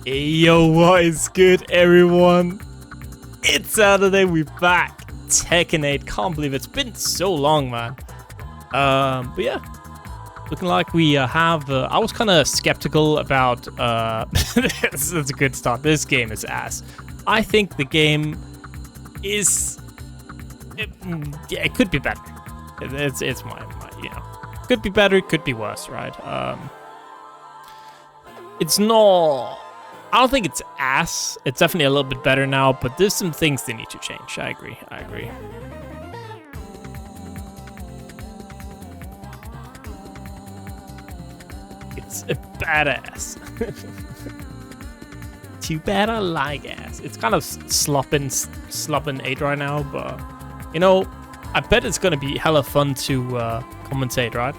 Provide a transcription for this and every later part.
Hey, yo, what is good, everyone? It's Saturday, we're back. Tekken 8, can't believe it's been so long, man. But yeah, looking like we have... I was kind of skeptical about... this is a good start. This game is ass. I think the game is... It could be better. It's my, you know... Could be better, could be worse, right? It's not... I don't think it's ass. It's definitely a little bit better now, but there's some things they need to change. I agree. It's a badass. Too bad I like ass. It's kind of slopping 8 right now, but you know, I bet it's gonna be hella fun to commentate, right?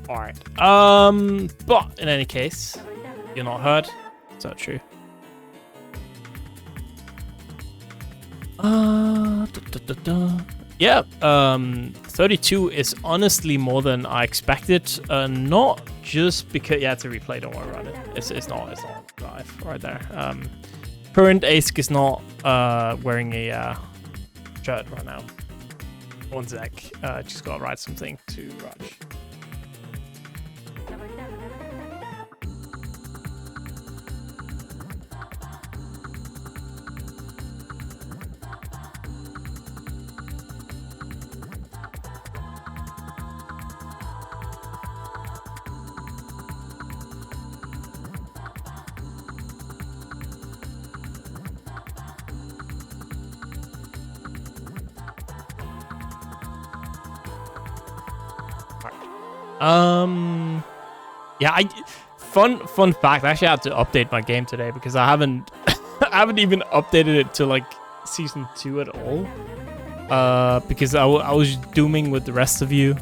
Alright, but in any case, you're not heard. Is that true? Yeah, 32 is honestly more than I expected. Not just because, yeah, it's a replay, don't worry about it. It's not live right there. Current ASIC is not wearing a shirt right now. One sec, just gotta write something to Raj. Yeah, fun fact, I actually had to update my game today because I haven't even updated it to like season 2 at all. Because I was dooming with the rest of you.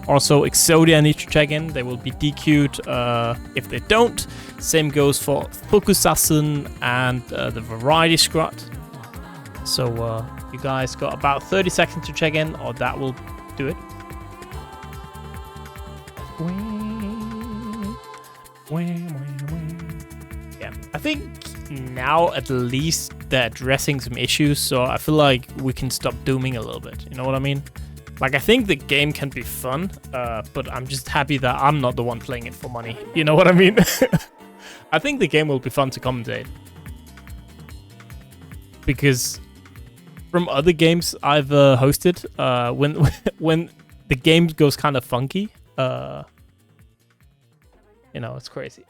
Also, Exodia I need to check in. They will be DQ'd if they don't. Same goes for Fukusasun and the Variety Squad. So you guys got about 30 seconds to check in, or that will do it. Yeah, I think now at least they're addressing some issues, so I feel like we can stop dooming a little bit. You know what I mean? Like, I think the game can be fun, but I'm just happy that I'm not the one playing it for money. You know what I mean? I think the game will be fun to commentate. Because from other games I've hosted, when the game goes kind of funky, you know, it's crazy.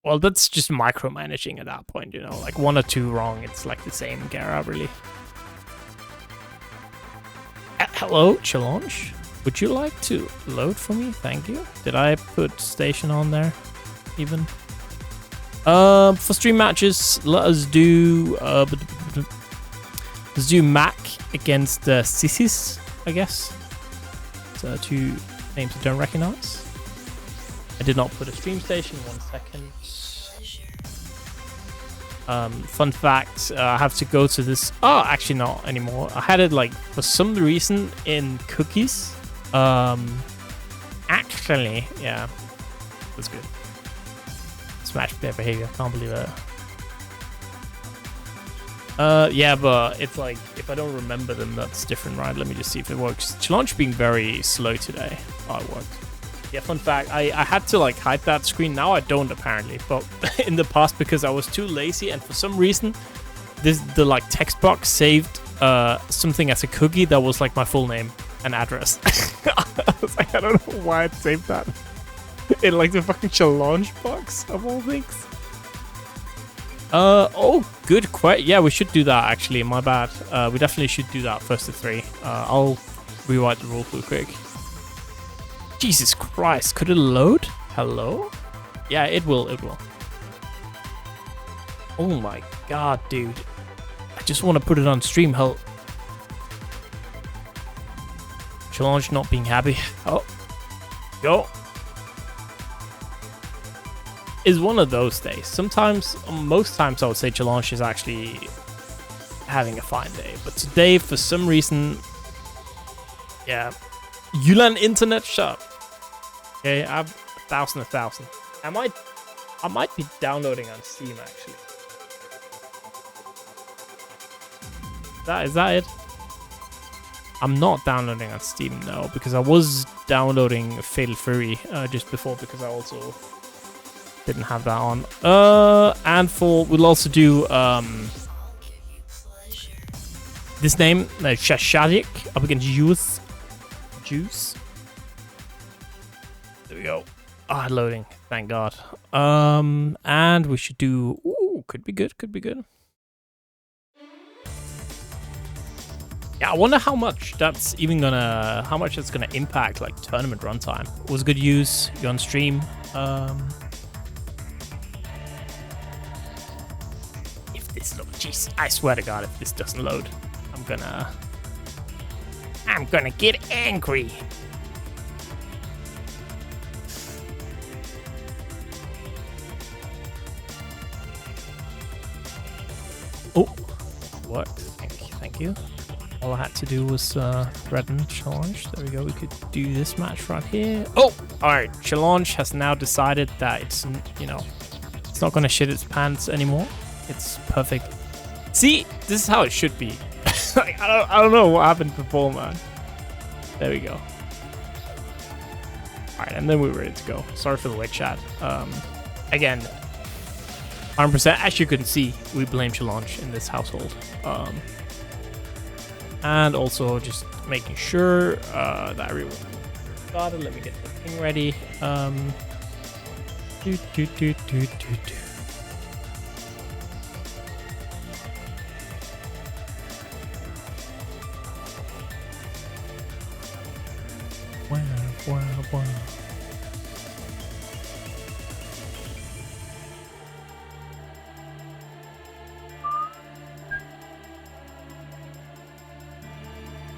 Well, that's just micromanaging at that point, you know, like 1 or 2 wrong, it's like the same Gara, really. Hello, Challenge. Would you like to load for me? Thank you. Did I put station on there even? For stream matches, let's do Mac against Sys, I guess. So 2 names I don't recognize. I did not put a stream station. 1 second. Fun fact, I have to go to this. Oh, actually not anymore. I had it like for some reason in cookies. Actually, yeah, that's good. Smash their behavior. Can't believe it. Yeah, but it's like if I don't remember them, that's different, right? Let me just see if it works. Challenge being very slow today. Oh, it worked. Yeah, fun fact, I had to like hide that screen. Now I don't apparently, but in the past because I was too lazy and for some reason the like text box saved something as a cookie that was like my full name and address. I was like, I don't know why it saved that in like the fucking challenge box of all things. Oh, good question. Yeah, we should do that actually. My bad. We definitely should do that first to 3. I'll rewrite the rule real quick. Jesus Christ, could it load? Hello? Yeah, it will, it will. Oh my god, dude. I just want to put it on stream. Hell. Challenge not being happy. Oh. Yo. Is one of those days. Sometimes, most times I would say Challenge is actually having a fine day. But today, for some reason, yeah. Yulan internet shop. Okay, I have 1,000. I might be downloading on Steam actually. Is that it? I'm not downloading on Steam now because I was downloading Fatal Fury just before because I also didn't have that on. And we'll also do this name, Zarjadik up against Yues. Juice. There we go. Ah, loading. Thank God. And we should do. Ooh, could be good. Yeah, I wonder how much that's gonna impact like tournament runtime. It was good use. You're on stream. If this loads, jeez, I swear to God, if this doesn't load, I'm gonna get angry. Oh, what? Thank you. All I had to do was threaten challenge. There we go. We could do this match right here. Oh, all right. Challenge has now decided that it's not gonna shit its pants anymore. It's perfect. See, this is how it should be. Like, I don't know what happened before, man. There we go. All right, and then we're ready to go. Sorry for the late chat. Again, 100%. As you can see, we blame Challenge in this household. And also just making sure that everyone got it. Let me get the thing ready. Wow.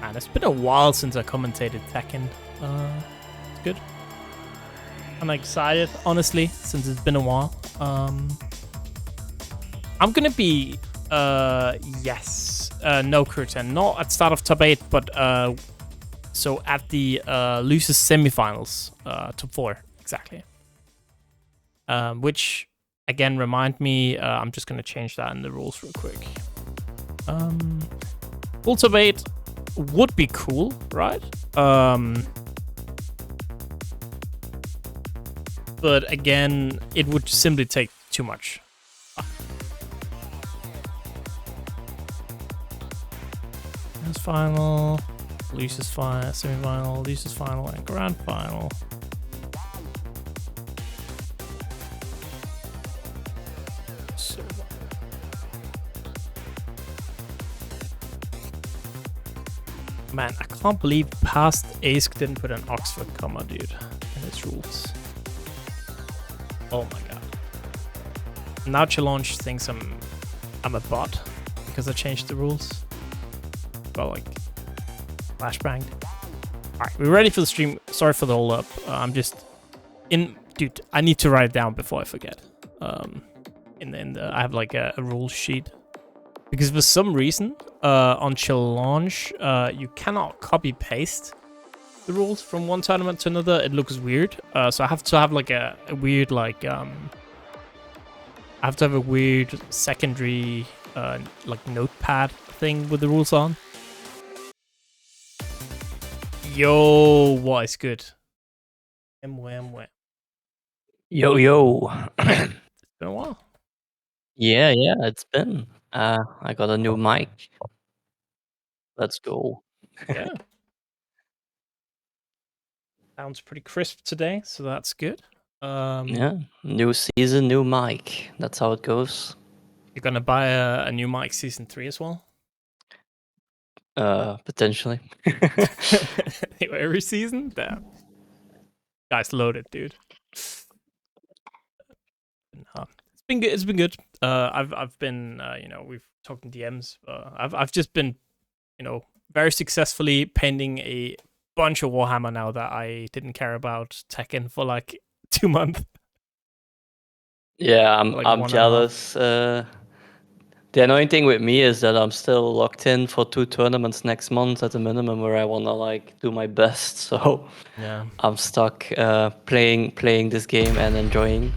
Man, it's been a while since I commentated Tekken. It's good. I'm excited, honestly, since it's been a while. I'm gonna be no Kuroten, not at start of top 8, but so at the losers semifinals, top 4 exactly. Which again remind me, I'm just gonna change that in the rules real quick. Full top 8 would be cool, right? But again, it would simply take too much. Final, losers final, semi-final, losers final, and grand final. Man, I can't believe past Ace didn't put an Oxford comma, dude, in its rules. Oh my god. Now Challenge thinks I'm a bot because I changed the rules. Well, like, flashbanged. Alright, we're ready for the stream. Sorry for the hold up. I'm just dude, I need to write it down before I forget. I have like a rule sheet. Because for some reason, on Challenge, you cannot copy paste the rules from one tournament to another. It looks weird. So I have to have like a weird like I have to have a weird secondary like notepad thing with the rules on. Yo, what is good? Mwah. Yo. It's been a while. Yeah, it's been. I got a new mic. Let's go. Yeah. Sounds pretty crisp today, so that's good. Yeah, new season, new mic. That's how it goes. You're gonna buy a new mic season 3 as well? Potentially. Every season? Damn. Guys, loaded, dude. It's been good. It's been good. I've been we've talked in DMs. I've just been very successfully pending a bunch of Warhammer now that I didn't care about Tekken for like 2 months. Yeah, Like I'm 1.5. jealous. The annoying thing with me is that I'm still locked in for 2 tournaments next month at the minimum, where I wanna like do my best. So Yeah. I'm stuck playing this game and enjoying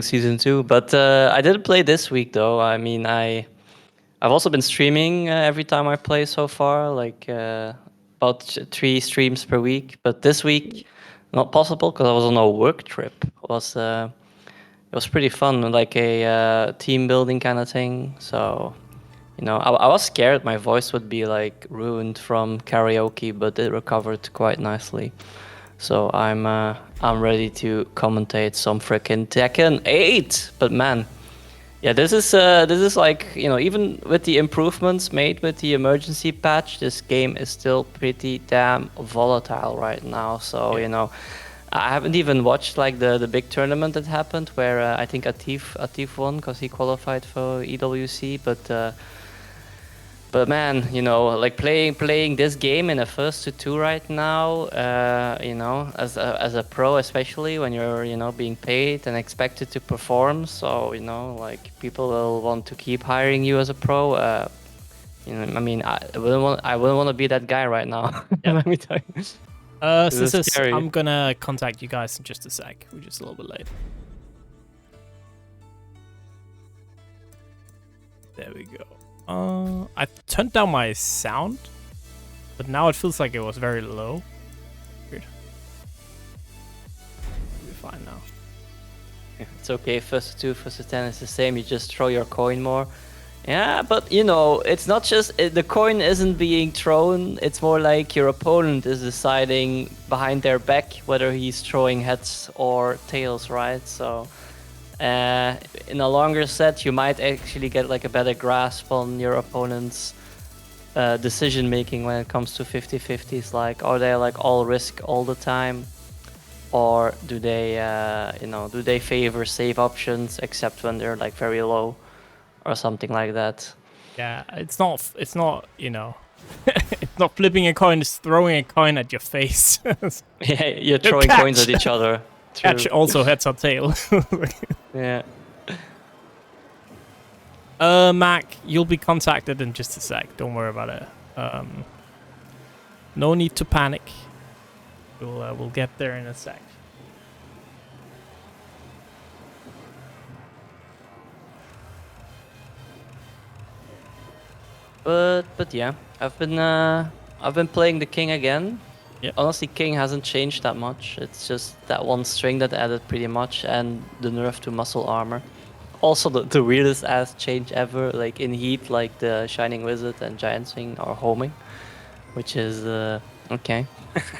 season 2. But I didn't play this week though. I mean, I've also been streaming every time I play so far, like about 3 streams per week. But this week, not possible because I was on a work trip. It was pretty fun, like a team building kind of thing. So, I was scared my voice would be like ruined from karaoke, but it recovered quite nicely. So I'm ready to commentate some freaking Tekken 8. But man, yeah, this is like, even with the improvements made with the emergency patch, this game is still pretty damn volatile right now. So, Yeah. I haven't even watched like the big tournament that happened where I think Atif won because he qualified for EWC, but man, like playing this game in a first to 2 right now, as a pro, especially when you're being paid and expected to perform, so like people will want to keep hiring you as a pro. I mean, I wouldn't want to be that guy right now. Yeah. Let me tell you. Sisters, scary. I'm gonna contact you guys in just a sec. We're just a little bit late. There we go. I turned down my sound, but now it feels like it was very low. Weird. We'll be fine now. It's okay, first to 2, first to 10 is the same, you just throw your coin more. Yeah, but it's not just, the coin isn't being thrown, it's more like your opponent is deciding behind their back whether he's throwing heads or tails, right? So in a longer set, you might actually get like a better grasp on your opponent's decision making when it comes to 50-50s. Like, are they like all risk all the time, or do they favor safe options except when they're like very low or something like that? Yeah, it's not it's not flipping a coin, it's throwing a coin at your face. Yeah, you're throwing coins at each other. Catch also heads or tail. Yeah. Mac, you'll be contacted in just a sec. Don't worry about it. No need to panic. We'll get there in a sec. But yeah, I've been playing the King again. Yep. Honestly, King hasn't changed that much. It's just that one string that added pretty much, and the nerf to muscle armor. Also, the weirdest ass change ever, like in Heat, like the Shining Wizard and Giant Swing are homing, which is okay.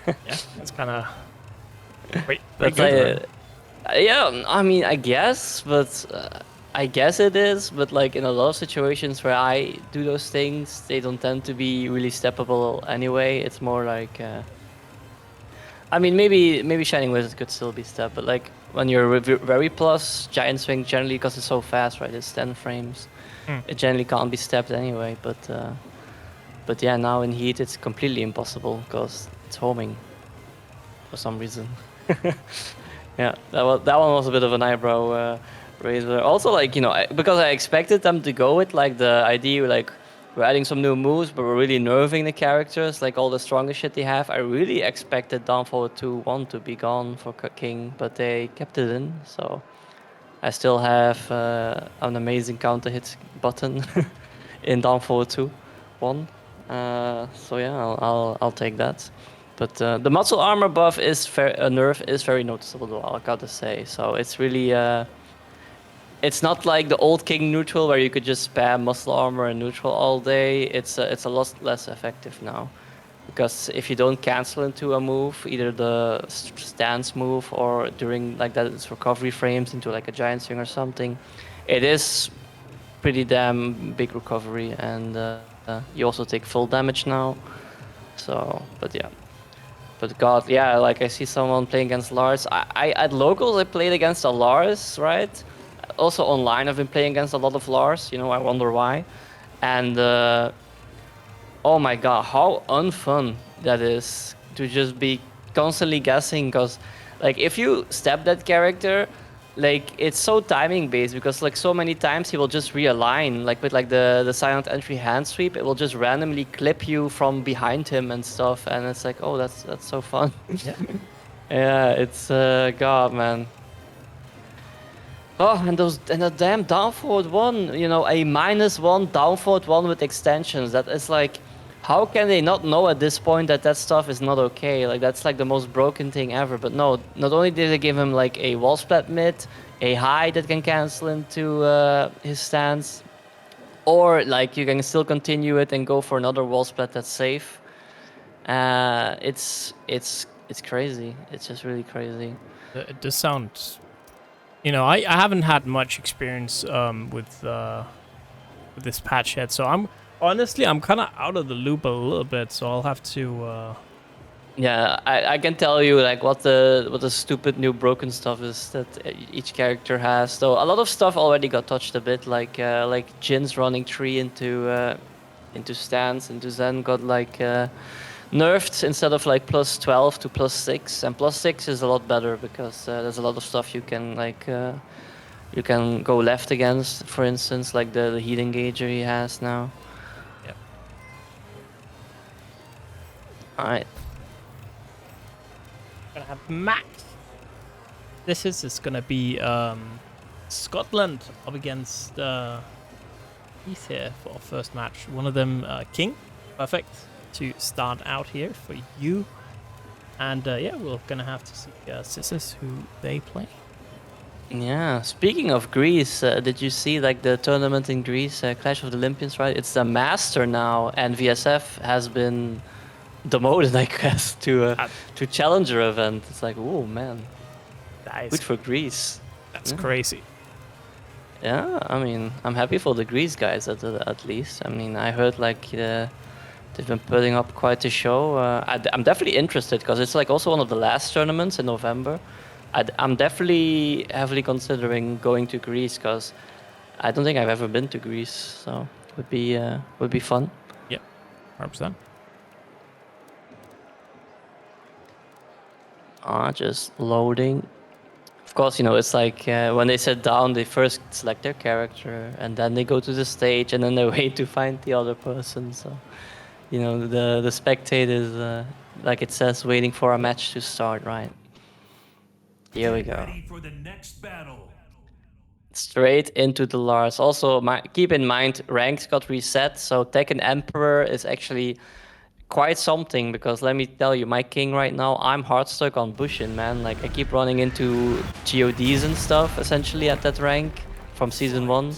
Yeah, it's kind of. Wait, But good, right? yeah, I mean, I guess, but I guess it is. But like in a lot of situations where I do those things, they don't tend to be really steppable anyway. It's more like, I mean, maybe Shining Wizard could still be step, but like when you're very plus Giant Swing, generally because it's so fast, right? It's 10 frames. It generally can't be stepped anyway. But yeah, now in Heat it's completely impossible because it's homing for some reason. Yeah, that one was a bit of an eyebrow raiser. Also, like, because I expected them to go with like the idea, like we're adding some new moves, but we're really nerfing the characters, like all the strongest shit they have. I really expected Down Forward 2-1 to be gone for King, but they kept it in. So I still have an amazing counter hit button in Down Forward 2-1. So yeah, I'll take that. But the muscle armor buff is nerf is very noticeable though, I gotta say. So it's really it's not like the old King neutral where you could just spam muscle armor and neutral all day. It's a lot less effective now, because if you don't cancel into a move, either the stance move or during like that its recovery frames into like a giant swing or something, it is pretty damn big recovery, and you also take full damage now. So, but yeah. But God, yeah, like I see someone playing against Lars. I at locals I played against a Lars, right? Also online I've been playing against a lot of Lars. You know, I wonder why. And oh my God, how unfun that is to just be constantly guessing. Because like if you step that character, like it's so timing based, because like so many times he will just realign, like with like the silent entry hand sweep, it will just randomly clip you from behind him and stuff, and it's like, oh, that's so fun. Yeah. Yeah, it's God, man. Oh, and the damn down forward one, you know, a -1 down forward one with extensions. That is like, how can they not know at this point that that stuff is not okay? Like that's like the most broken thing ever. But no, not only did they give him like a wall splat mid, a high that can cancel into his stance, or like you can still continue it and go for another wall splat that's safe. It's crazy. It's just really crazy. It does sound. You know, I haven't had much experience with this patch yet, so I'm kind of out of the loop a little bit. So I'll have to. Yeah, I can tell you like what the stupid new broken stuff is that each character has. So a lot of stuff already got touched a bit, like Jin's running 3 into stance, into Zen got like nerfed instead of like +12 to +6, and +6 is a lot better because there's a lot of stuff you can like you can go left against, for instance, like the heat engager he has now. Yeah. All right. Gonna have Max. This is gonna be Scotland up against Heath here for our first match. One of them King, perfect to start out here for you. And yeah, we're gonna have to see Sys who they play. Yeah, speaking of Greece, did you see like the tournament in Greece, Clash of the Olympians, right? It's the Master now, and VSF has been demoted, I guess, to Challenger event. It's like, oh man, good for Greece. That's crazy. Yeah, I mean, I'm happy for the Greece guys at least. I mean, I heard like they've been putting up quite a show. I'm definitely interested because it's like also one of the last tournaments in November. I'm definitely heavily considering going to Greece because I don't think I've ever been to Greece, so it would be fun. Yep, 100%. Just loading. Of course, you know, it's like when they sit down, they first select their character, and then they go to the stage, and then they wait to find the other person. So, you know, the spectate is, like it says, waiting for a match to start, right? Here we go. Ready for the next battle. Straight into the Lars. Also, keep in mind, ranks got reset, so Tekken Emperor is actually quite something, because let me tell you, my king right now, I'm hard stuck on Bushin, man. Like, I keep running into GODs and stuff, essentially, at that rank from Season 1.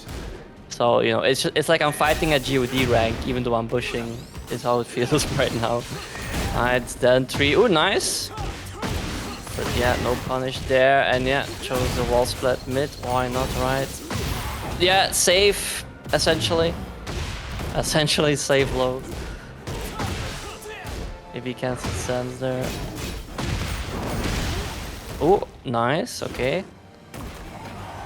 So, you know, it's like I'm fighting a GOD rank, even though I'm bushing, is how it feels right now. Alright, then 3. Oh, nice! But yeah, no punish there, and yeah, chose the wall split mid, why not, right? Yeah, safe, essentially. Essentially safe low. If he cancels sands there. Oh, nice, okay.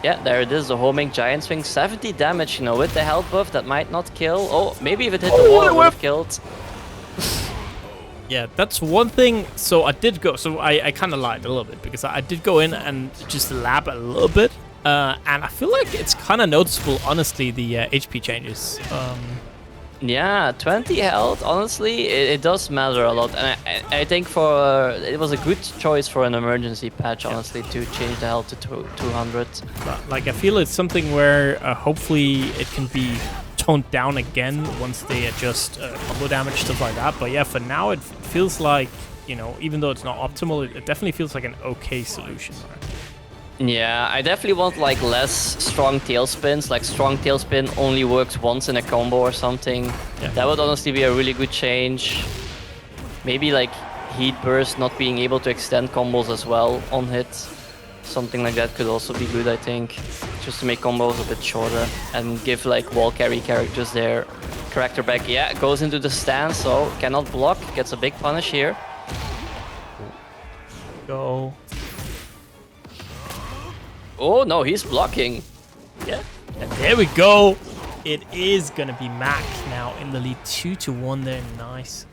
Yeah, there it is, the homing giant swing, 70 damage, you know, with the health buff that might not kill. Oh, maybe if it hit the wall, it would have killed. Yeah, that's one thing. So I did go, so I kind of lied a little bit, because I did go in and just lab a little bit. And I feel like it's kind of noticeable, honestly, the HP changes. Yeah, 20 health, honestly, it does matter a lot. And I think it was a good choice for an emergency patch, honestly, to change the health to 200. But, like, I feel it's something where hopefully it can be toned down again once they adjust combo damage, stuff like that. But yeah, for now it feels like, you know, even though it's not optimal, it definitely feels like an okay solution. Yeah, I definitely want like less strong tailspins. Like strong tailspin only works once in a combo or something. Yeah. That would honestly be a really good change. Maybe like heat burst not being able to extend combos as well on hit. Something like that could also be good, I think. Just to make combos a bit shorter and give like wall carry characters their character back. Yeah, goes into the stance, so cannot block. Gets a big punish here. Oh no, he's blocking. Yeah. And there we go. It is going to be Mac now in the lead. 2-1 there. Nice.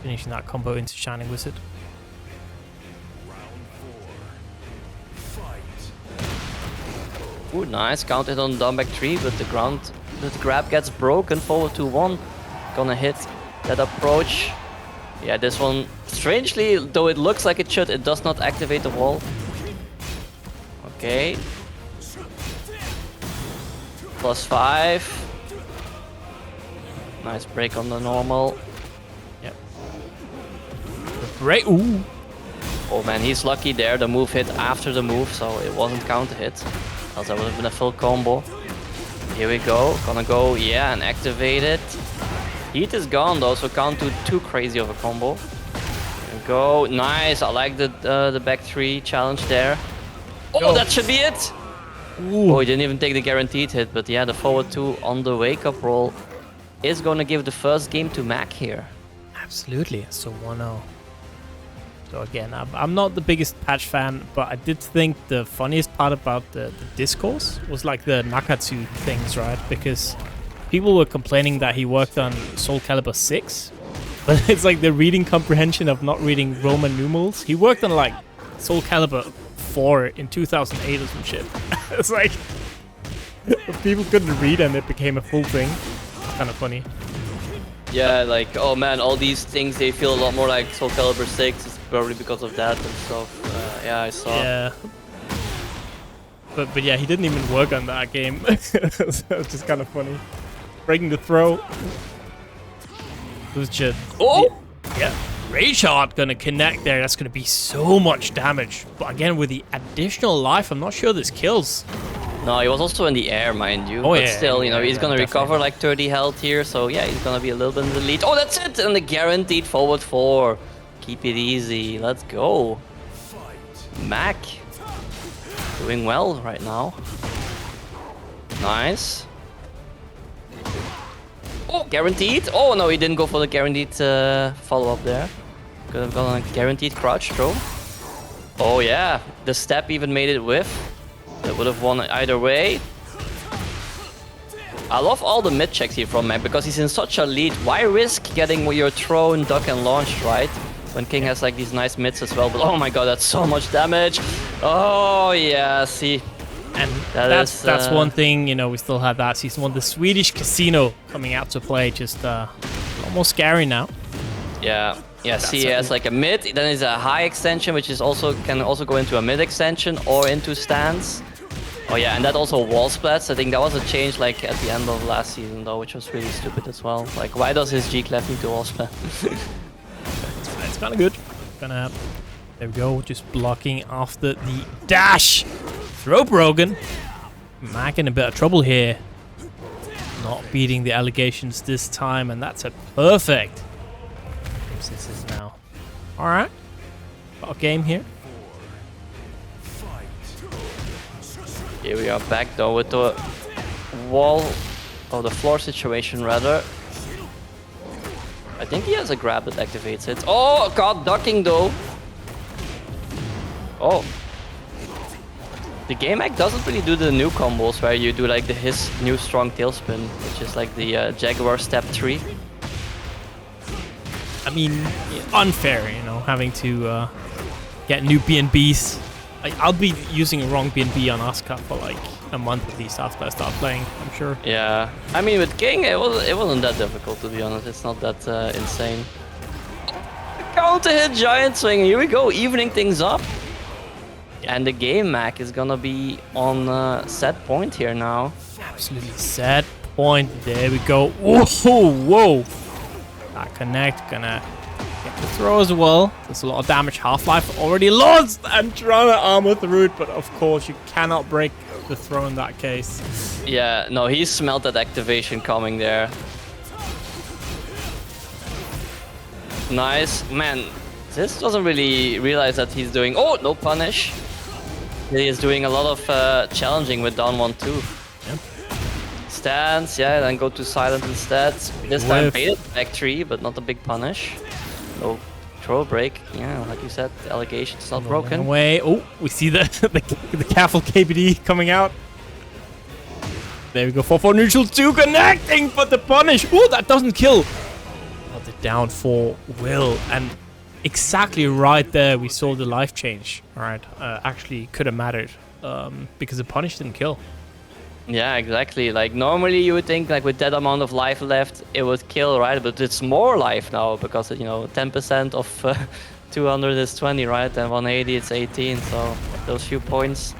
Finishing that combo into Shining Wizard. Ooh, nice. Counted on down back 3, but the grab gets broken. Forward 2-1. Gonna hit that approach. Yeah, this one, strangely, though it looks like it should, it does not activate the wall. Okay. +5. Nice break on the normal. Yep. Break. Ooh. Oh man, he's lucky there. The move hit after the move, so it wasn't counter hit. Else that would have been a full combo. Here we go. Gonna go, yeah, and activate it. Heat is gone though, so can't do too crazy of a combo. Here we go. Nice. I like the back 3 challenge there. Oh, Go. that should be it. Ooh. Oh, he didn't even take the guaranteed hit, but yeah, the forward 2 on the wake-up roll is going to give the first game to Mac here. Absolutely. So 1-0. So again, I'm not the biggest patch fan, but I did think the funniest part about the discourse was like the Nakatsu things, right? Because people were complaining that he worked on Soul Calibur 6, but it's like the reading comprehension of not reading Roman numerals. He worked on like Soul Calibur 4 in 2008 or some shit. It's like people couldn't read and it became a full thing. Kind of funny. Yeah, like, oh man, all these things, they feel a lot more like Soul Calibur 6. It's probably because of that and stuff. Yeah, I saw. Yeah. But yeah, he didn't even work on that game. So it's just kind of funny. Breaking the throw. Who's just... Oh! Yeah. Rage Heart gonna connect there. That's gonna be so much damage. But again, with the additional life, I'm not sure this kills. No, he was also in the air, mind you. Oh, but yeah, still, you know, yeah, he's yeah, gonna recover definitely. like 30 health here. So yeah, he's gonna be a little bit in the lead. Oh, that's it! And the guaranteed forward 4. Keep it easy. Let's go. Mac. Doing well right now. Nice. Oh, guaranteed. Oh, no, he didn't go for the guaranteed follow-up there. Could have gone a guaranteed crouch throw. Oh, yeah. The step even made it whiff. That would have won either way. I love all the mid checks here from Mac because he's in such a lead. Why risk getting your thrown, duck, and launched, right? When King has like these nice mids as well. But oh my god, that's so much damage. Oh, yeah, see. And That that's one thing, you know, we still have that Season 1. The Swedish Casino coming out to play, just almost scary now. Yeah, That's see, he has like a mid, then there's a high extension, which is also can also go into a mid extension or into stance. Oh yeah, and that also wall splats. I think that was a change like at the end of last season though, which was really stupid as well. Like, why does his G-Clef need to wall splat? It's kind of good. Gonna, there we go, just blocking after the dash. Throw broken. Mac in a bit of trouble here. Not beating the allegations this time, and that's a perfect. This is now. All right, got a game here. Here we are back though with the wall, or the floor situation rather. I think he has a grab that activates it. Oh god, ducking though. Oh. The game act doesn't really do the new combos where you do like his new strong tailspin, which is like the Jaguar step 3. I mean, unfair, you know, having to get new BNBs. I'll be using a wrong BNB on Asuka for like a month at least after I start playing, I'm sure. Yeah, I mean with King it wasn't that difficult to be honest. It's not that insane. Counter hit giant swing. Here we go, evening things up. And the game Mac is gonna be on set point here now. Absolutely set point. There we go. Whoa, whoa. That connect, gonna get the throw as well. There's a lot of damage. Half-Life already lost. I'm trying to armor through it, but of course you cannot break the throw in that case. Yeah, no, he smelled that activation coming there. Nice. Man, this doesn't really realize that he's doing... Oh, no punish. He is doing a lot of challenging with down 1-2. Yep. Stance, yeah, then go to silent instead. This time Whiff. baited back 3, but not a big punish. No control break. Yeah, like you said, the allegation's not Rolling broken. away. Oh, we see the the careful KBD coming out. There we go. 4-4 neutral 2 connecting, but the punish. Oh, that doesn't kill. But the down 4 will. And exactly right there, we saw the life change. All right. Actually, could have mattered because the punish didn't kill. Yeah, exactly. Like normally you would think like with that amount of life left, it would kill, right? But it's more life now because, you know, 10% of 200 is 20, right? And 180 it's 18. So those few points.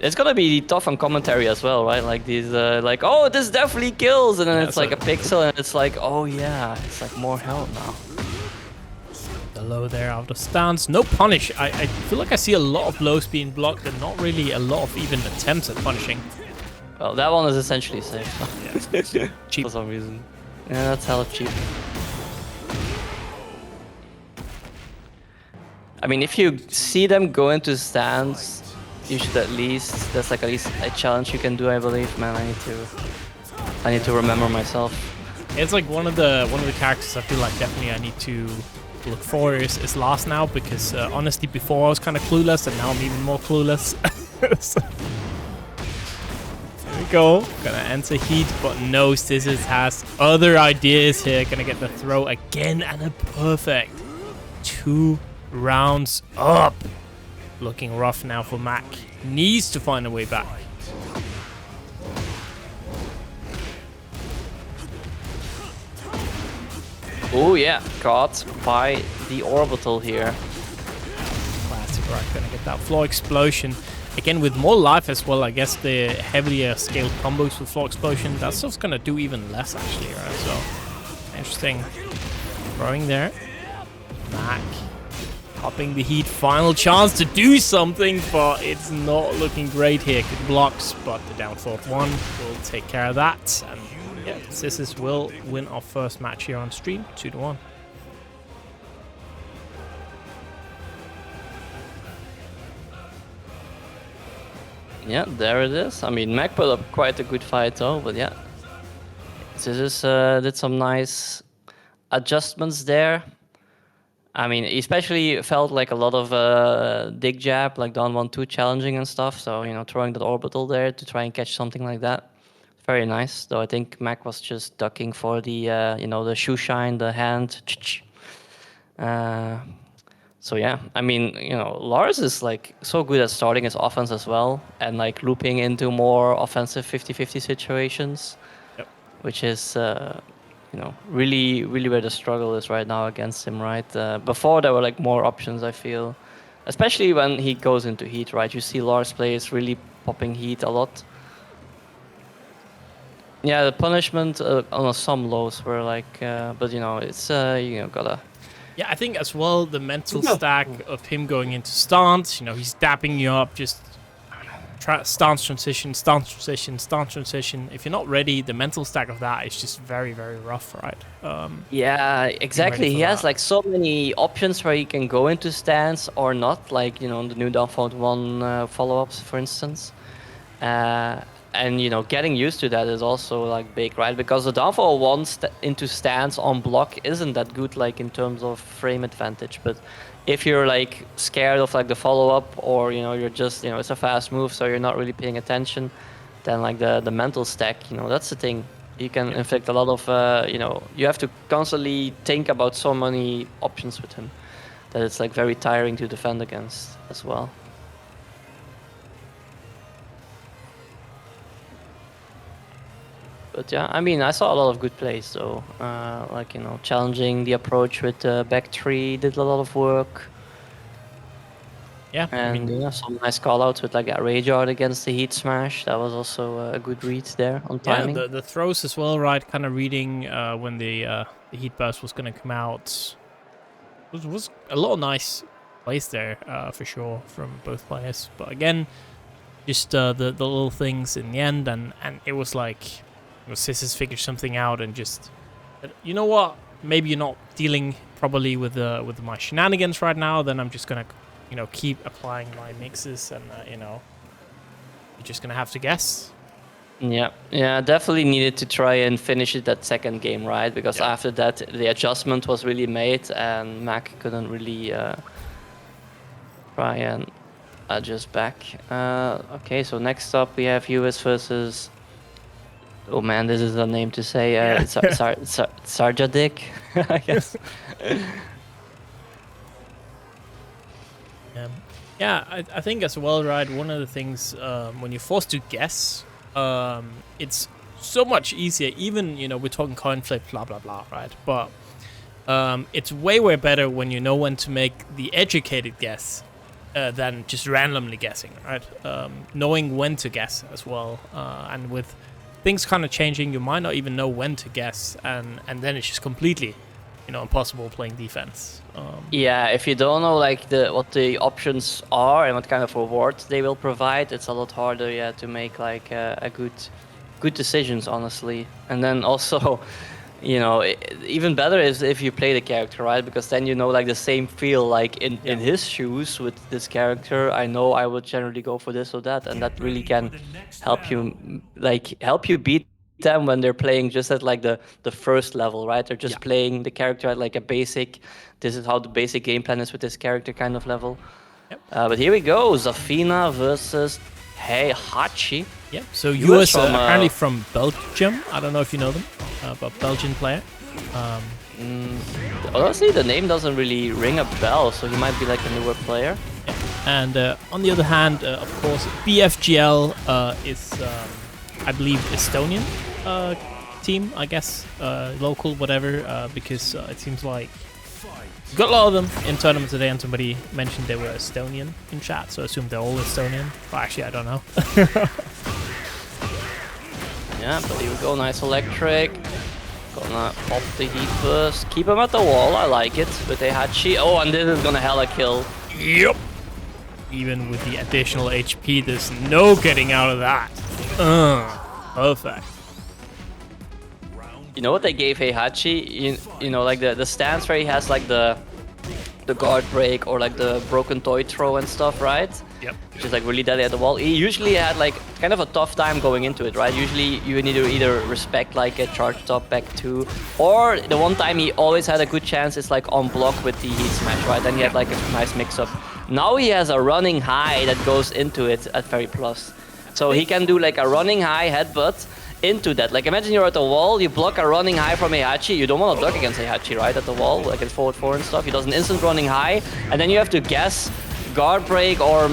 It's gonna be tough on commentary as well, right? Like these, like, oh, this definitely kills, and then Yeah, it's like a pixel, and it's like, oh yeah, it's like more health now. Below there, out of stance. No punish. I feel like I see a lot of blows being blocked and not really a lot of even attempts at punishing. Well, that one is essentially safe. Yeah. Cheap. For some reason. Yeah, that's hella cheap. I mean, if you see them go into stance, you should at least, that's like at least a challenge you can do, I believe. Man, I need to remember myself. It's like one of the characters I feel like definitely I need to look for is Lars now, because honestly before I was kind of clueless and now I'm even more clueless. So, there we go. Gonna enter heat, but no, Scissors has other ideas here. Gonna get the throw again and a perfect 2 rounds up. Looking rough now for Mac. Needs to find a way back. Oh yeah, caught by the orbital here. Classic, right? Gonna get that floor explosion. Again, with more life as well, I guess the heavier scaled combos with floor explosion, that stuff's gonna do even less actually, right? So, interesting. Throwing there. Mac. Popping the heat, final chance to do something, but it's not looking great here. Good blocks, but the down forward 1 will take care of that. And yeah, Sys will win our first match here on stream, 2-1. Yeah, there it is. I mean, Mac put up quite a good fight though, but yeah. Scissors did some nice adjustments there. I mean, especially felt like a lot of dig jab, like down 1-2 challenging and stuff. So, you know, throwing that orbital there to try and catch something like that. Very nice. Though I think Mac was just ducking for the, you know, the shoe shine, the hand. So yeah, I mean, you know, Lars is like so good at starting his offense as well and like looping into more offensive 50-50 situations, Yep. which is, you know, really where the struggle is right now against him, right? Before there were like more options, I feel, especially when he goes into heat, right? You see Lars players really popping heat a lot. Yeah, the punishment on some lows were like, but you know, it's you know, gotta. Yeah, I think as well the mental stack of him going into stance, you know, he's dapping you up, just stance transition, stance transition, stance transition. If you're not ready, the mental stack of that is just very rough, right? Yeah, exactly. He has like so many options where he can go into stance or not, like, you know, the new downforward 1 follow-ups, for instance. And, you know, getting used to that is also like big, right? Because the downforward 1 into stance on block isn't that good, like in terms of frame advantage. But if you're like scared of like the follow-up, or, you know, you're just, you know, it's a fast move, so you're not really paying attention, then like the mental stack, you know, that's the thing. You can inflict a lot of, you know, you have to constantly think about so many options with him that it's like very tiring to defend against as well. But yeah, I mean, I saw a lot of good plays though. Like, you know, challenging the approach with back 3 did a lot of work. Yeah, And I mean, yeah, some nice callouts with like a rage art against the heat smash. That was also a good read there on timing. yeah, the throws as well, right? Kind of reading when the heat burst was going to come out. Was a lot of nice plays there for sure from both players. But again, just the little things in the end, and it was like, Sys figured something out and just, you know what? Maybe you're not dealing properly with my shenanigans right now. Then I'm just gonna, you know, keep applying my mixes, and you know, you're just gonna have to guess. Yeah, definitely needed to try and finish it that second game, right? Because after that, the adjustment was really made, and Mac couldn't really try and adjust back. Okay, so next up we have Yues versus. Oh man, this is a name to say. Zarjadik, I guess. Yeah, I think as well, right, one of the things when you're forced to guess, it's so much easier. Even, you know, we're talking coin flip, blah, blah, blah, right? But it's way better when you know when to make the educated guess than just randomly guessing, right? Knowing when to guess as well. And with things kind of changing, you might not even know when to guess, and then it's just completely, you know, impossible playing defense. Yeah, if you don't know like what the options are and what kind of rewards they will provide, it's a lot harder, to make like a good decisions, honestly. And then also, you know, even better is if you play the character, right? Because then you know like the same feel, like in his shoes with this character, I know I would generally go for this or that, and that really can help you beat them when they're playing just at like the first level, right? They're just playing the character at like a basic, this is how the basic game plan is with this character kind of level. But here we go, Zafina versus Heihachi. Yep, so Yues Yues apparently from Belgium. I don't know if you know them, but Belgian player. Honestly, the name doesn't really ring a bell, so he might be like a newer player. And on the other hand, of course, BFGL is, I believe, Estonian team, I guess, local, whatever, because it seems like we got a lot of them in tournament today, and somebody mentioned they were Estonian in chat, so I assume they're all Estonian. But actually, I don't know. Yeah, but here we go, nice electric. Gonna pop the heat first. Keep him at the wall, I like it. With Heihachi. Oh, and this is gonna hella kill. Yep. Even with the additional HP, there's no getting out of that. Perfect. You know what they gave Heihachi? You know, like the stance where he has like the guard break or like the broken toy throw and stuff, right? Yep. Which is like really deadly at the wall. He usually had like kind of a tough time going into it, right? Usually you need to either respect like a charge top back two, or the one time he always had a good chance is like on block with the heat smash, right? Then he had like a nice mix up. Now he has a running high that goes into it at very plus. So he can do like a running high headbutt into that. Like imagine you're at the wall, you block a running high from Heihachi, you don't want to duck against Heihachi, right? At the wall, like it's forward 4 and stuff. He does an instant running high, and then you have to guess guard break or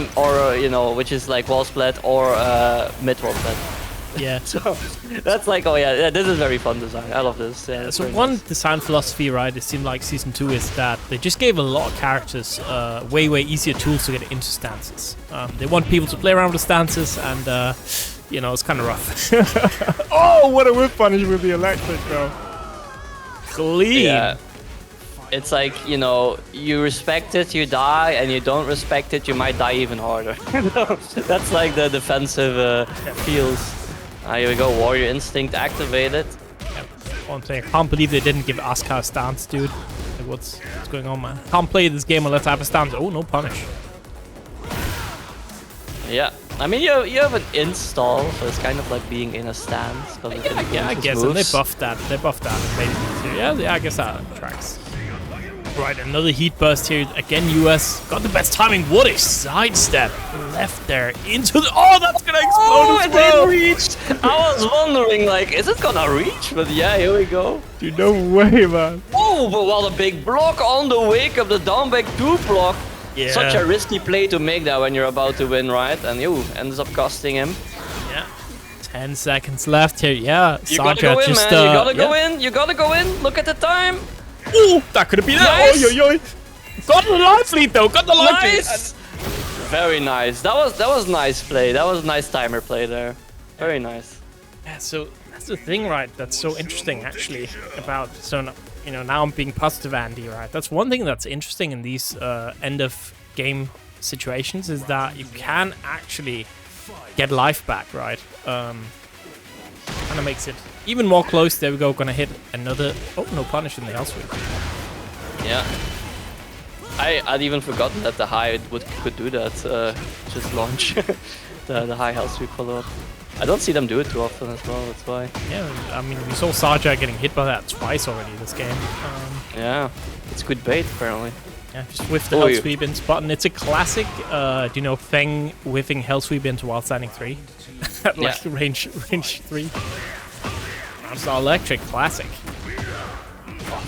you know, which is like wall split or mid wall split. Yeah. So that's like, oh yeah, this is very fun design. I love this. Yeah, so one design philosophy, right, it seemed like Season 2 is that they just gave a lot of characters way easier tools to get into stances. They want people to play around with the stances, and you know, it's kind of rough. Oh, what a whip punish with the electric, bro. Clean. Yeah. It's like, you know, you respect it, you die, and you don't respect it, you might die even harder. That's like the defensive feels. Here we go, Warrior Instinct activated. Yeah. One thing, I can't believe they didn't give Asuka a stance, dude. Like, what's going on, man? Can't play this game unless I have a stance. Oh, no punish. Yeah, I mean, you have an install, so it's kind of like being in a stance. Yeah, I guess, and they buffed that. They buffed that, basically. Yeah, I guess that tracks. Right, another heat burst here. Again, Yues got the best timing. What a sidestep. Left there into the... Oh, that's going to explode as well. It didn't reach. I was wondering, like, is it going to reach? But yeah, here we go. Dude, no way, man. Oh, but what a big block on the wake of the down back 2 block. Yeah. Such a risky play to make that when you're about to win, right? And you ends up costing him. Yeah. 10 seconds left here. Yeah, you gotta go in, just, man. You gotta go in. You gotta go in. Look at the time. Ooh, that could have been nice. it. Oh, yo. Got the life lead though. Got the life lead. Nice. Very nice. That was nice play. That was a nice timer play there. Very nice. Yeah. So that's the thing, right? That's so interesting, actually. About you know, now I'm being positive, Andy. Right? That's one thing that's interesting in these end of game situations is that you can actually get life back, right? Kind of makes it even more close. There we go. Gonna hit another. Oh, no punish in the hell sweep. Yeah. I'd even forgotten that the high could do that. Just launch the high health sweep follow up. I don't see them do it too often as well, that's why. Yeah, I mean, we saw Zarjadik getting hit by that twice already this game. Yeah, it's good bait apparently. Yeah, just whiff the Oh, Hell you- Sweep into button. It's a classic, do you know, Feng whiffing Hell Sweep into while standing 3? At like range 3. Monster Electric, classic.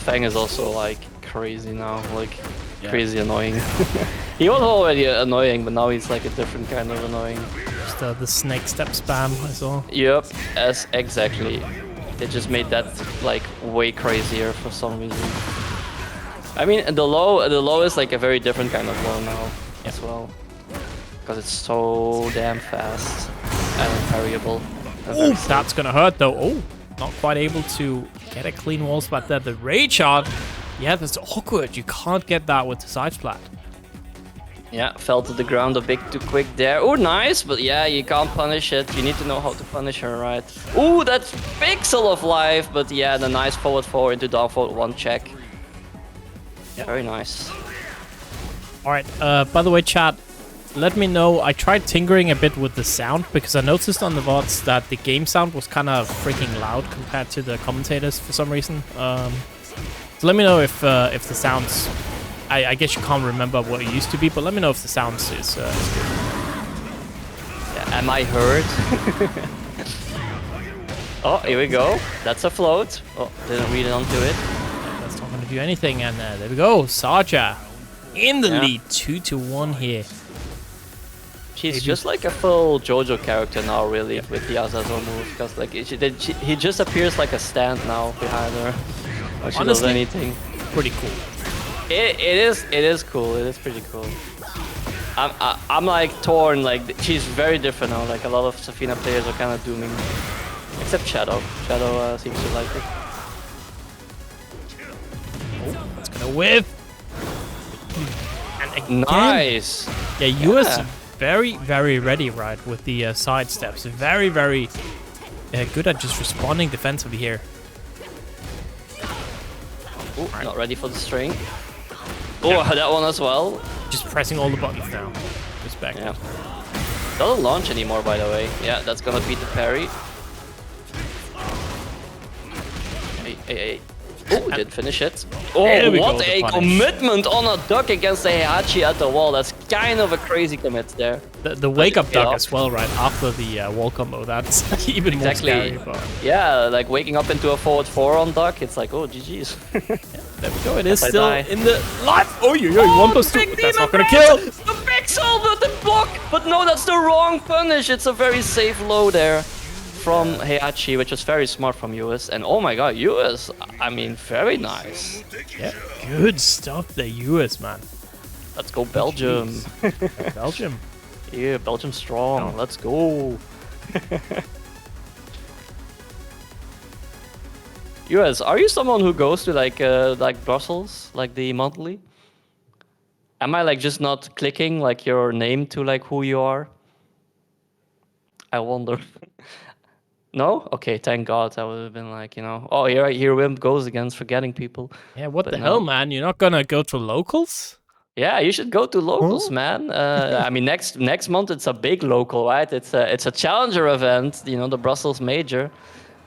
Fang is also like crazy now, like crazy annoying. He was already annoying, but now he's like a different kind of annoying. Just the snake step spam I saw. Yep, exactly. They just made that like way crazier for some reason. I mean, the low is like a very different kind of low now as well, because it's so damn fast and variable. Ooh, that's gonna hurt though. Oh, not quite able to get a clean wall splat there. The rage shot, yeah, that's awkward. You can't get that with the side splat. Yeah, fell to the ground a bit too quick there. Oh, nice, but yeah, you can't punish it. You need to know how to punish her, right? Ooh, that's pixel of life, but yeah, the nice forward 4 into down forward 1 check. Yeah, very nice. All right. By the way, chat, let me know. I tried tinkering a bit with the sound because I noticed on the VODs that the game sound was kind of freaking loud compared to the commentators for some reason. So let me know if the sounds. I guess you can't remember what it used to be, but let me know if the sounds is good. Yeah, am I heard? Oh, here we go. That's a float. Oh, didn't read it onto it. That's not going to do anything, and there we go. Sarja in the Yeah. lead, 2-1 here. She's just like a full JoJo character now, really, with the Azazel move, because like he just appears like a stand now behind her when she does Honestly, anything. Pretty cool. It is cool. It is pretty cool. I'm like torn. Like she's very different now. Like a lot of Zafina players are kind of dooming, except Shadow. Shadow seems to like it. Oh, that's gonna whiff. And again, Nice. Yeah, Yues very, very ready, right, with the side steps. Very, very good at just responding defensively here. Ooh, not ready for the string. Oh, that one as well. Just pressing all the buttons now. Respect. Yeah. Doesn't launch anymore, by the way. Yeah, that's gonna beat the parry. Hey. Oh, did finish it. Oh, There we go, what the a punish. commitment on a duck against the Heihachi at the wall. That's kind of a crazy commit there. The wake up duck Yeah. as well, right, after the wall combo. That's even Exactly. more scary. But Yeah, like waking up into a forward 4 on duck, it's like, oh, GG's. there we go. It is I still die. in the life. Oh, you 1+2. big That's not demon gonna kill. The pixel with the block! But no, that's the wrong punish. It's a very safe low there from Heihachi, which was very smart from Yues. And oh my god, Yues, I mean, very nice. Yeah, good stuff there, Yues, man. Let's go Belgium. Belgium. Yeah, Belgium strong. Let's go. Yues, are you someone who goes to like Brussels, like the monthly? Am I like just not clicking like your name to like who you are? I wonder. No? Okay, thank God. I would have been like, you know, oh, here Wimp goes against forgetting people. Yeah, what But the no. hell, man? You're not gonna go to locals? Yeah, you should go to locals, Huh? man. I mean, next month it's a big local, right? It's a challenger event. You know, the Brussels Major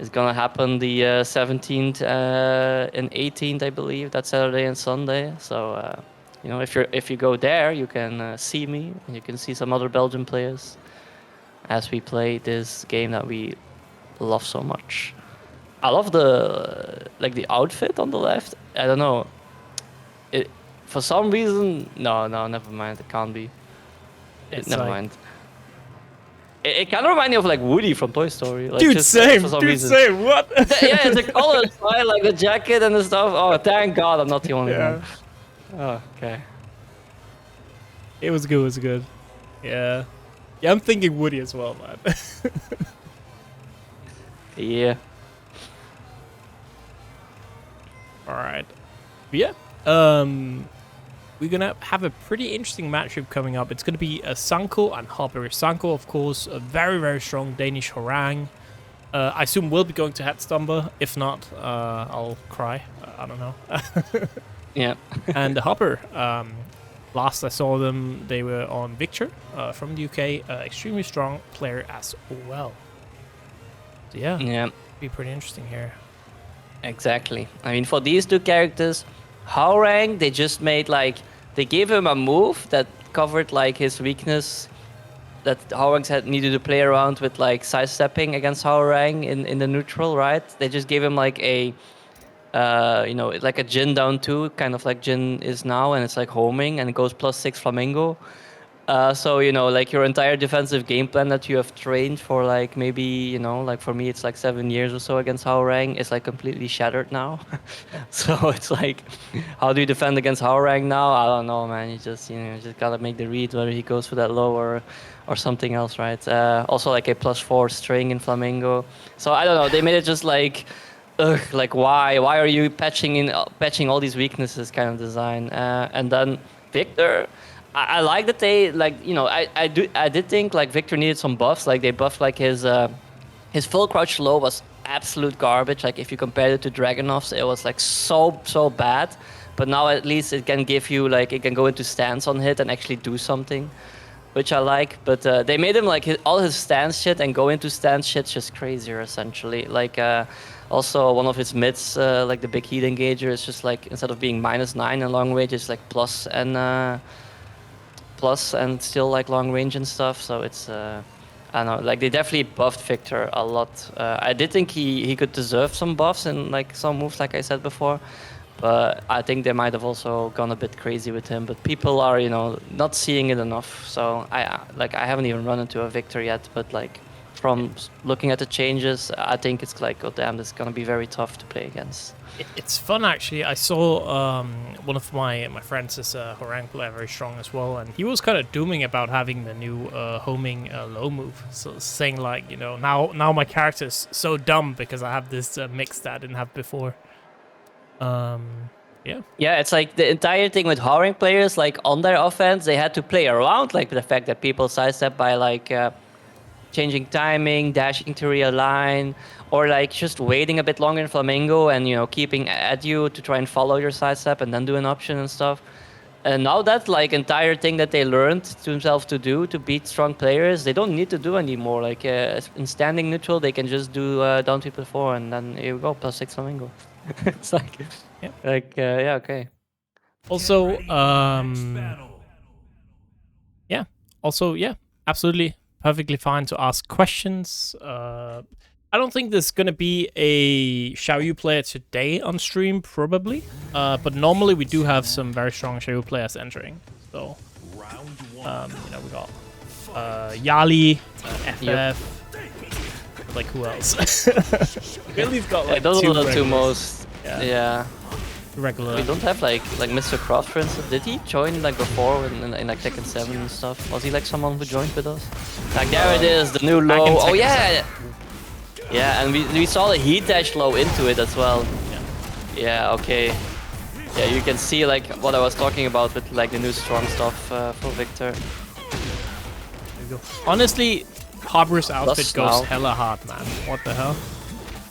is gonna happen the 17th and 18th, I believe. That Saturday and Sunday. So, you know, if you go there, you can see me and you can see some other Belgian players as we play this game that we love so much. I love the outfit on the left. I don't know. It for some reason. No, never mind. It can't be. It's Never like- mind. It kind of reminds me of like Woody from Toy Story. Like, Dude, just, same. for some Dude, reason. same. What? Yeah, the colors, right? Like the jacket and the stuff. Oh, thank God, I'm not the only Yeah. one. Oh, okay. It was good. It was good. Yeah. Yeah, I'm thinking Woody as well, man. Yeah. All right. But yeah. We're gonna have a pretty interesting matchup coming up. It's gonna be Sanco and Hwoarang. Sanco, of course, a very, very strong Danish Hwoarang. I assume we'll be going to Headstumber. If not, I'll cry. I don't know. Yeah. And the Hopper, last I saw them, they were on Victor from the UK. Extremely strong player as well. Yeah, Yeah, be pretty interesting here. exactly. I mean, for these two characters, Hwoarang, they just made like they gave him a move that covered like his weakness that Hwoarang had needed to play around with like sidestepping against Hwoarang in the neutral, right? They just gave him like a like a Jin down 2, kind of like Jin is now, and it's like homing and it goes +6 Flamingo. So, like your entire defensive game plan that you have trained for like maybe, like for me, it's like 7 years or so against Hwoarang is like completely shattered now. So it's like, how do you defend against Hwoarang now? I don't know, man. You just, just gotta make the read whether he goes for that low or something else, right? Also like a +4 string in Flamingo. So I don't know. They made it just like, ugh, like why are you patching all these weaknesses kind of design? And then Victor, I like that they like I did think like Victor needed some buffs. Like they buffed like his full crouch low was absolute garbage. Like if you compared it to Dragunov's, it was like so bad. But now at least it can give you like it can go into stance on hit and actually do something, which I like. But they made him like all his stance shit and go into stance shit's just crazier essentially. Like also one of his mids, like the big heat engager, is just like instead of being -9 in long range, it's like plus and still like long range and stuff. So it's I don't know, like they definitely buffed Victor a lot. I did think he could deserve some buffs and like some moves, like I said before. But I think they might have also gone a bit crazy with him. But people are, not seeing it enough. So I haven't even run into a Victor yet. But like from looking at the changes, I think it's like, oh damn, this is gonna be very tough to play against. It's fun actually. I saw one of my friends is a Hwoarang player, very strong as well, and he was kind of dooming about having the new homing low move. So saying like, now my character is so dumb because I have this mix that I didn't have before. Yeah. Yeah, it's like the entire thing with Hwoarang players, like on their offense, they had to play around like the fact that people sidestep by like changing timing, dashing to realign, or like just waiting a bit longer in Flamingo and keeping at you to try and follow your sidestep and then do an option and stuff. And now that like entire thing that they learned to themselves to do to beat strong players, they don't need to do anymore. Like in standing neutral, they can just do down 3+4 and then here we go, +6 Flamingo. It's like, yeah, okay. Also, Get ready for the next battle. yeah. Also, yeah, absolutely perfectly fine to ask questions. I don't think there's gonna be a Xiaoyu player today on stream, probably. But normally we do have some very strong Xiaoyu players entering. So, Round one. we got Yali, FF. Yep. Like who else? Billy's got like those two are the two regulars. most. Yeah. Regular. We don't have like Mr. Cross, for instance. Did he join like before in like Tekken 7 and stuff? Was he like someone who joined with us? Like there it is, the new back in low. Oh Tekken yeah. Yeah, and we saw the heat dash low into it as well. Yeah, okay. Yeah, you can see like what I was talking about with like the new strong stuff for Victor. There you go. Honestly, Hopper's outfit Plus goes now. hella hard, man. What the hell?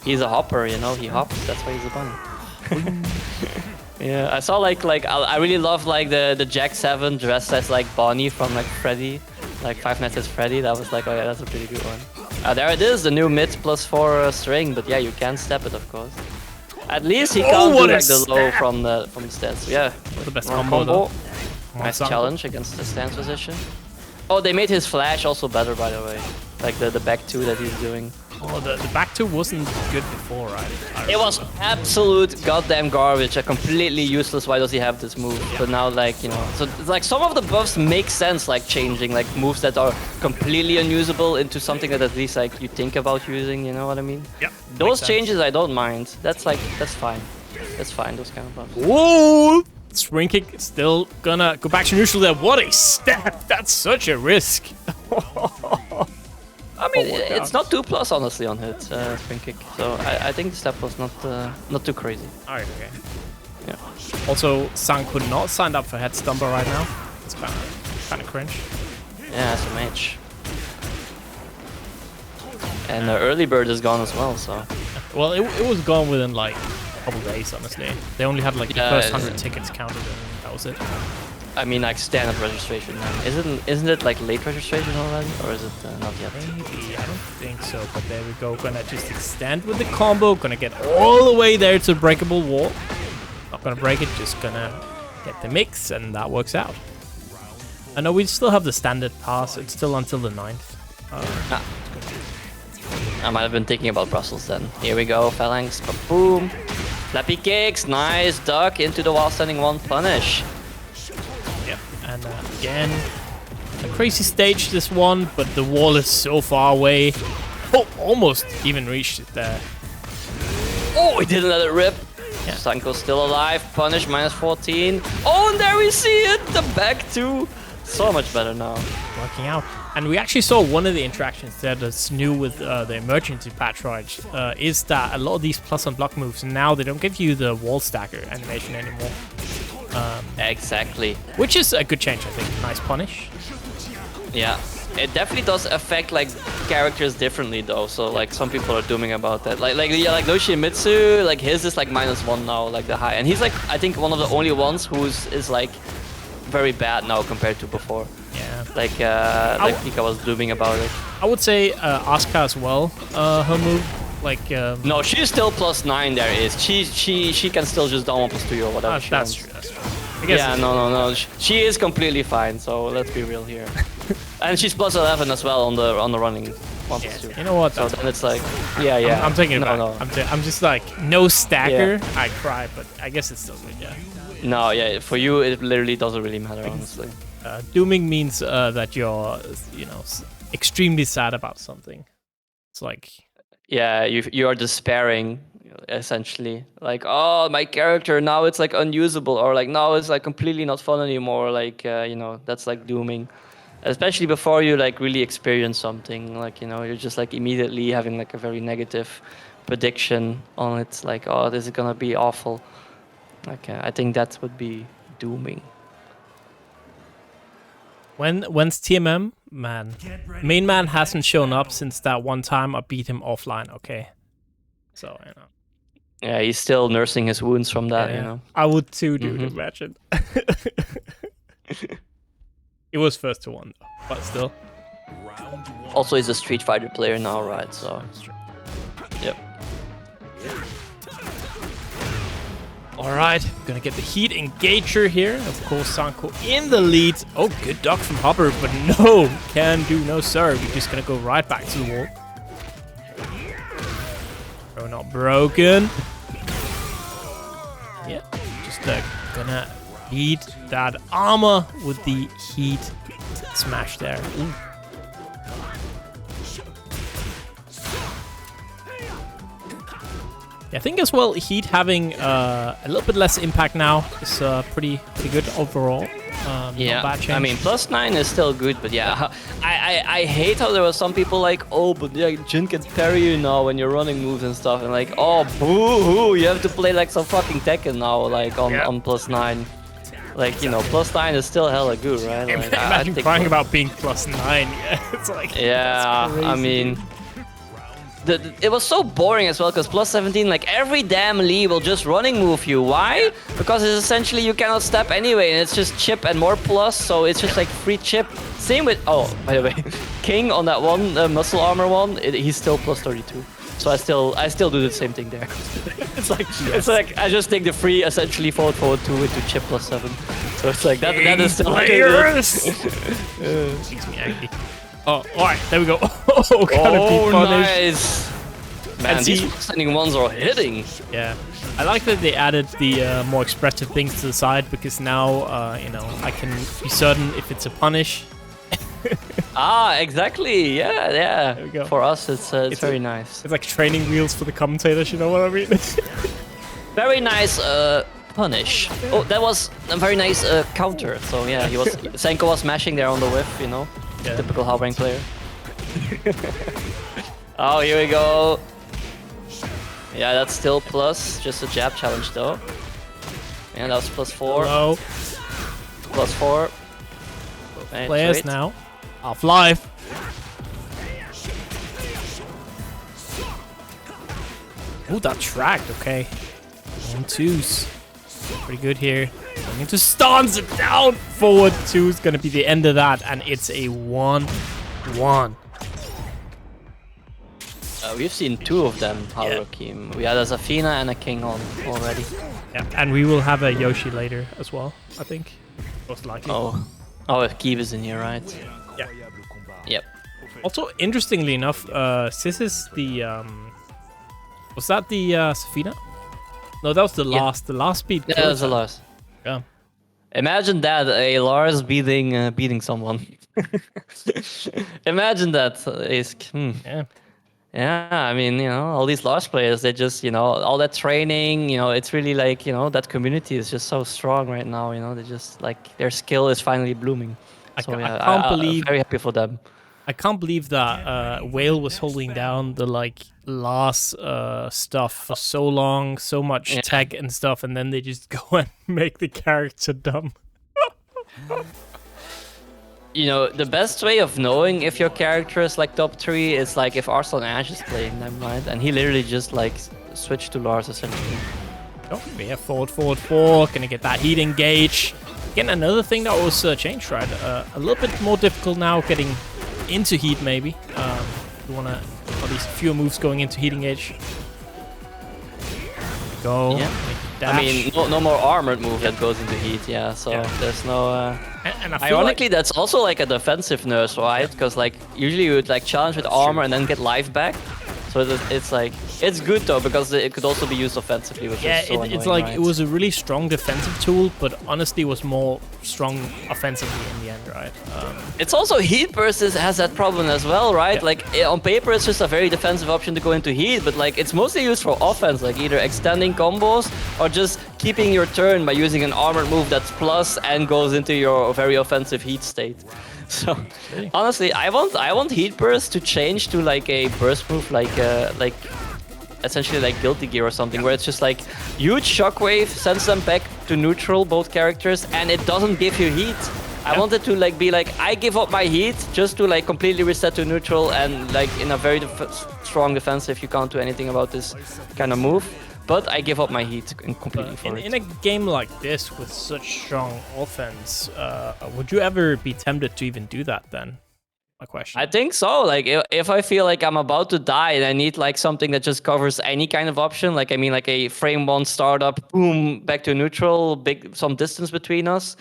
He's a hopper, he hops. That's why he's a bunny. Yeah, I saw like I really love like the Jack 7 dressed as like Bonnie from like Freddy, like Five Nights at Freddy. That was like, oh yeah, that's a pretty good one. There it is, the new mid +4 string, but yeah, you can step it of course. At least he can't do what a like the low step! from the stance. Yeah, The best More combo, though. Nice Sanco. challenge against the stance position. Oh, they made his flash also better, by the way. Like the back 2 that he's doing. Oh, the back 2 wasn't good before, right? It was absolute goddamn garbage. Completely useless. Why does he have this move? But now, like, so it's like some of the buffs make sense, like changing like moves that are completely unusable into something that at least like you think about using. You know what I mean? Yep. Those changes I don't mind. That's fine. That's fine. Those kind of buffs. Whoa! Spring kick still gonna go back to neutral there. What a step! That's such a risk. I mean, it's not 2+ honestly on hit spring kick. So I think the step was not too crazy. Alright, okay. Yeah. Also, Sanco not signed up for Head Stumper right now. It's kind of cringe. Yeah, it's a match. And early bird is gone as well. So. Well, it was gone within like a couple days, honestly. They only had like the first 100 tickets counted, and that was it. I mean, like standard registration. Isn't it like late registration already, or is it not yet? Maybe, I don't think so, but there we go. Gonna just extend with the combo. Gonna get all the way there to the breakable wall. Not gonna break it, just gonna get the mix, and that works out. I know we still have the standard pass. It's still until the 9th. I might have been thinking about Brussels then. Here we go, Phalanx. Boom. Flappy kicks. Nice duck into the while standing 1 punish. Yep. And again, a crazy stage this one, but the wall is so far away. Oh, almost even reached it there. Oh, he didn't let it rip. Yeah. Sanco's still alive. Punish -14. Oh, and there we see it. The back two. So much better now. Working out. And we actually saw one of the interactions there that's new with the emergency patch, right? Is that a lot of these plus on block moves now they don't give you the wall stacker animation anymore. Exactly. Which is a good change, I think. Nice punish. Yeah. It definitely does affect like characters differently though. So like some people are dooming about that. Like Yoshimitsu, like his is like -1 now, like the high. And he's like I think one of the only ones who's is like very bad now compared to before. Yeah. Like Pika was dooming about it. I would say Asuka as well. Her move, like No, she's still +9. There is. She can still just down 1+2 or whatever. that's true. That's true. I guess Yeah, no. She is completely fine. So let's be real here. And she's +11 as well on the running 1+2. Yeah, you know what? So then it's like, yeah. I'm taking it back. No. I'm just like no stacker. I cry, but I guess it's still good. Yeah. No, yeah. For you, it literally doesn't really matter, honestly. Dooming means that you're, extremely sad about something. It's like, Yeah, you are despairing, essentially. Like, oh, my character now it's like unusable, or like now it's like completely not fun anymore. Like, that's like dooming. Especially before you like really experience something, like you're just like immediately having like a very negative prediction on it. Like, oh, this is gonna be awful. Like, I think that would be dooming. when's TMM? Man, main man hasn't shown up since that one time I beat him offline. Okay, so Yeah, he's still nursing his wounds from that. I would too, dude. Imagine. It was first to 1, though, but still. Also, he's a Street Fighter player now, right? So, yep. All right, gonna get the heat engager here. Of course, Sanco in the lead. Oh, good duck from Hopper, but no, can do no sir. We're just gonna go right back to the wall. Oh, not broken. Yeah, just gonna beat that armor with the heat smash there. Ooh. Yeah, I think as well, heat having a little bit less impact now is pretty good overall. Yeah, not bad change. I mean, +9 is still good, but yeah, I hate how there were some people like, oh, but yeah, Jin can parry you now when you're running moves and stuff, and like, oh, boo-hoo, you have to play like some fucking Tekken now, like on +9. Like, +9 is still hella good, right? Like, Imagine crying about being +9. Yeah, it's like, yeah, that's crazy, I mean, it was so boring as well, because +17, like every damn Lee will just running move you. Why? Because it's essentially you cannot step anyway, and it's just chip and more plus, so it's just like free chip. Same with, oh, by the way, King on that one, muscle armor one, he's still +32. So I still do the same thing there. It's like I just take the free essentially forward 2 into chip +7. So it's like that is still players. Makes me angry. Oh, all right, there we go. Oh, oh be punished. Nice. Man, And these standing ones are hitting. Yeah, I like that they added the more expressive things to the side, because now I can be certain if it's a punish. Exactly. Yeah. There we go. For us, it's very nice. It's like training wheels for the commentators, you know what I mean? Very nice punish. Oh, that was a very nice counter. So yeah, Sanco was mashing there on the whiff, Yeah. Typical Hwoarang player. Oh, here we go. Yeah, that's still plus. Just a jab challenge though. And that was +4. Hello. +4. Wait, Players wait. now. Half-Life. Oh, that tracked. Okay. 1-2s. Pretty good here. Going into stance it down. Forward 2 is going to be the end of that. And it's a 1-1. We've seen 2 of them, Hwoarang. We had a Zafina and a King on already. Yeah, and we will have a Yoshi later as well, I think. Most likely. Oh, Keebe is in here, right? Yeah. Yep. Also, interestingly enough, Sys is the was that the Zafina? No, that was the last beat. Yeah, that was the Lars. Yeah. Imagine that, a Lars beating someone. Imagine that, Isk. Yeah. Yeah, I mean, all these Lars players, they just, all that training, it's really like, that community is just so strong right now, they just, like, their skill is finally blooming. So, I can't believe... I'm very happy for them. I can't believe that Whale was holding down the, like, Lars stuff for so long, so much tech and stuff, and then they just go and make the character dumb. The best way of knowing if your character is like top 3 is like if Arslan Ash is playing them, right? And he literally just like switched to Lars essentially. Oh, yeah, forward, gonna get that heat engage. Again, another thing that was changed, right? A little bit more difficult now getting into heat, maybe. You wanna at least fewer moves going into heat engage. Go. Yeah. I mean, no more armored move that goes into heat, so there's no... And I feel ironically, like... that's also like a defensive nerf, right? Because like usually you would like challenge with armor and then get life back. So it's like, it's good though, because it could also be used offensively, which is so annoying, it's like, right? it was a really strong defensive tool, but honestly was more strong offensively in the end, right? It's also heat burst has that problem as well, right? Yeah. Like on paper, it's just a very defensive option to go into heat, but like it's mostly used for offense, like either extending combos or just keeping your turn by using an armored move that's plus and goes into your very offensive heat state. So honestly, I want heat burst to change to like a burst move, like essentially like Guilty Gear or something, where it's just like huge shockwave sends them back to neutral, both characters, and it doesn't give you heat. I want it to like be like, I give up my heat just to like completely reset to neutral, and like in a very strong defensive, you can't do anything about this kind of move. But I give up my heat completely for it. In a game like this with such strong offense, would you ever be tempted to even do that then? My question. I think so. Like if I feel like I'm about to die and I need like something that just covers any kind of option, like I mean like a frame 1 startup, boom, back to neutral, some distance between us,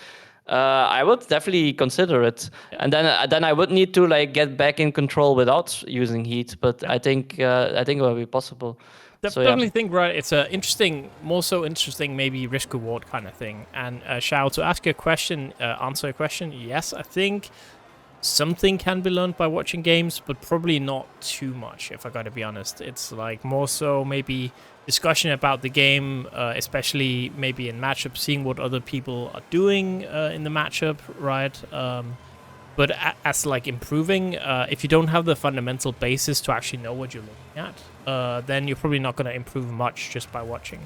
I would definitely consider it. And then I would need to like get back in control without using heat. But I think it will be possible. Definitely think, right, it's a interesting, more so interesting, maybe risk-reward kind of thing. And Shao, to ask you a question, answer a question, yes, I think something can be learned by watching games, but probably not too much, if I gotta be honest. It's like more so maybe discussion about the game, especially maybe in matchup, seeing what other people are doing in the matchup, right? But as like improving, if you don't have the fundamental basis to actually know what you're looking at, then you're probably not going to improve much just by watching.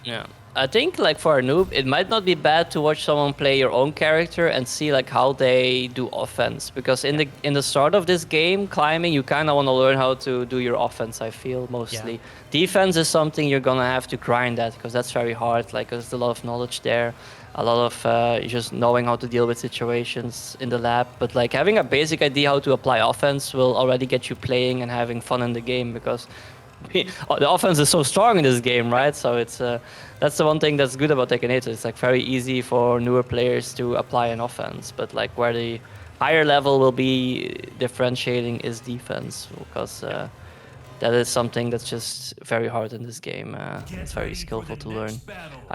Yeah, I think like for a noob, it might not be bad to watch someone play your own character and see like how they do offense, because in the start of this game, climbing, you kind of want to learn how to do your offense. I feel mostly defense is something you're gonna have to grind at, because that's very hard. Like there's a lot of knowledge there. A lot of just knowing how to deal with situations in the lab, but like having a basic idea how to apply offense will already get you playing and having fun in the game, because the offense is so strong in this game, right? So it's that's the one thing that's good about Tekken 8. It's like very easy for newer players to apply an offense, but like where the higher level will be differentiating is defense, because that is something that's just very hard in this game. It's very skillful to learn.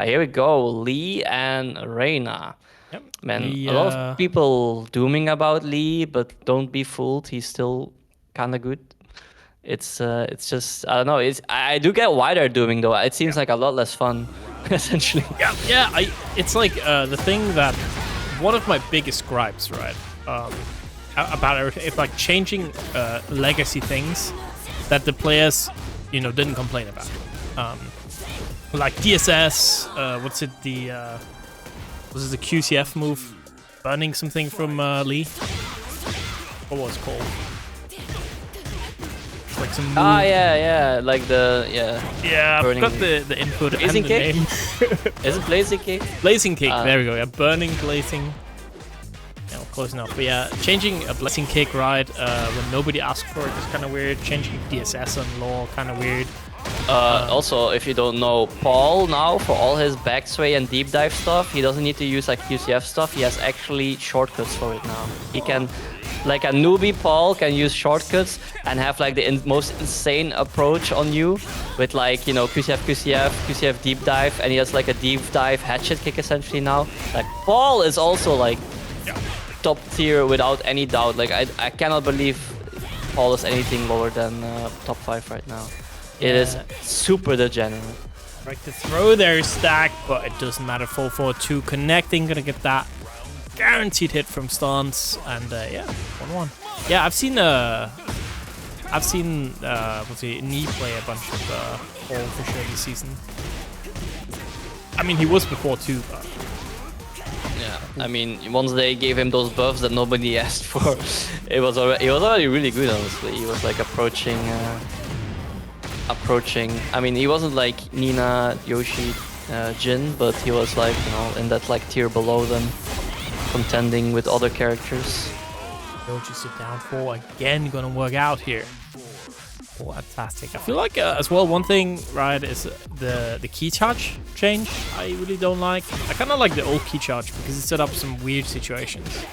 Here we go, Lee and Reina. Yep. Man, a lot of people dooming about Lee, but don't be fooled. He's still kind of good. It's just, I don't know. I do get why they're dooming though. It seems like a lot less fun, essentially. Yeah. It's like the thing that one of my biggest gripes, right, about everything, it's like changing legacy things that the players, didn't complain about. Like DSS, was it the QCF move? Burning something from Lee? What was it called? Like some move. Yeah, like Yeah, I forgot the input Blazing and the kick? name. Is it Blazing Kick? Blazing Kick, there we go, yeah. Burning, blazing. close enough. But yeah, changing a blessing kick, right, when nobody asked for it is kind of weird. Changing DSS on law, kind of weird. Also, if you don't know, Paul now, for all his back sway and deep dive stuff, he doesn't need to use like QCF stuff. He has actually shortcuts for it now. He can, like a newbie Paul can use shortcuts and have like the most insane approach on you with like, you know, QCF deep dive, and he has like a deep dive hatchet kick essentially now. Like Paul is also like top tier without any doubt. Like I cannot believe Paul is anything lower than top 5 right now. It is super degenerate. Right to throw their stack, but it doesn't matter. 4-4-2 connecting, gonna get that guaranteed hit from stance, and yeah, 1-1. Yeah, I've seen what's he, Knee play a bunch of Paul for sure this season. I mean, he was before too, but yeah, I mean, once they gave him those buffs that nobody asked for, he was already really good. Honestly, he was like approaching. I mean, he wasn't like Nina, Yoshi, Jin, but he was like, you know, in that like tier below them, contending with other characters. Yoshi's down 4 again, gonna work out here. Oh, Atastic. I feel like as well, one thing, right, is the key charge change. I really don't like. I kind of like the old key charge because it set up some weird situations.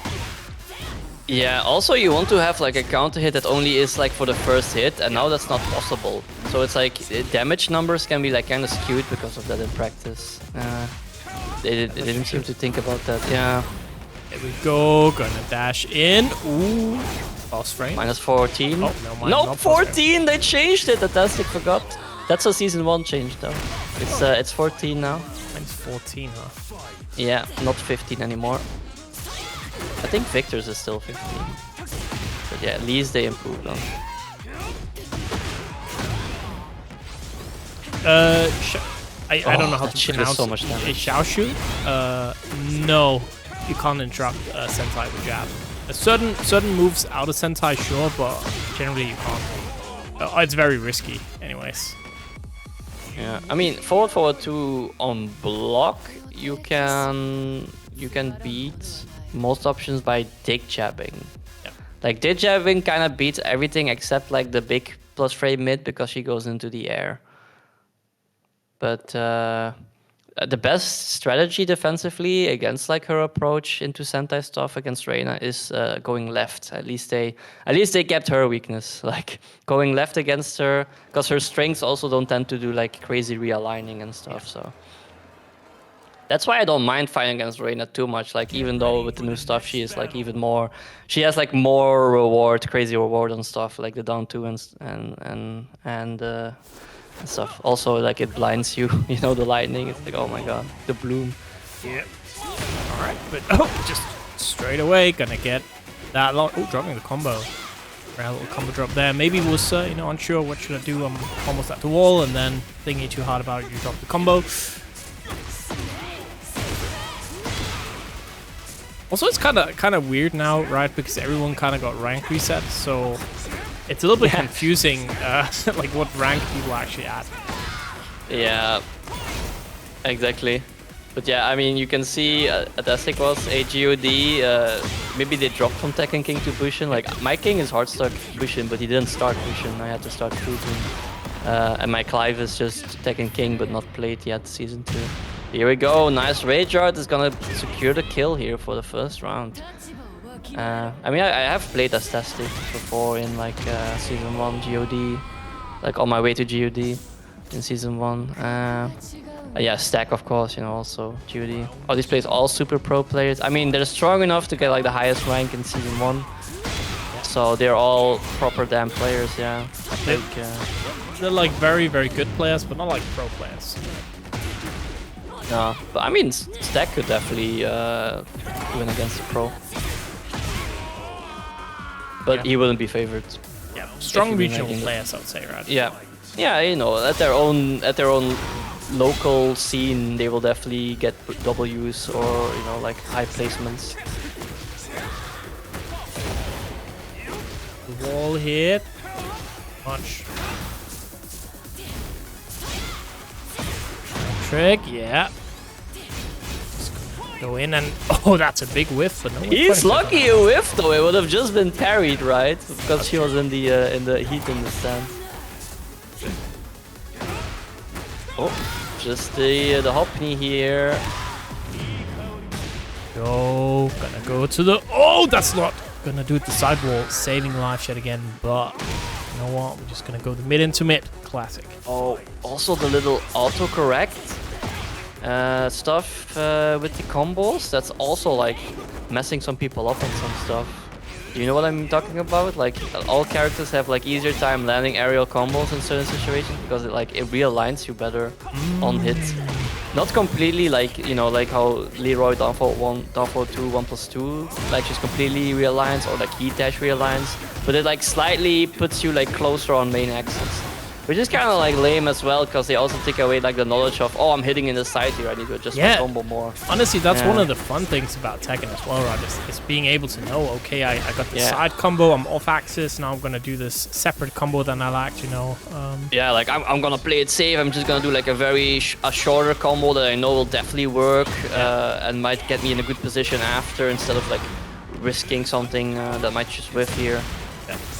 Yeah, also you want to have like a counter hit that only is like for the first hit, and now that's not possible. So it's like damage numbers can be like kind of skewed because of that in practice. They didn't seem to think about that. Yeah. Here we go, gonna dash in. Ooh, lost frame. Minus 14. Oh, no, no, 14. They changed it. Atastic forgot. That's a season 1 change though. It's 14 now. Minus 14, huh? Yeah, not 15 anymore. I think Victor's is still 15. But yeah, at least they improved on. I don't know how to pronounce so much damage. Xiaoshu? No, you can't interrupt Sentai with jab. Certain moves out of Sentai, sure, but generally you can't. It's very risky, anyways. Yeah, I mean, forward 2 on block, you can beat most options by dig jabbing. Yeah. Like dig jabbing kind of beats everything except like the big plus frame mid because she goes into the air. But the best strategy defensively against like her approach into Sentai stuff against Reina is going left. At least they kept her weakness, like going left against her, because her strengths also don't tend to do like crazy realigning and stuff. So that's why I don't mind fighting against Reina too much. Like even though with the new stuff she is like even more, she has like more reward, crazy reward and stuff like the down 2 and stuff. Also like it blinds you, you know, the lightning. It's like, oh my god, the bloom. Yep. All right, but just straight away gonna get that long. Oh, dropping the combo. A little combo drop there. Maybe was you know, unsure what should I do. I'm almost at the wall, and then thinking too hard about it, you drop the combo. Also, it's kind of weird now, right? Because everyone kind of got rank reset, so it's a little bit confusing, like what rank people actually at. Yeah, exactly. But yeah, I mean, you can see Atastic was a GOD. Maybe they dropped from Tekken King to Bushin. Like my King is hard stuck Bushin, but he didn't start Bushin. I had to start Kuroten. And my Clive is just Tekken King, but not played yet season 2. Here we go, nice Rage Art is gonna secure the kill here for the first round. I mean, I have played Atastic before in like season 1 GOD, like on my way to GOD in season 1. Yeah, Stack of course, you know, also GOD. Oh, these players all super pro players. I mean, they're strong enough to get like the highest rank in season 1. So they're all proper damn players, yeah. I think, they're like very, very good players, but not like pro players. No, but I mean, Stack could definitely win against a pro. But he wouldn't be favored. Yeah, strong regional players, I would say, right? Yeah, yeah, you know, at their own local scene, they will definitely get W's or, you know, like high placements. Wall hit. Punch. Trick, yeah. Go in and oh, that's a big whiff, but no. He's lucky he whiffed though. It would have just been parried, right? Because she was in the heat in the stand. Oh, just the hop knee here. Go, gonna go to the. Oh, that's not gonna do it. The sidewall, saving life yet again. But you know what? We're just gonna go the mid into mid. Classic. Oh, also the little autocorrect stuff with the combos. That's also like messing some people up on some stuff. Do you know what I'm talking about? Like all characters have like easier time landing aerial combos in certain situations because it realigns you better on hit. Not completely like, you know, like how Leroy downfall 1, downfall 2, 1+2 like just completely realigns, or like heat dash realigns, but it like slightly puts you like closer on main axis. Which is kind of like lame as well, because they also take away like the knowledge of, oh, I'm hitting in the side here, I need to adjust my combo more. Honestly, that's one of the fun things about Tekken as well, right? Is being able to know, okay, I got the side combo, I'm off axis, now I'm gonna do this separate combo than I like, you know. Yeah, like I'm gonna play it safe, I'm just gonna do like a shorter combo that I know will definitely work and might get me in a good position after, instead of like risking something that might just whiff here.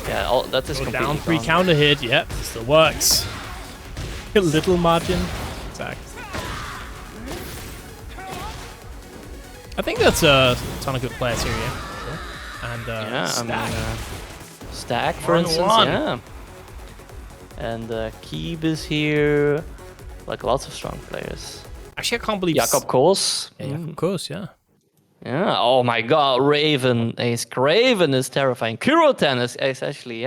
Yeah, that is completely down 3 counter hit, yep, still works. A little margin. Exactly. I think that's a ton of good players here, yeah. And Stack. Stack, for instance, yeah. And Keebe is here. Like lots of strong players. Actually, I can't believe JacobKaas. Yeah, JacobKaas, yeah. Yeah, oh my god, Raven is terrifying. Kuroten is actually,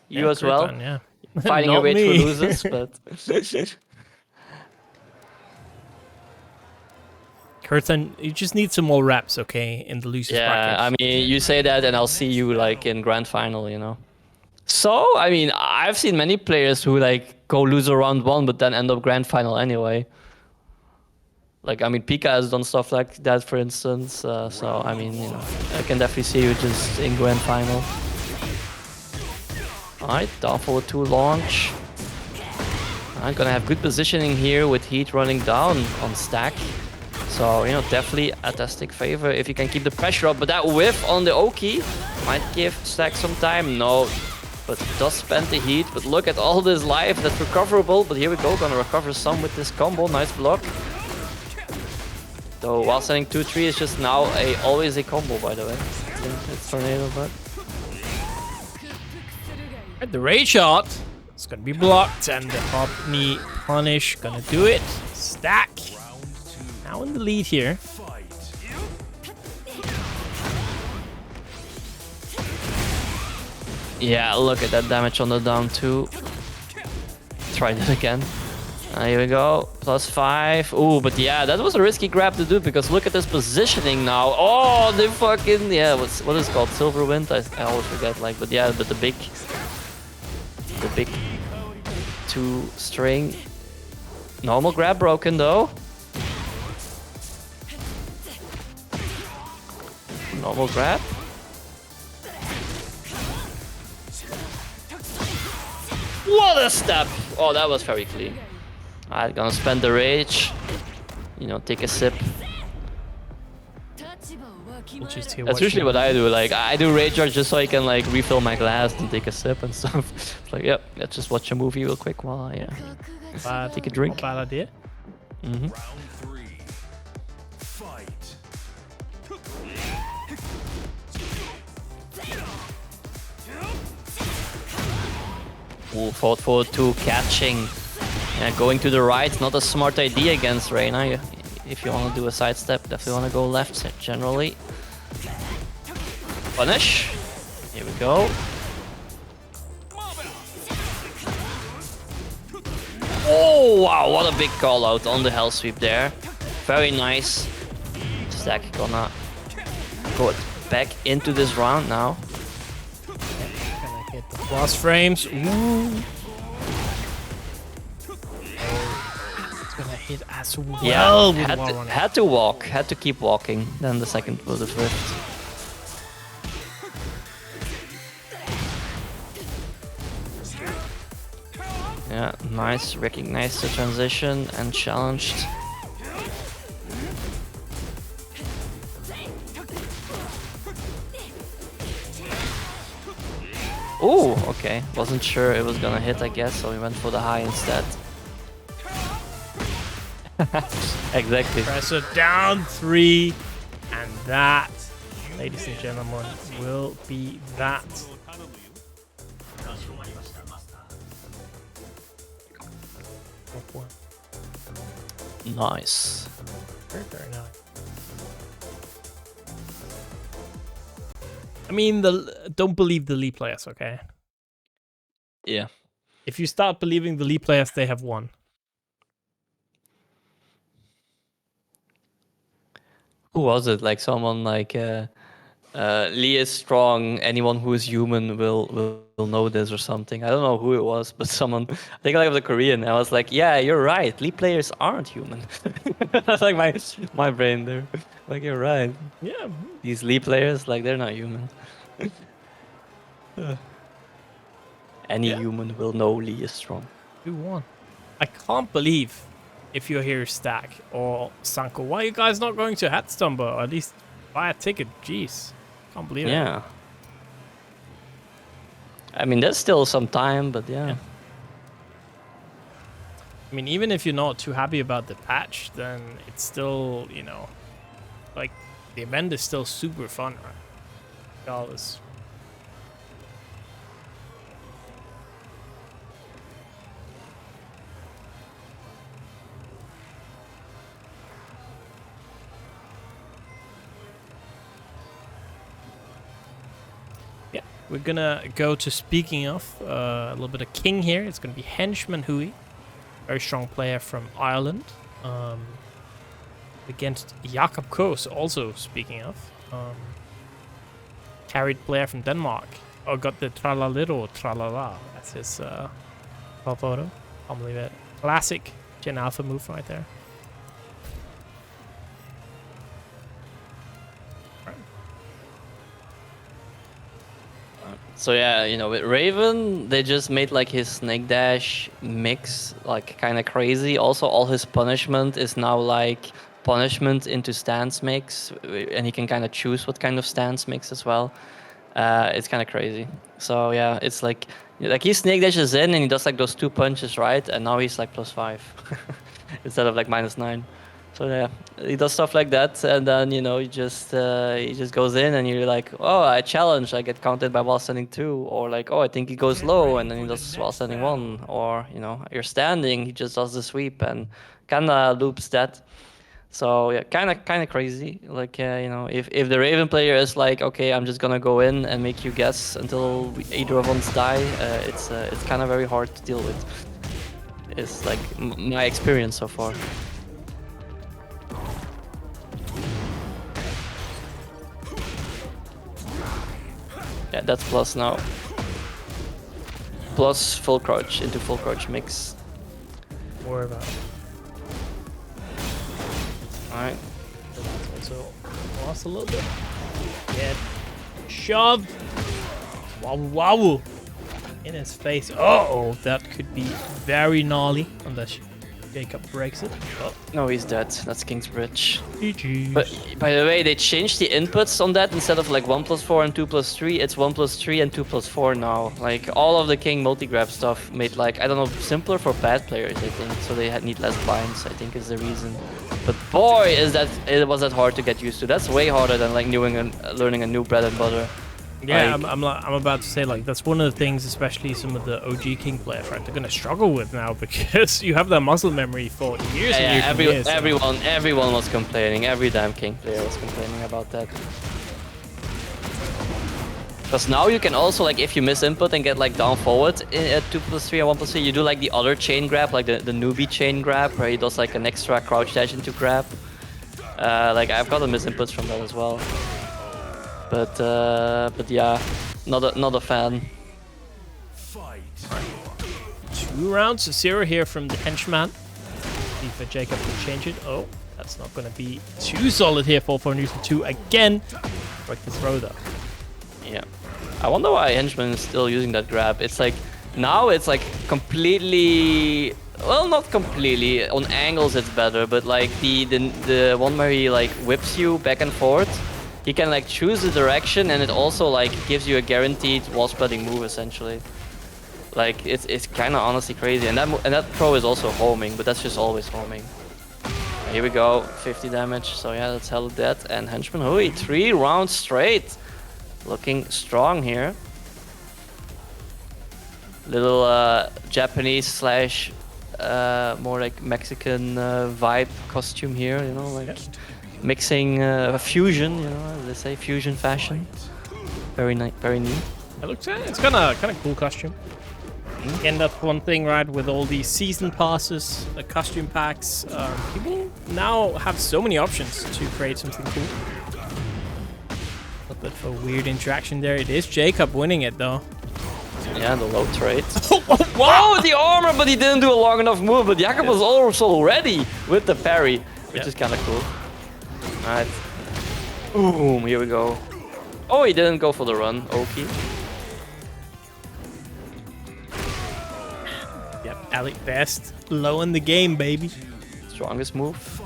you as well. Yeah. Fighting your way through losers, but... Kuroten, you just need some more reps, okay, in the losers bracket. Yeah, I mean, you say that and I'll see you like in grand final, you know. So, I mean, I've seen many players who like go loser round 1 but then end up grand final anyway. Like, I mean, Pika has done stuff like that, for instance. So, I mean, you know, I can definitely see you just in grand final. Alright, downfall 2 launch. I'm gonna have good positioning here with heat running down on stack. So, you know, definitely Atastic favor if you can keep the pressure up. But that whiff on the Oki might give stack some time. No, but does spend the heat. But look at all this life that's recoverable. But here we go, gonna recover some with this combo. Nice block. So while sending 2-3 is just now always a combo, by the way. It's tornado, but The rage shot. It's gonna be blocked, and the hop knee punish gonna do it. Stack. Now in the lead here. yeah, look at that damage on the down 2. Try that again. Here we go, +5. Ooh, but yeah, that was a risky grab to do because look at this positioning now. Oh, the fucking, what is it called? Silver Wind? I always forget, like, but yeah, but the big 2 string. Normal grab broken though. Normal grab. What a step! Oh, that was very clean. I'm gonna spend the rage, you know, take a sip. That's usually what I do. Like, I do rage art just so I can like refill my glass and take a sip and stuff. It's like, yep, let's just watch a movie real quick while I take a drink. Bad idea. Mm-hmm. Ooh, fought forward 2, catching. Yeah, going to the right, not a smart idea against Reina. If you want to do a sidestep, definitely want to go left generally. Punish. Here we go. Oh, wow, what a big call out on the hell sweep there. Very nice. Stack gonna go back into this round now. Gonna hit the plus frames. Ooh. Gonna hit as well. Yeah, had to keep walking. Then the second was a rift. Yeah, nice. Recognized the transition and challenged. okay. Wasn't sure it was gonna hit, I guess, so we went for the high instead. Exactly. Pressure down 3. And that, ladies and gentlemen, will be that. Nice. Very, very nice. I mean, don't believe the League players, okay? Yeah. If you start believing the League players, they have won. Who was it? Like someone like Lee is strong. Anyone who is human will know this or something. I don't know who it was, but someone. I think like it was a Korean. I was like, yeah, you're right. Lee players aren't human. That's like my brain there. Like you're right. Yeah. These Lee players, like they're not human. Any Yeah. human will know Lee is strong. 2-1. I can't believe if you're here, Stack or Sanco, why are you guys not going to Headstone or at least buy a ticket? Jeez. Can't believe it. Yeah. I mean, there's still some time, but yeah. I mean, even if you're not too happy about the patch, then it's still, you know, like, the event is still super fun, right? Regardless. Yeah, we're gonna go to speaking of a little bit of King here. It's gonna be Henchman Hoey. Very strong player from Ireland. Against JacobKaas, also speaking of. Carried player from Denmark. Oh, got the tralalero tralala. That's his photo. Can't believe it. Classic Gen Alpha move right there. So yeah, you know, with Raven, they just made like his Snake Dash mix like kind of crazy. Also, all his punishment is now like punishment into stance mix, and he can kind of choose what kind of stance mix as well. It's kind of crazy. So yeah, it's like he Snake Dashes in and he does like those 2 punches, right? And now he's like +5 instead of like -9. So yeah, he does stuff like that, and then you know he just goes in, and you're like, oh, I challenge, I get counted by while standing 2, or like, oh, I think he goes low, and then he does while standing 1, or you know, you're standing, he just does the sweep and kind of loops that. So yeah, kind of crazy. Like you know, if the Raven player is like, okay, I'm just gonna go in and make you guess until either of us die, it's kind of very hard to deal with. It's like my experience so far. Yeah, that's plus now. Plus full crouch into full crouch mix. More about it. Alright. That's also lost a little bit. Get shoved. Wow. In his face. Uh-oh, that could be very gnarly unless Jacob breaks it. Oh, No, he's dead. That's King's Bridge. GG. But by the way, they changed the inputs on that. Instead of like 1+4 and 2+3, it's 1+3 and 2+4 now. Like all of the King multi-grab stuff made like, I don't know, simpler for bad players, I think. So they need less blinds, I think is the reason. But boy, it was that hard to get used to. That's way harder than like learning a new bread and butter. Yeah, Like, I'm about to say, like, that's one of the things, especially some of the OG King players, right? They're gonna struggle with now because you have that muscle memory for years and years and years. Everyone was complaining. Every damn King player was complaining about that. Because now you can also, like, if you miss input and get like down forward at 2+3 and 1+3, you do like the other chain grab, like the newbie chain grab, where he does like an extra crouch dash into grab. Like I've got a miss inputs from that as well. But yeah, not a fan. 2 rounds to 0 here from the henchman. See if Jacob can change it. Oh, that's not going to be too solid here for Newton 2 again. Break the throw though. Yeah. I wonder why Henchman is still using that grab. It's like, now it's like completely, well, not completely, on angles it's better, but like the one where he like whips you back and forth, he can like choose the direction, and it also like gives you a guaranteed wall spreading move essentially. Like it's kind of honestly crazy, and that pro is also homing, but that's just always homing. Here we go, 50 damage. So yeah, that's hella dead. And Henchman Hoey, 3 rounds straight, looking strong here. Little Japanese slash more like Mexican vibe costume here, you know, like mixing fusion, you know, as they say, fusion fashion. Very nice, very neat. It's kind of cool costume. Again, that's one thing, right? With all these season passes, the costume packs, people now have so many options to create something cool. A bit of a weird interaction there. It is Jacob winning it though. Yeah, the low trade. Wow, the armor, but he didn't do a long enough move. But Jacob was also ready with the parry, which is kind of cool. Alright. Boom, here we go. Oh, he didn't go for the run. Okay. Yep, Alec Best low in the game, baby. Strongest move.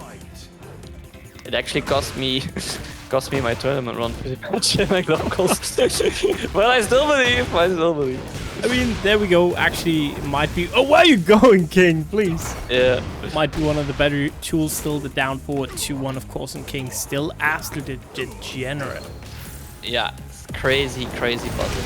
It actually cost me my tournament run pretty much in my locals. But I still believe. I mean, there we go. Actually, might be. Oh, where are you going, King? Please. Yeah. Might be one of the better tools. Still, the down forward 2-1, of course, and King still after the degenerate. Yeah, it's crazy button.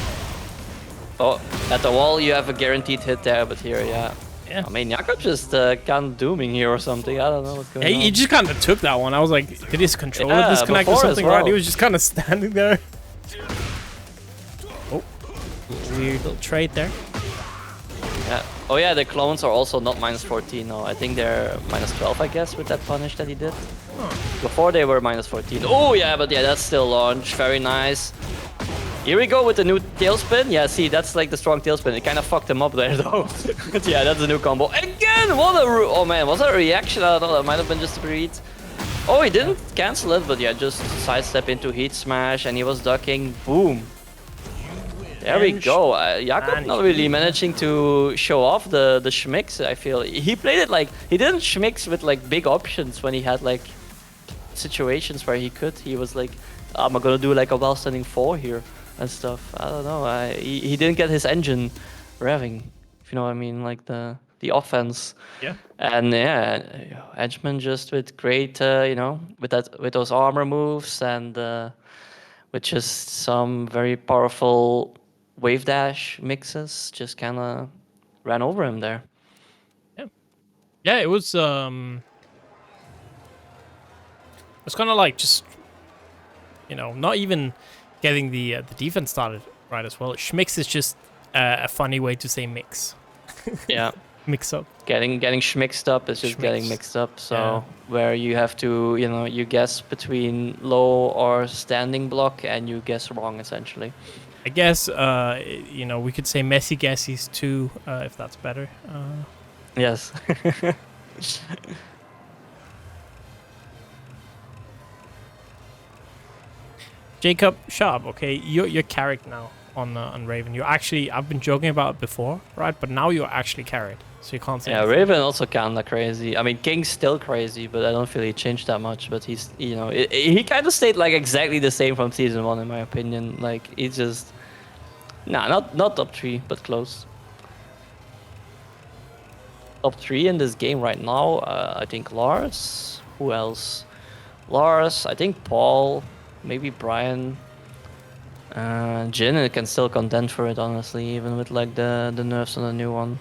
Oh, at the wall you have a guaranteed hit there, but here, yeah. I mean, Jakob just kind of dooming here or something. I don't know what's going on. He just kind of took that one. I was like, did his controller disconnect or something? Well. Right? He was just kind of standing there. Oh, weird little trade there. Yeah. Oh yeah, the clones are also not -14 now. I think they're -12, I guess, with that punish that he did. Before they were -14. Oh yeah, but yeah, that's still launch. Very nice. Here we go with the new tailspin. Yeah, see, that's like the strong tailspin. It kind of fucked him up there, though. But yeah, that's a new combo. Again, what a... Oh, man, was that a reaction? I don't know. That might have been just a read. Oh, he didn't cancel it, but yeah, just sidestep into heat smash, and he was ducking. Boom. There we go. Jakob not really managing to show off the schmicks, I feel. He played it like... He didn't schmicks with, like, big options when he had, like, situations where he could. He was like, I'm gonna do, like, a well-standing 4 here. And stuff. I don't know. He didn't get his engine revving, if you know what I mean, like the offense. Yeah. And yeah, Henchman just with great, you know, with those armor moves and with just some very powerful wave dash mixes, just kind of ran over him there. Yeah. Yeah, it was kind of like just, you know, not even getting the defense started right as well. Schmicks is just a funny way to say mix. Yeah. Mix up. Getting schmixed up is just getting mixed up. So where you have to, you know, you guess between low or standing block and you guess wrong essentially. I guess, you know, we could say messy guesses too, if that's better. Yes. Jacob Sharp, okay, you're carried now on Raven. You actually, I've been joking about it before, right? But now you're actually carried, so you can't say. Yeah, anything. Raven also kinda crazy. I mean, King's still crazy, but I don't feel he changed that much. But he's, you know, he kind of stayed like exactly the same from season 1 in my opinion. Like he's just, not top 3, but close. Top 3 in this game right now, I think Lars. Who else? Lars, I think Paul. Maybe Brian, Jin can still contend for it, honestly, even with like the nerfs on the new one.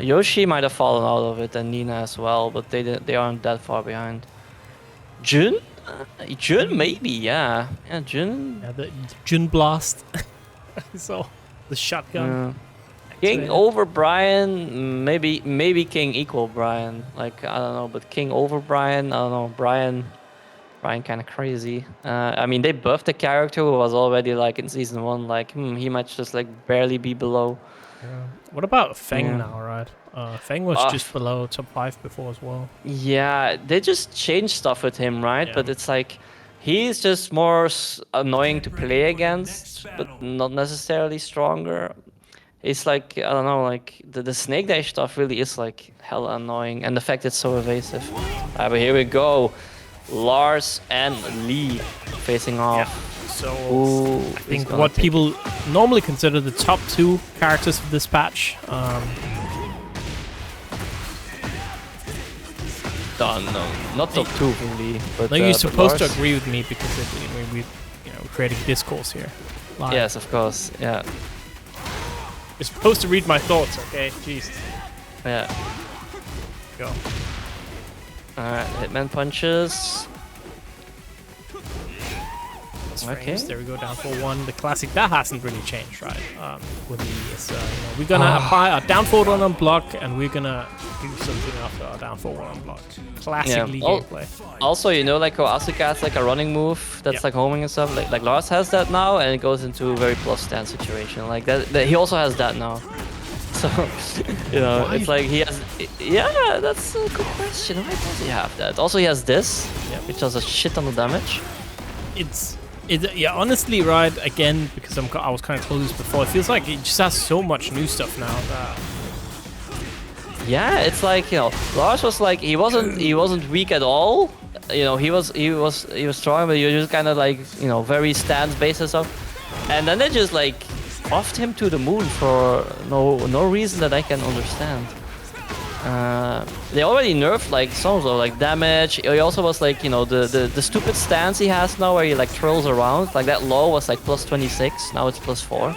Yoshi might have fallen out of it, and Nina as well, but they aren't that far behind. Jun? Jun, maybe, yeah. Yeah, Jun. Yeah, the Jun Blast. So, the shotgun. King over Brian, maybe King equal Brian. Like, I don't know, but King over Brian, I don't know, Brian kind of crazy. I mean, they buffed the character who was already like in season 1. Like, he might just like barely be below. Yeah. What about Feng now, right? Feng was just below top 5 before as well. Yeah, they just changed stuff with him, right? Yeah. But it's like he's just more annoying to play against, but not necessarily stronger. It's like, I don't know, like the snake dash stuff really is like hella annoying, and the fact it's so evasive. But here we go. Lars and Lee facing off. So Ooh, I think what people normally consider the top 2 characters of this patch. No, not top 2 for Lee. But, No, you're supposed to Lars? agree with me because we're creating discourse here. Live. Yes, of course. Yeah. You're supposed to read my thoughts, okay? Jeez. Yeah. Go. Alright, hitman punches. Okay. There we go, down 4-1. The classic, that hasn't really changed, right? With the, we're gonna apply our down 4-1 on block, and we're gonna do something after our down 4-1 on block. Classic League gameplay. Also, like how Asuka has like a running move that's like homing and stuff. Like Lars has that now, and it goes into a very plus stand situation. Like that he also has that now. So, Why? it's like he has. Yeah, that's a good question. Why does he have that? Also, he has this, which does a shit ton of damage. Yeah, honestly, right, again, because I was kind of told this before, it feels like it just has so much new stuff now that... Yeah, it's like, Lars was like, he wasn't weak at all. He was strong, but he was just kind of like, very stance-based and stuff. And then they just like offed him to the moon for no reason that I can understand. They already nerfed like some of the like damage. He also was like the stupid stance he has now where he like twirls around. Like that low was like plus 26, now it's plus 4.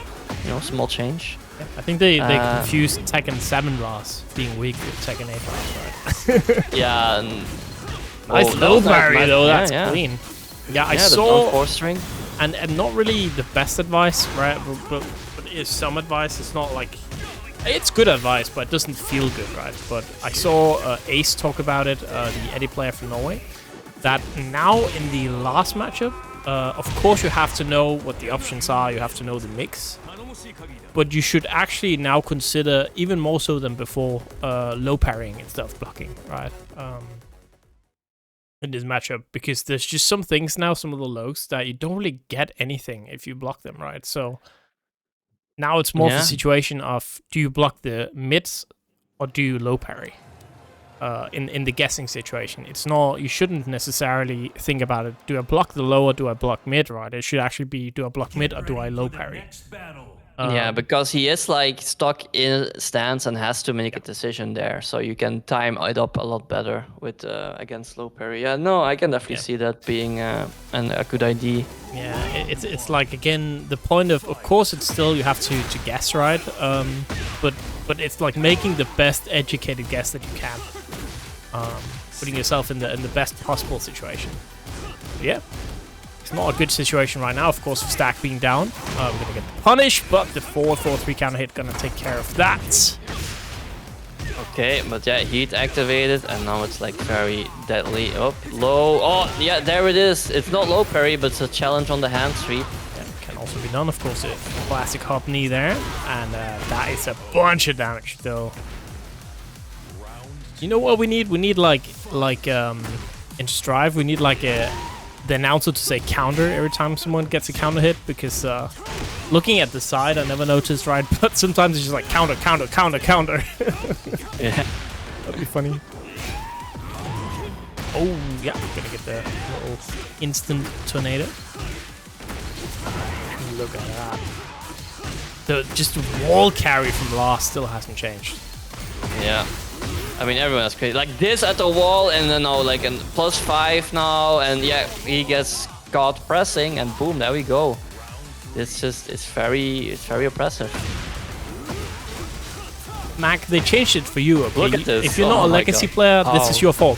Small change. I think they confused Tekken 7 Lars being weak with Tekken 8 Lars, right? Yeah. Nice low parry though, that's clean. Yeah, I saw... the 4 string. And not really the best advice, right? But it's some advice. It's not like... It's good advice, but it doesn't feel good, right? But I saw Ace talk about it, the Eddie player from Norway, that now in the last matchup, of course you have to know what the options are, you have to know the mix, but you should actually now consider, even more so than before, low parrying instead of blocking, right? In this matchup, because there's just some things now, some of the lows, that you don't really get anything if you block them, right? So... Now it's more of a situation of, do you block the mids or do you low parry? In the guessing situation. It's not, you shouldn't necessarily think about it, do I block the low or do I block mid, right? It should actually be, do I block mid or do I low parry? Yeah, because he is like stuck in stance and has to make a decision there, so you can time it up a lot better with against low parry. Yeah, no, I can definitely see that being a good idea. Yeah, it's like, again, the point of course it's still, you have to guess, right? But it's like making the best educated guess that you can, putting yourself in the best possible situation. Yeah. It's not a good situation right now, of course, with Stack being down. We're going to get the punish, but the 4-4-3 counter hit going to take care of that. Okay, but yeah, heat activated, and now it's like very deadly. Up, low. Oh, yeah, there it is. It's not low parry, but it's a challenge on the hand sweep. Yeah, can also be done, of course, a classic hop knee there. And that is a bunch of damage, though. You know what we need? We need, like in Strive, we need, like, the announcer to say counter every time someone gets a counter hit, because looking at the side I never noticed, right? But sometimes it's just like counter, counter, counter, counter. Yeah. That'd be funny. Oh, yeah, gonna get the little instant tornado. Look at that. Just the wall carry from Lars still hasn't changed. Yeah. I mean, everyone is crazy. Like this at the wall, and then now like a +5 now, and yeah, he gets caught pressing, and boom, there we go. It's very oppressive. Mac, they changed it for you, okay? Look at this. If you're not a legacy player, this is your fault.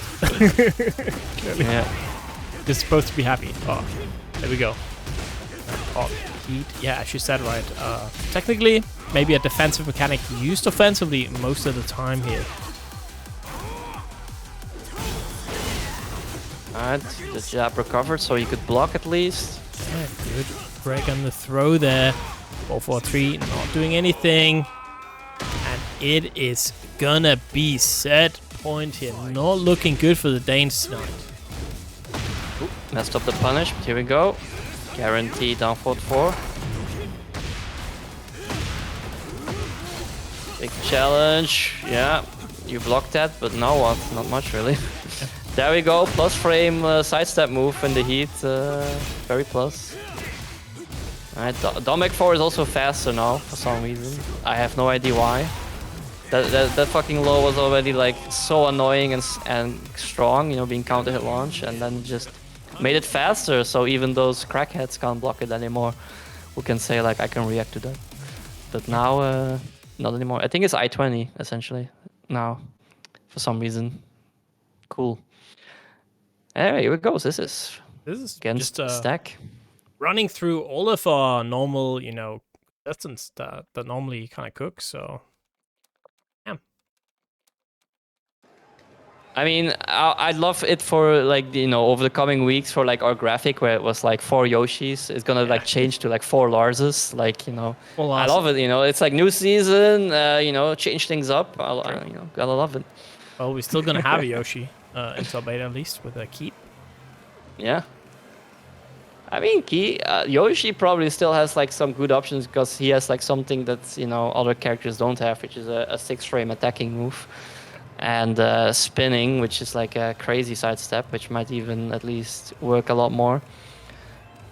Yeah. You're supposed to be happy. Oh, there we go. Oh, heat. Yeah, as you said, right. Technically, maybe a defensive mechanic used offensively most of the time here. Alright, the jab recovered, so you could block at least. Yeah, good break on the throw there. 4-4-3, not doing anything. And it is gonna be set point here. Not looking good for the Danes tonight. Ooh, messed up the punish, but here we go. Guaranteed down 4-4. Big challenge. Yeah, you blocked that, but now what? Not much really. There we go, plus frame sidestep move in the heat, very plus. Alright, Domek 4 is also faster now, for some reason. I have no idea why. That fucking low was already like so annoying and strong, you know, being counter hit launch, and then just made it faster, so even those crackheads can't block it anymore. Who can say like I can react to that. But now, not anymore. I think it's I-20, essentially, now, for some reason. Cool. Alright, here it goes. This is against just stack. running through all of our normal, you know, contestants that normally kind of cook. So, yeah. I mean, I'd love it for like, you know, over the coming weeks for like our graphic where it was like 4 Yoshis. It's gonna like change to like 4 Larses. Like, you know, I love it. You know, it's like new season. You know, change things up. You know, gotta love it. Well, we're still gonna have a Yoshi in sub beta at least with a Keebe. Yeah. I mean, Yoshi probably still has like some good options because he has like something that, you know, other characters don't have, which is a 6-frame attacking move, and spinning, which is like a crazy sidestep, which might even at least work a lot more.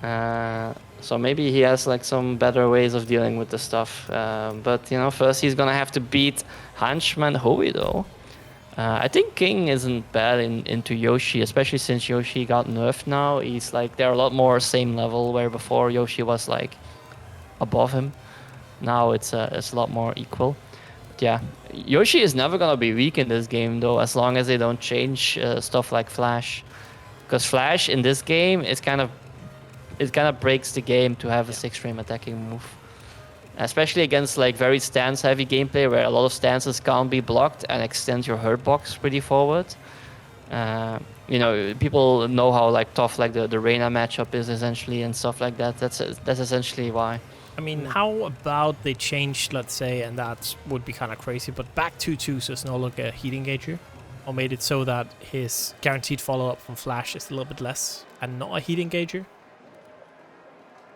So maybe he has like some better ways of dealing with the stuff. But you know, first he's gonna have to beat Henchman Hoey though. I think King isn't bad into Yoshi, especially since Yoshi got nerfed now. He's like, they're a lot more same level, where before Yoshi was like above him. Now it's a lot more equal. But yeah, Yoshi is never gonna be weak in this game though, as long as they don't change stuff like Flash. Because Flash in this game is kind of breaks the game to have a 6-frame attacking move. Especially against like very stance-heavy gameplay where a lot of stances can't be blocked and extend your hurt box pretty forward. You know, people know how like tough like the Reina matchup is essentially and stuff like that. That's essentially why. I mean, how about they changed, let's say, and that would be kind of crazy, but back 2-2 so it's no longer a heat engager, or made it so that his guaranteed follow-up from Flash is a little bit less and not a heat engager?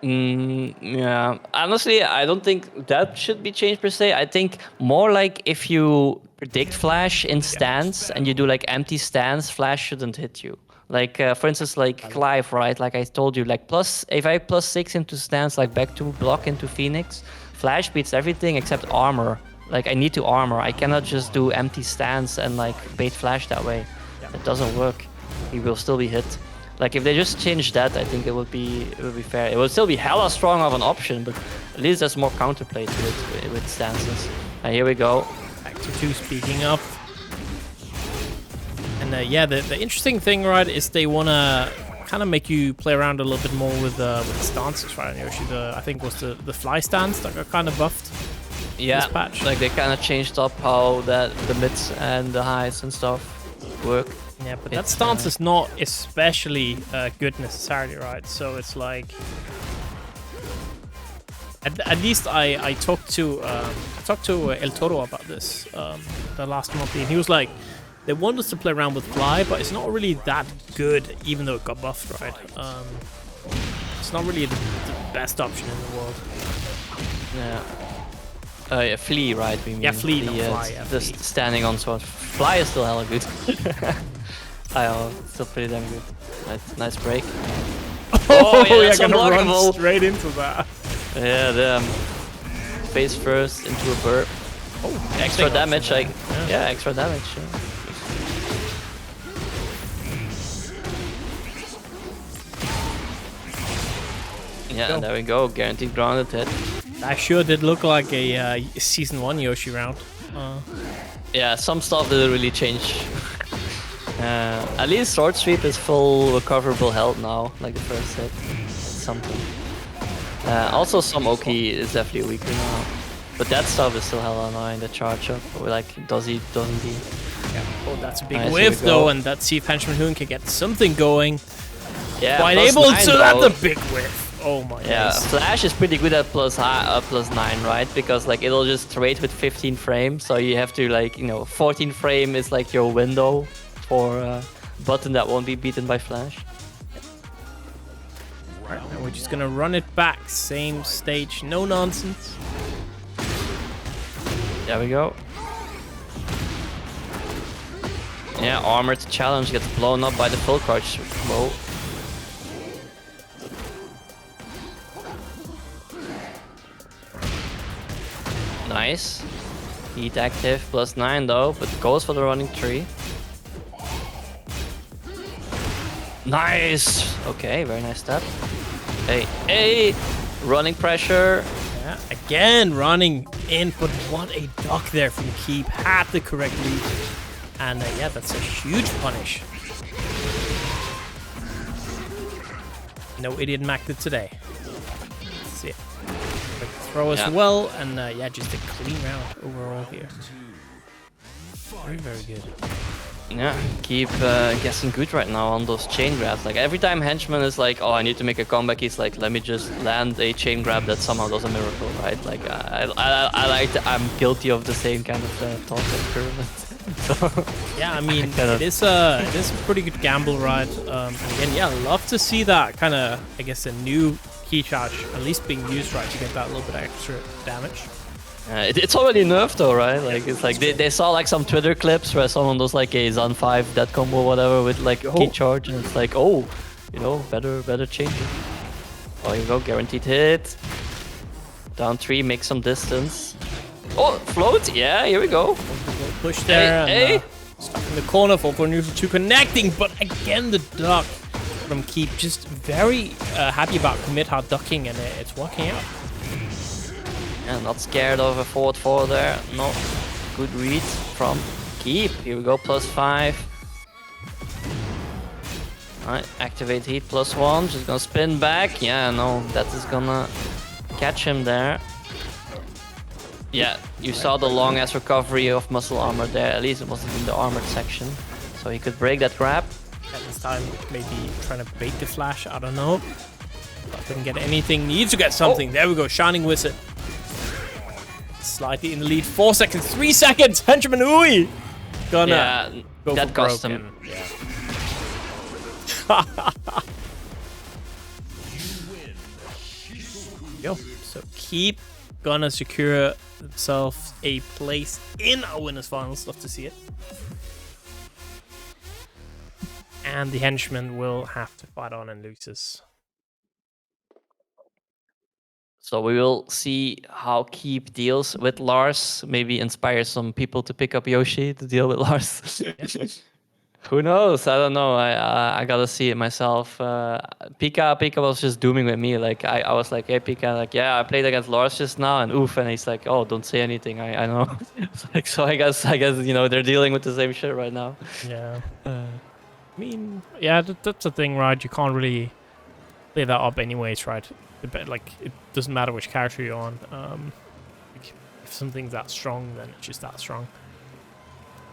Yeah, honestly, I don't think that should be changed per se. I think more like if you predict Flash in stance and you do like empty stance, Flash shouldn't hit you. Like for instance, like Clive, right? Like I told you, like if I +6 into stance, like back to block into Phoenix, Flash beats everything except armor. Like I need to armor. I cannot just do empty stance and like bait Flash that way. It doesn't work. He will still be hit. Like if they just change that, I think it would be fair. It would still be hella strong of an option, but at least there's more counterplay to it with stances. And here we go. Back to 2, speaking of. And yeah, the interesting thing, right, is they want to kind of make you play around a little bit more with the stances, right? And Yoshi, I think was the fly stance that got kind of buffed. Yeah, this patch. like they kind of changed up how the mids and the highs and stuff work. Yeah, but that stance is not especially good necessarily, right? So it's like, at least I talked to El Toro about this the last month, and he was like, they want us to play around with Fly, but it's not really that good, even though it got buffed, right? It's not really the best option in the world. Yeah, Flea, right? We mean. Yeah, Flea, not Fly. Yeah, just standing on sword. Fly is still hella good. Still pretty damn good. Nice break. Oh yeah, that's gonna run unblockable. straight into that. Yeah, damn. Face first into a burp. Oh, extra damage. Yeah, extra damage. Yeah, and there we go. Guaranteed grounded hit. That sure did look like a Season 1 Yoshi round. Yeah, some stuff didn't really change. At least Sword Sweep is full recoverable health now, like the first hit. Something. Also, some Oki is definitely weaker now. But that stuff is still hella annoying, the charge up. Like, does he, doesn't he? Yeah. Oh, that's a big whiff though, and let's see if Henchman Hoon can get something going. Yeah, quite able to, that's a big whiff. Oh my god. Yeah, Flash is pretty good at +9, right? Because like it'll just trade with 15 frames, so you have to like, you know, 14 frame is like your window for a button that won't be beaten by Flash. Right, now we're just gonna run it back, same stage, no nonsense. There we go. Yeah, armored challenge gets blown up by the full crouch. Whoa. Nice. Heat active +9 though, but goes for the running tree. Nice! Okay, very nice step. Hey, hey! Running pressure. Yeah, again running in, but what a duck there from Keebe. Had the correct lead. And yeah, that's a huge punish. No idiot Mac it today. Let's see it. Quick throw as well, and yeah, just a clean round overall here. Very, very good. Yeah, keep guessing good right now on those chain grabs. Like every time Henchman is like, oh, I need to make a comeback, he's like, let me just land a chain grab that somehow does a miracle, right? Like I'm guilty of the same kind of thought experiment. So, yeah, I mean, it is a pretty good gamble, right? Again, yeah, I love to see that kind of, I guess, a new key charge at least being used, right, to get that little bit extra damage. It's already nerfed though, right? Like it's like they saw like some Twitter clips where someone does like a Zan 5 death combo or whatever with like key charge, and it's like, oh, you know, better change it. Oh, here we go, guaranteed hit. Down 3, make some distance. Oh, float, yeah, here we go. Push there, hey, and stuck in the corner for neutral 2 connecting, but again the duck from Keebe, just very happy about commit hard ducking, and it's working out. Yeah, not scared of a forward there. No, good read from Keebe. Here we go, +5. Alright, activate heat +1. Just gonna spin back. Yeah, no, that is gonna catch him there. Yeah, you saw the long ass recovery of muscle armor there. At least it wasn't in the armored section, so he could break that grab. At this time, maybe trying to bait the flash. I don't know. But didn't get anything. Needs to get something. There we go. Shining Wizard. Slightly in the lead. 4 seconds. 3 seconds. Henchman Hoey. Gonna go that for cost broken. him. Yeah. Yo. So Keebe gonna secure himself a place in our winners finals. Love to see it. And the henchman will have to fight on and loses. So we will see how Keebe deals with Lars. Maybe inspire some people to pick up Yoshi to deal with Lars. Who knows? I don't know. I gotta see it myself. Pika was just dooming with me. Like I was like, hey Pika, like yeah, I played against Lars just now, and oof, and he's like, oh, don't say anything. I know. Like, so I guess you know they're dealing with the same shit right now. Yeah. I mean, yeah, that's the thing, right? You can't really play that up anyways, right? Like, it doesn't matter which character you're on. Like, if something's that strong, then it's just that strong.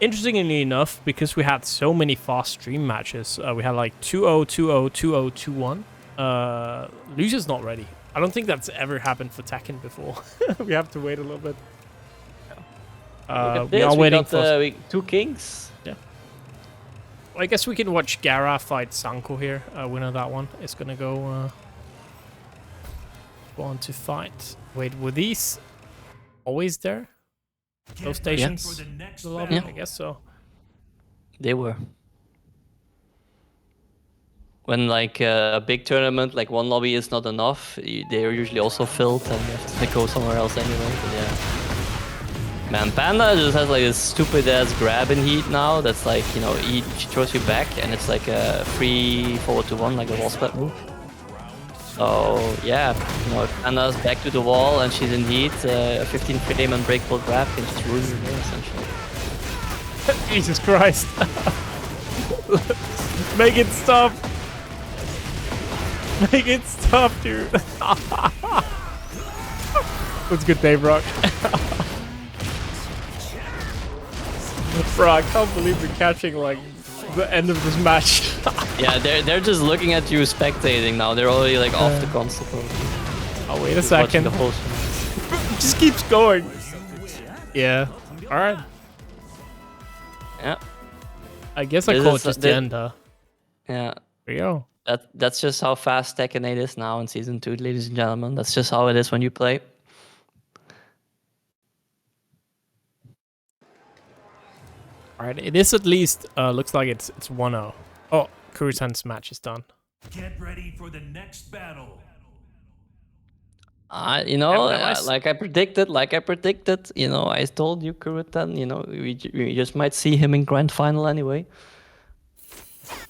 Interestingly enough, because we had so many fast stream matches, we had like 2-0, 2-0, 2-0, 2-1. Lucia's not ready. I don't think that's ever happened for Tekken before. We have to wait a little bit. We are waiting for 2 kings. Yeah. Well, I guess we can watch Gara fight Sanco here. Winner of that one is gonna go on to fight. Wait, were these always there? Those stations? The lobby? Yeah. I guess so. They were. When like a big tournament, like one lobby is not enough, they are usually also filled and you have to like, go somewhere else anyway. But yeah. Man, Panda just has like this stupid ass grab in heat now. That's like, you know, she throws you back and it's like a free forward to 1, like a wall split move. So yeah, you know, if Panda's back to the wall and she's in heat, a 15 frame unbreakable grab can just ruin your game essentially. Jesus Christ. Make it stop. Make it stop, dude. That's good, Dave Rock. Bro, I can't believe we're catching like the end of this match. Yeah, they're just looking at you spectating now. They're already like off the console. Oh, wait a second. The whole It just keeps going. Yeah. All right. Yeah. I guess I caught just the end, huh? Yeah. There you go. That's just how fast Tekken 8 is now in Season 2, ladies and gentlemen. That's just how it is when you play. All right, it is at least looks like it's 1-0. Oh, Kuroten's match is done. Get ready for the next battle. You know, Am I like I predicted, you know, I told you, Kuroten, you know, we just might see him in grand final anyway.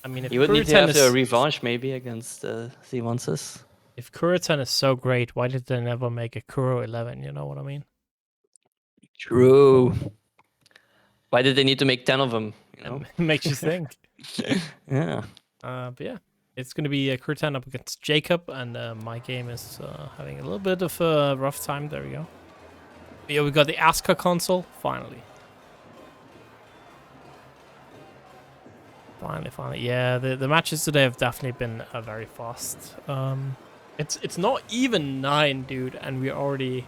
I mean, if He would need to Kuroten have a is revanche maybe against Sys. if Kuroten is so great, why did they never make a Kuro 11? You know what I mean? True. Why did they need to make 10 of them? You know? It makes you think. Yeah. But yeah, it's going to be Kuroten up against Jacob, and my game is having a little bit of a rough time. There we go. But yeah, we got the Asuka console, finally. Finally. Yeah, the matches today have definitely been very fast. It's not even 9, dude, and we're already...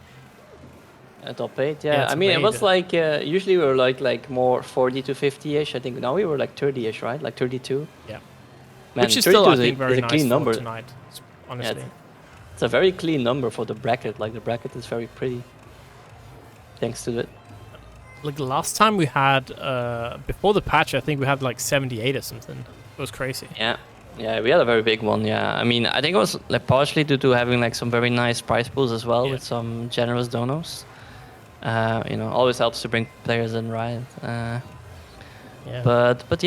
Top 8, yeah. Yeah, I mean, it top was 8. like, usually we were like more 40 to 50-ish. I think now we were like 30-ish, right? Like 32. Yeah. Man, Which is still, I 32 think, very is a nice clean for number. tonight, honestly. It's a very clean number for the bracket. Like the bracket is very pretty. Thanks to it. Like the last time we had, before the patch, I think we had like 78 or something. It was crazy. Yeah. Yeah, we had a very big one, yeah. I mean, I think it was like partially due to having like some very nice prize pools as well with some generous donos. You know, always helps to bring players in, right? Yeah. But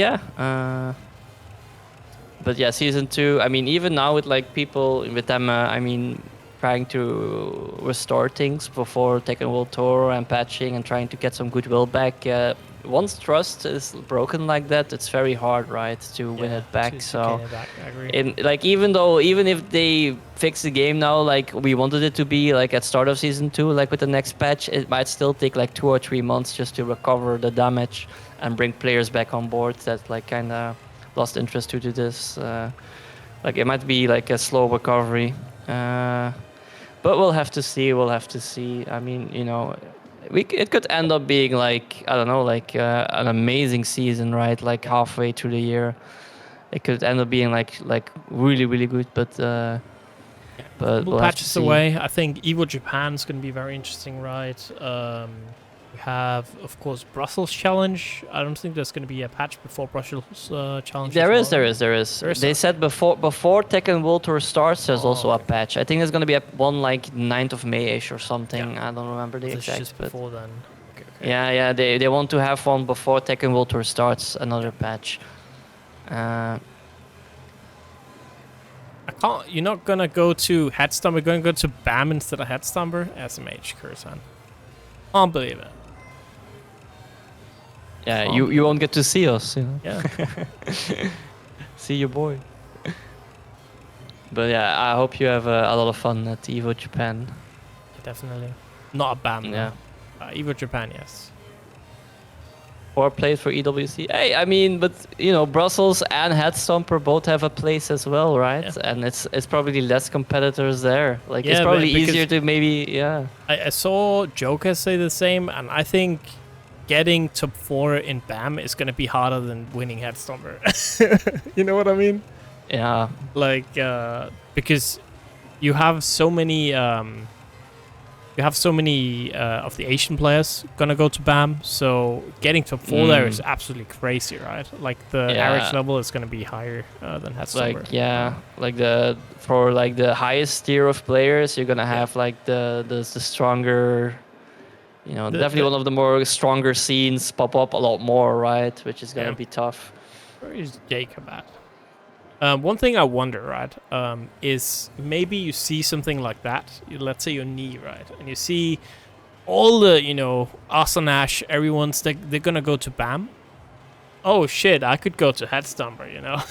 yeah, season 2. I mean, even now with like people with them, I mean, trying to restore things before Tekken World Tour and patching and trying to get some goodwill back. Once trust is broken like that, it's very hard, right, to win it back. So, gain it back, I agree. like even if they fix the game now, like we wanted it to be like at start of season 2, like with the next patch, it might still take like 2 or 3 months just to recover the damage and bring players back on board that like kind of lost interest due to this. Like it might be like a slow recovery. But we'll have to see. I mean, you know, it could end up being like, I don't know, like an amazing season, right? Like halfway through the year, it could end up being like really really good. But we'll have to patches see. away. I think EVO Japan's going to be very interesting, right? We have, of course, Brussels Challenge. I don't think there's going to be a patch before Brussels Challenge. There is. They said before Tekken World Tour starts, there's also a patch. I think there's gonna be one like 9th of May-ish or something. Yeah. I don't remember the exact. Just before then. Okay. Yeah. They want to have one before Tekken World Tour starts. Another patch. I can't. You're not gonna go to Headstomp. We're gonna go to BAM instead of Headstomper. SMH, Kuroten. Can't believe it. Yeah, you won't get to see us, you know. Yeah. See your boy. But yeah, I hope you have a lot of fun at EVO Japan. Definitely. Not a BAM. Yeah. EVO Japan, yes. Or played for EWC. Hey, I mean, but you know, Brussels and Headstomper both have a place as well, right? Yeah. And it's probably less competitors there. Like it's probably easier to maybe, yeah. I saw Joker say the same, and I think getting top 4 in BAM is going to be harder than winning Headstomper. You know what I mean? Yeah. Like, because you have so many of the Asian players gonna go to BAM, so getting top 4 there is absolutely crazy, right? Like the average level is gonna be higher than Headstomper. Like for the highest tier of players, you're gonna have like the stronger, you know, definitely one of the more stronger scenes pop up a lot more, right? Which is gonna be tough. Where is Jacob at? One thing I wonder, right, is maybe you see something like that. Let's say your knee, right, and you see all the, you know, Asanash, everyone's they're gonna go to BAM. Oh shit, I could go to Headstomper, you know.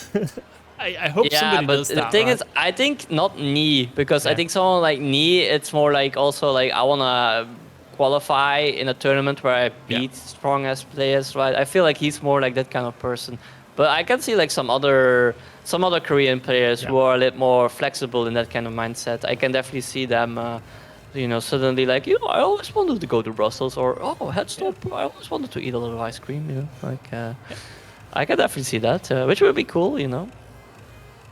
I hope somebody does that. Yeah, but the thing is, I think not knee, because I think someone like knee, it's more like also like I wanna qualify in a tournament where I beat strong ass players, right? I feel like he's more like that kind of person. But I can see like some other Korean players who are a little more flexible in that kind of mindset. I can definitely see them, you know, suddenly like, you know, I always wanted to go to Brussels, or Headstomper, I always wanted to eat a little ice cream, you know, like, I can definitely see that, which would be cool, you know.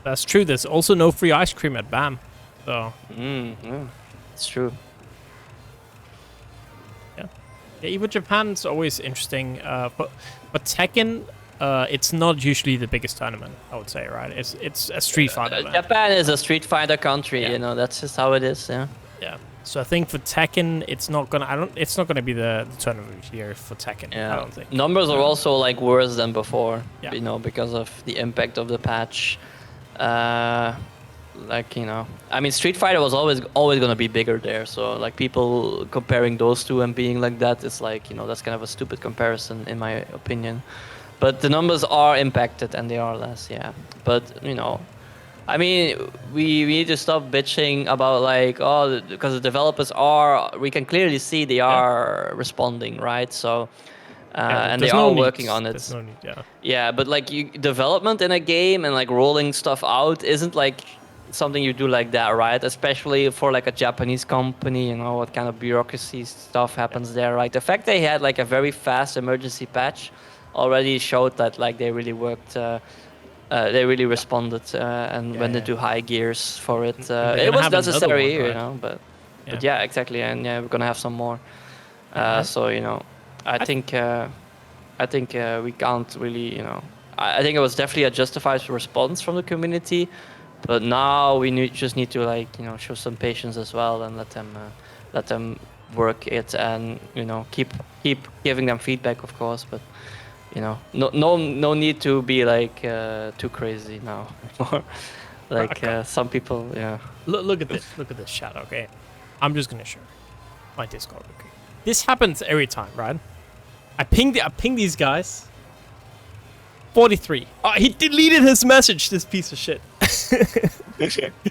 That's true. There's also no free ice cream at BAM, so. Yeah, it's true. Yeah. Yeah, even Japan's always interesting. But Tekken, it's not usually the biggest tournament, I would say, right? It's a Street Fighter event. Japan is a Street Fighter country, Yeah. you know. That's just how it is. Yeah. Yeah. So I think for Tekken, it's not gonna be the tournament here for Tekken. Yeah. I don't think. Numbers are also like worse than before. Yeah. You know, because of the impact of the patch. Like, you know, I mean, Street Fighter was always gonna be bigger there. So like people comparing those two and being like that is like, you know, that's kind of a stupid comparison in my opinion. But the numbers are impacted and they are less, yeah. But you know, I mean, we need to stop bitching about like, oh, because the developers we can clearly see they are responding, right? So. And they are working on it. There's no need, yeah. Yeah, but like development in a game and like rolling stuff out isn't like something you do like that, right? Especially for like a Japanese company, you know, what kind of bureaucracy stuff happens there, right? The fact they had like a very fast emergency patch already showed that like they really worked, they really responded and went into high gears for it. It was necessary, one, right? You know, but yeah, exactly, and yeah, we're gonna have some more. So you know. I think we can't really, you know. I think it was definitely a justified response from the community, but now we just need to like, you know, show some patience as well and let them work it and, you know, keep giving them feedback, of course. But you know, no need to be like too crazy now. Like some people, yeah. Look at this chat. Okay, I'm just gonna share my Discord. Okay, this happens every time, right? I ping these guys. 43. Oh, he deleted his message, this piece of shit.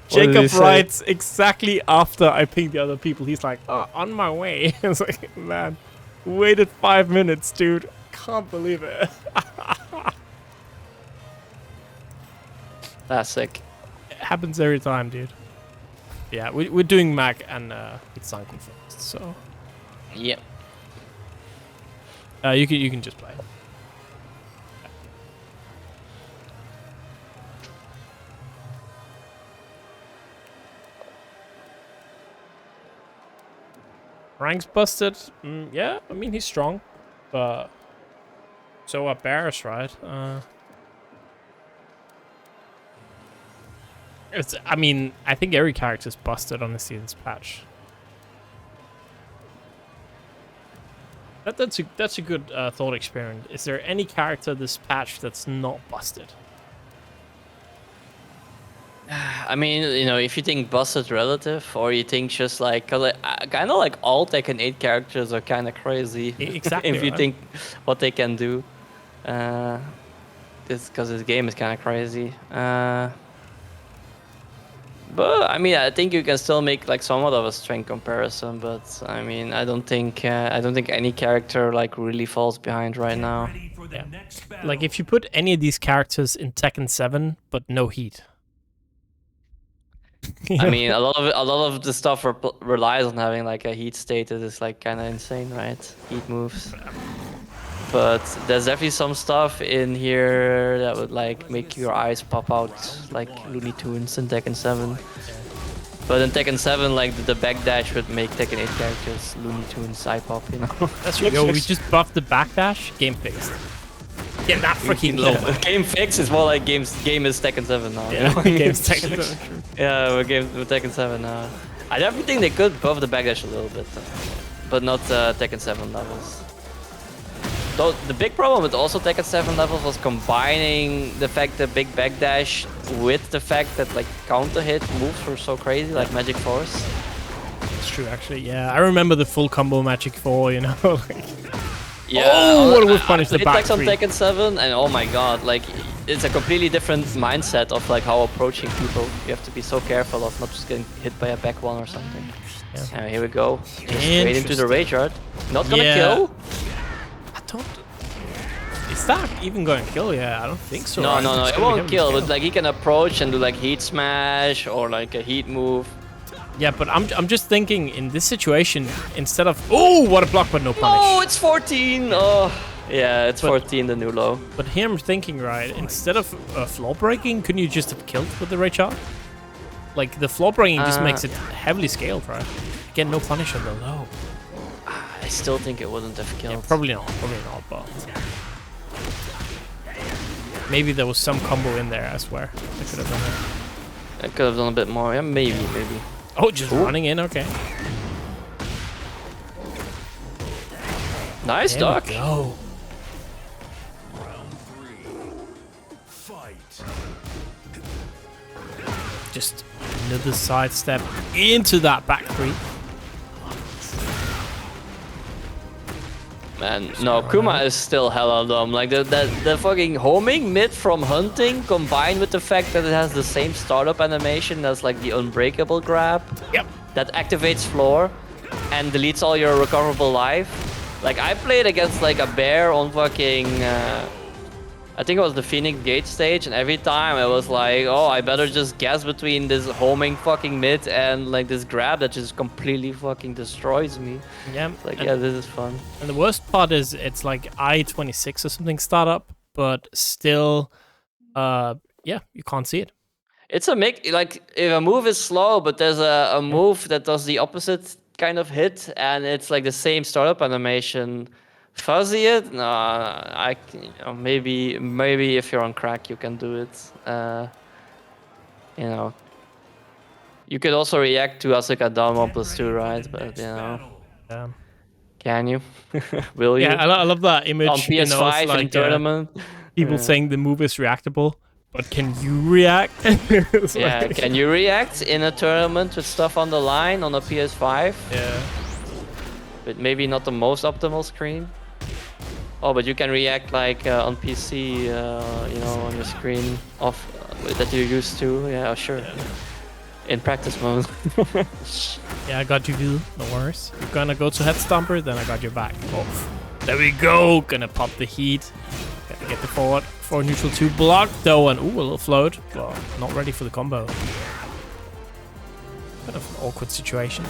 Jacob writes exactly after I pinged the other people. He's like, oh, on my way. I was like, man, waited 5 minutes, dude. Can't believe it. That's sick. It happens every time, dude. Yeah, we're doing Mac and it's Sanco first, so. Yep. You can just play. Rank's busted. Yeah, I mean he's strong, but so are bears, right? I mean, I think every character's busted on the season's patch. That's a good thought experiment. Is there any character this patch that's not busted? I mean, you know, if you think busted relative, or you think just like, kind of like all Tekken 8 characters are kind of crazy. Exactly. If you think what they can do, because this game is kind of crazy. But I mean, I think you can still make like somewhat of a strength comparison. But I mean, I don't think any character like really falls behind right now. Yeah. Like if you put any of these characters in Tekken 7, but no heat. I mean, a lot of the stuff relies on having like a heat state that is like kind of insane, right? Heat moves. But there's definitely some stuff in here that would like make your eyes pop out like Looney Tunes in Tekken 7. But in Tekken 7, like the backdash would make Tekken 8 characters Looney Tunes eye pop, you know? That's true. Yo, we just buffed the backdash. Game fixed. Get that freaking low. Game fix is more like game is Tekken 7 now. Yeah, game's Tekken 7. Yeah, we're Tekken 7 now. I definitely think they could buff the backdash a little bit, but not Tekken 7 levels. Though the big problem with also Tekken 7 levels was combining the fact that big backdash with the fact that like counter hit moves were so crazy, like Magic Force. It's true, actually. Yeah, I remember the full combo Magic 4, you know. Like, yeah. Oh, what a whiff punish the back like some three. Tekken 7, and oh my god, like it's a completely different mindset of like how approaching people. You have to be so careful of not just getting hit by a back one or something. Yeah. Here we go. Just straight into the Rage Art. Not gonna kill. Is that even going to kill? Yeah, I don't think so. No, right? no, it won't kill, but like he can approach and do like heat smash or like a heat move. Yeah, but I'm just thinking in this situation, instead of what a block but no punish. Oh, it's 14. Oh, yeah, it's 14, the new low. But here I'm thinking, right, instead of floor breaking, couldn't you just have killed with the Rage Art? Like the floor breaking just makes it heavily scaled, right? Again, no punish on the low. I still think it wouldn't have killed. Yeah, probably not, but maybe there was some combo in there, I swear. I could have done it. I could have done a bit more, yeah, maybe. Oh, just running in, okay. Nice There duck. we go. Round 3. Fight. Just another sidestep into that back three. Man, no, Kuma is still hella dumb. Like the fucking homing mid from hunting combined with the fact that it has the same startup animation as like the unbreakable grab. Yep. That activates floor and deletes all your recoverable life. Like I played against like a bear on fucking I think it was the Phoenix Gate stage, and every time it was like, oh, I better just guess between this homing fucking mid and like this grab that just completely fucking destroys me. Yeah. Like, yeah, this is fun. And the worst part is it's like I-26 or something startup, but still, yeah, you can't see it. It's a mix, like if a move is slow, but there's a move that does the opposite kind of hit, and it's like the same startup animation. Fuzzy it? No, maybe if you're on crack you can do it. You know, you could also react to Asuka down 1+2, right? But you know, can you? Will you? Yeah, I love that image On PS5 you know, in tournament. People saying the move is reactable, but can you react? Yeah, like, can you react in a tournament with stuff on the line on a PS5? Yeah. But maybe not the most optimal screen. Oh, but you can react like on PC, you know, on your screen off that you're used to. Yeah, sure. Yeah. In practice mode. Yeah, I got you, Gil. No worries. You're gonna go to Head Stomper, then I got your back. Oh, there we go. Gonna pop the heat. Gotta get the forward for neutral 2 block though, and ooh, a little float. But not ready for the combo. Bit of an awkward situation.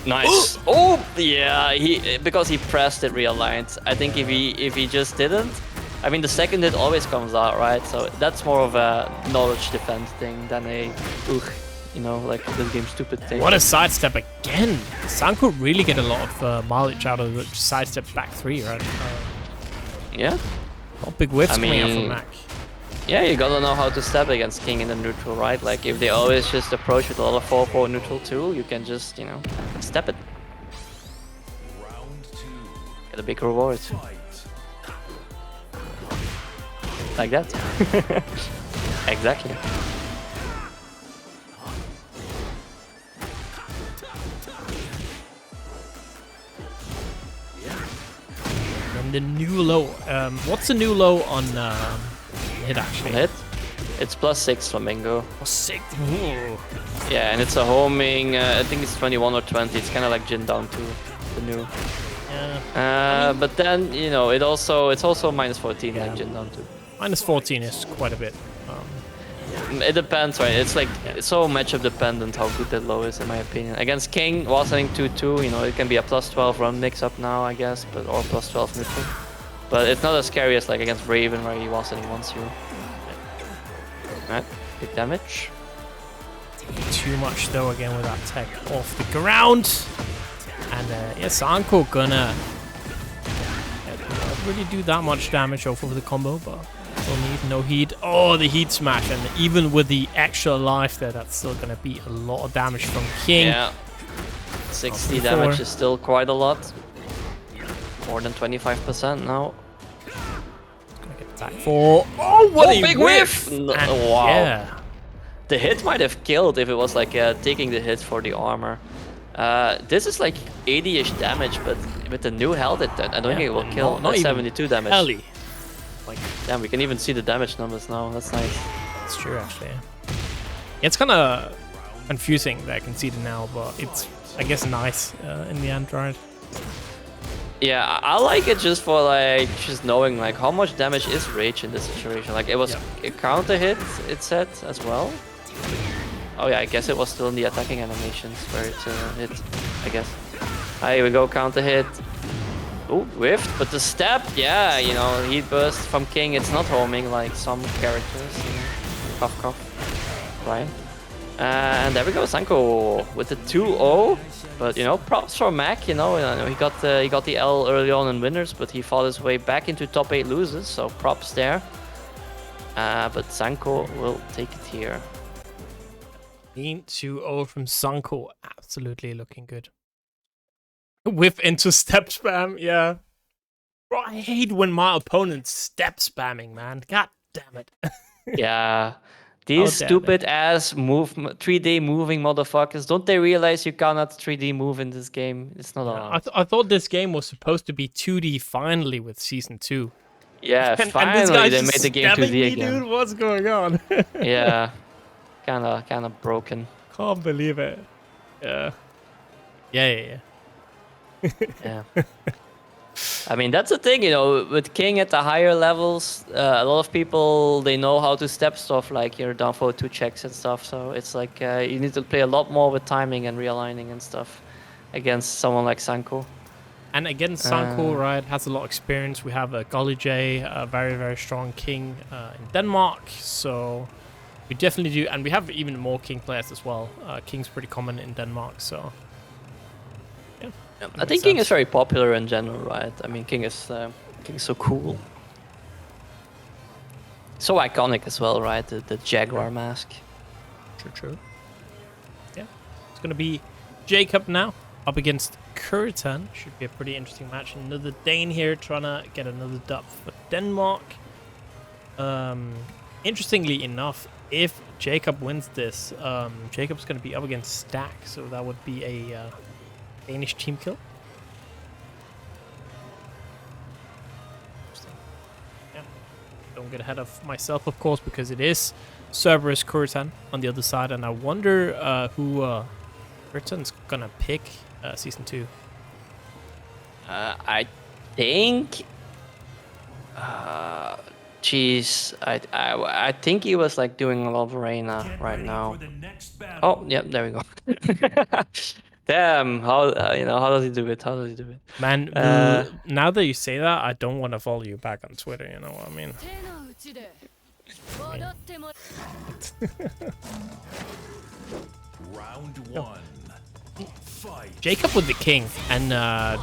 Nice. Oh, yeah. Because he pressed it realigned. I think if he just didn't, I mean the second hit always comes out, right? So that's more of a knowledge defense thing than a you know, like this game stupid thing. What a sidestep again! Sanco really get a lot of mileage out of the sidestep back 3, right? Yeah. Not big whiffs coming out from Mac. Yeah, you gotta know how to step against King in the neutral, right? Like if they always just approach with a lot of 4-4 neutral too, you can just, you know, step it. Round 2. Get a big reward. Fight. Like that. Exactly. And the new low. What's the new low on hit actually? Hit? It's +6 Flamingo. +6. Ooh. Yeah, and it's a homing. I think it's 21 or 20. It's kind of like Jin down 2, the new. Yeah. But then you know it's also -14 like Jin down 2. -14 is quite a bit. It depends, right? It's like it's so matchup dependent how good that low is, in my opinion. Against King, Wasening 2-2, you know, it can be a +12 run mix up now, I guess, but or +12 neutral. But it's not as scary as like against Raven, where he Wasening once you. Right, big damage. Too much though again with that tech off the ground. And yeah, Sanco gonna not really do that much damage off of the combo, but still need no heat. Oh, the heat smash, and even with the extra life there, that's still gonna be a lot of damage from King. Yeah, 60 damage is still quite a lot. More than 25% now. Gonna get back for what a big whiff! No, wow. Yeah. The hit might have killed if it was like taking the hit for the armor. This is like 80-ish damage, but with the new health, I don't think it will kill. Not even 72 damage. Ellie. Like, damn, we can even see the damage numbers now. That's nice. That's true, actually. Yeah, it's kind of confusing that I can see it now, but it's, I guess, nice in the end, right? Yeah, I like it just for like just knowing like how much damage is rage in this situation. Like it was a counter hit, it said as well. Oh yeah, I guess it was still in the attacking animations where it hit, I guess. Here we go, counter hit. Ooh, whiffed, but the step, yeah, you know, heat burst from King, it's not homing like some characters. You know, cough, cough. Right. And there we go, Sanco with the 2-0. But you know, props for Mac. You know, he got the L early on in winners, but he fought his way back into top 8 losers. So props there. But Sanco will take it here. 2-0 from Sanco. Absolutely looking good. Whiff into step spam, yeah. Bro, I hate when my opponent's step spamming, man. God damn it. Yeah. Oh, These damn stupid ass 3D moving motherfuckers. Don't they realize you cannot 3D move in this game? It's not allowed. I thought this game was supposed to be 2D finally with Season 2. Yeah, And finally this guy's they just made the game stabbing 2D me, again. dude. What's going on? Yeah. Kinda broken. Can't believe it. Yeah. Yeah. Yeah. I mean, that's the thing, you know, with King at the higher levels, a lot of people, they know how to step stuff like your down forward 2 checks and stuff. So it's like you need to play a lot more with timing and realigning and stuff against someone like Sanco. And against Sanco, right, has a lot of experience. We have a Golly, a very, very strong King in Denmark. So we definitely do. And we have even more King players as well. King's pretty common in Denmark, so... Yeah, I think King is very popular in general, right? I mean, King is so cool. So iconic as well, right? The Jaguar mask. True. Yeah. It's going to be Jacob now up against Kuroten. Should be a pretty interesting match. Another Dane here trying to get another dub for Denmark. Interestingly enough, if Jacob wins this, Jacob's going to be up against Stack, so that would be a Danish team kill. Interesting. Yeah. Don't get ahead of myself, of course, because it is Cerberus Kuroten on the other side, and I wonder who Kuroten's gonna pick Season 2. I think... Jeez, I think he was like doing a lot of Reina right now. Oh, yeah, there we go. Damn, how how does he do it? How does he do it? Man, now that you say that, I don't want to follow you back on Twitter. You know what I mean? Round 1. Fight. Jacob with the King, and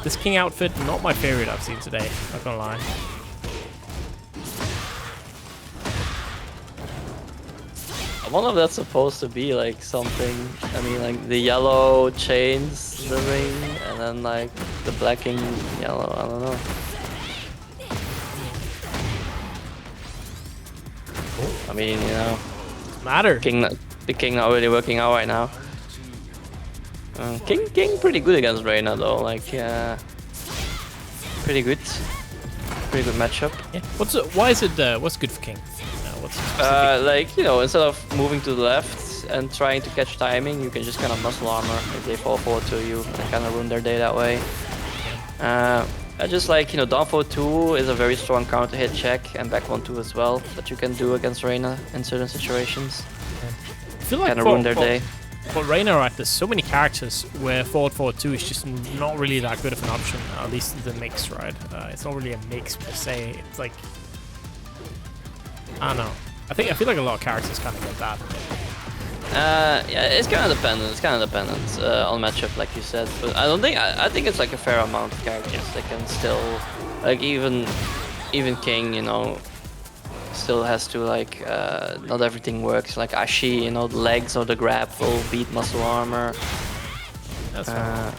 this King outfit, not my favorite I've seen today. Not gonna lie. I wonder if that's supposed to be like something. I mean, like the yellow chains, the ring, and then like the black and yellow. I don't know. I mean, you know, Matter. The King not really working out right now. King pretty good against Reina though. Like, pretty good matchup. Yeah. Why is it? What's good for King? What's like, you know, instead of moving to the left and trying to catch timing, you can just kind of muscle armor if they fall forward to you and kind of ruin their day that way. I just like, you know, down forward 2 is a very strong counter hit check, and back 1-2 as well that you can do against Reina in certain situations. I feel like kind of ruin their day. For Reina, right, there's so many characters where forward 2 is just not really that good of an option, at least in the mix, right? It's not really a mix per se. It's like, I don't know. I feel like a lot of characters kind of get that. Yeah, it's kind of dependent. It's kind of dependent on matchup, like you said. But I don't think I think it's like a fair amount of characters that can still, like even King, you know, still has to like not everything works. Like Ashi, you know, the legs or the grab will beat muscle armor. That's fine.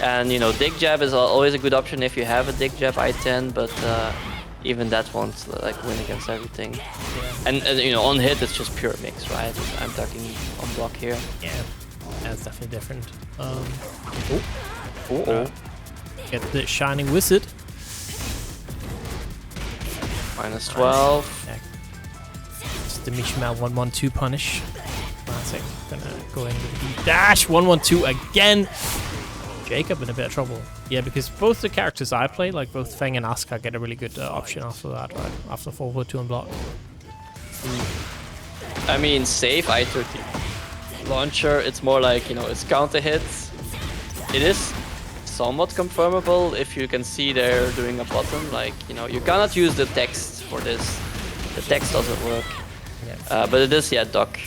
And you know, dig jab is always a good option if you have a dig jab I-10, but even that won't like win against everything. Yeah. And you know, on hit it's just pure mix, right? I'm talking on block here. Yeah, that's definitely different. Get the Shining Wizard. Minus 12. Yeah. It's the Mishmal 1-1-2 punish. Classic. Gonna go in with the dash. 1-1-2 again. Jacob in a bit of trouble. Yeah, because both the characters I play, like both Feng and Asuka, get a really good option after that, right? After 4-4-2 and block. I mean, safe I-30 launcher, it's more like, you know, it's counter hits. It is somewhat confirmable if you can see they're doing a button. Like, you know, you cannot use the text for this. The text doesn't work. Yeah. But it is, yeah, duck.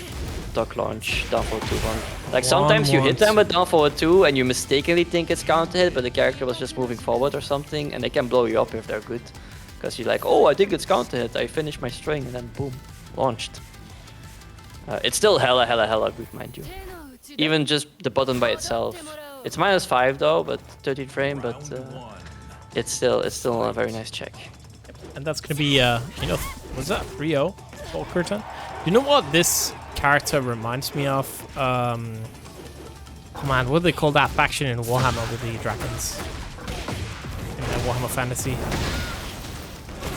duck launch down forward 2-1. Like sometimes you hit them with down forward 2 and you mistakenly think it's counter hit, but the character was just moving forward or something, and they can blow you up if they're good. Because you're like, oh, I think it's counter hit, I finished my string, and then boom, launched. It's still hella good, mind you. Even just the button by itself. It's -5 though, but 13 frame, but it's still a very nice check. And that's gonna be, you know, was that R.E.V.O? Kuroten? You know what this character reminds me of? Oh man, what do they call that faction in Warhammer with the dragons? In Warhammer Fantasy.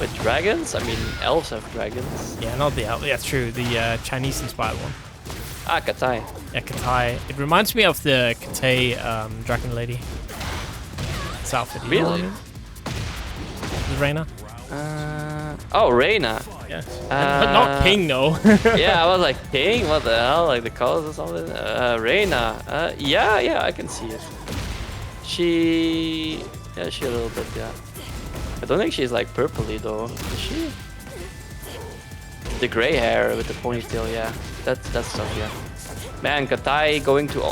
With dragons? I mean, elves have dragons. Yeah, not the elf. Yeah, it's true. The Chinese-inspired one. Ah, Katai. Yeah, Katai. It reminds me of the Katai dragon lady. South. Really? The Reina. Oh, Reina. Yeah. But not King, though. Yeah, I was like, King? What the hell? Like the colors or something? Reina. Yeah, I can see it. She a little bit, yeah. I don't think she's like purpley though. Is she? The gray hair with the ponytail, yeah. That's stuff, yeah. Man, Katai coming to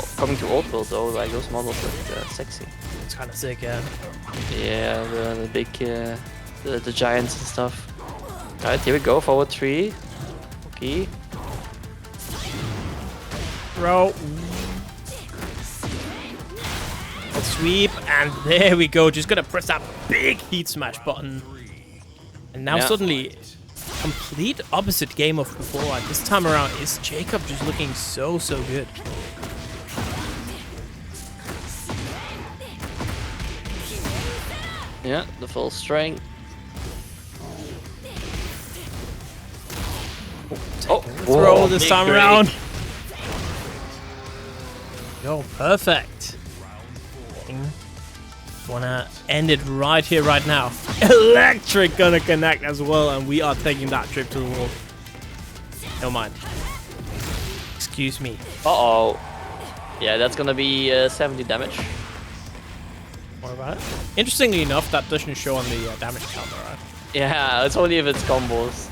Old World though, like those models look sexy. It's kind of sick, yeah. Yeah, the big, the giants and stuff. Alright, here we go, forward 3. Okay. Throw. Sweep, and there we go. Just gonna press that big heat smash button. And now suddenly, complete opposite game of before. Like this time around, is Jacob just looking so good. Yeah, the full strength. Oh, throw this time around. Yo, perfect. Wanna end it right here, right now. Electric gonna connect as well, and we are taking that trip to the wall. No mind. Excuse me. Uh-oh. Yeah, that's gonna be 70 damage. What about it? Interestingly enough, that doesn't show on the damage counter, right? Yeah, it's only if it's combos.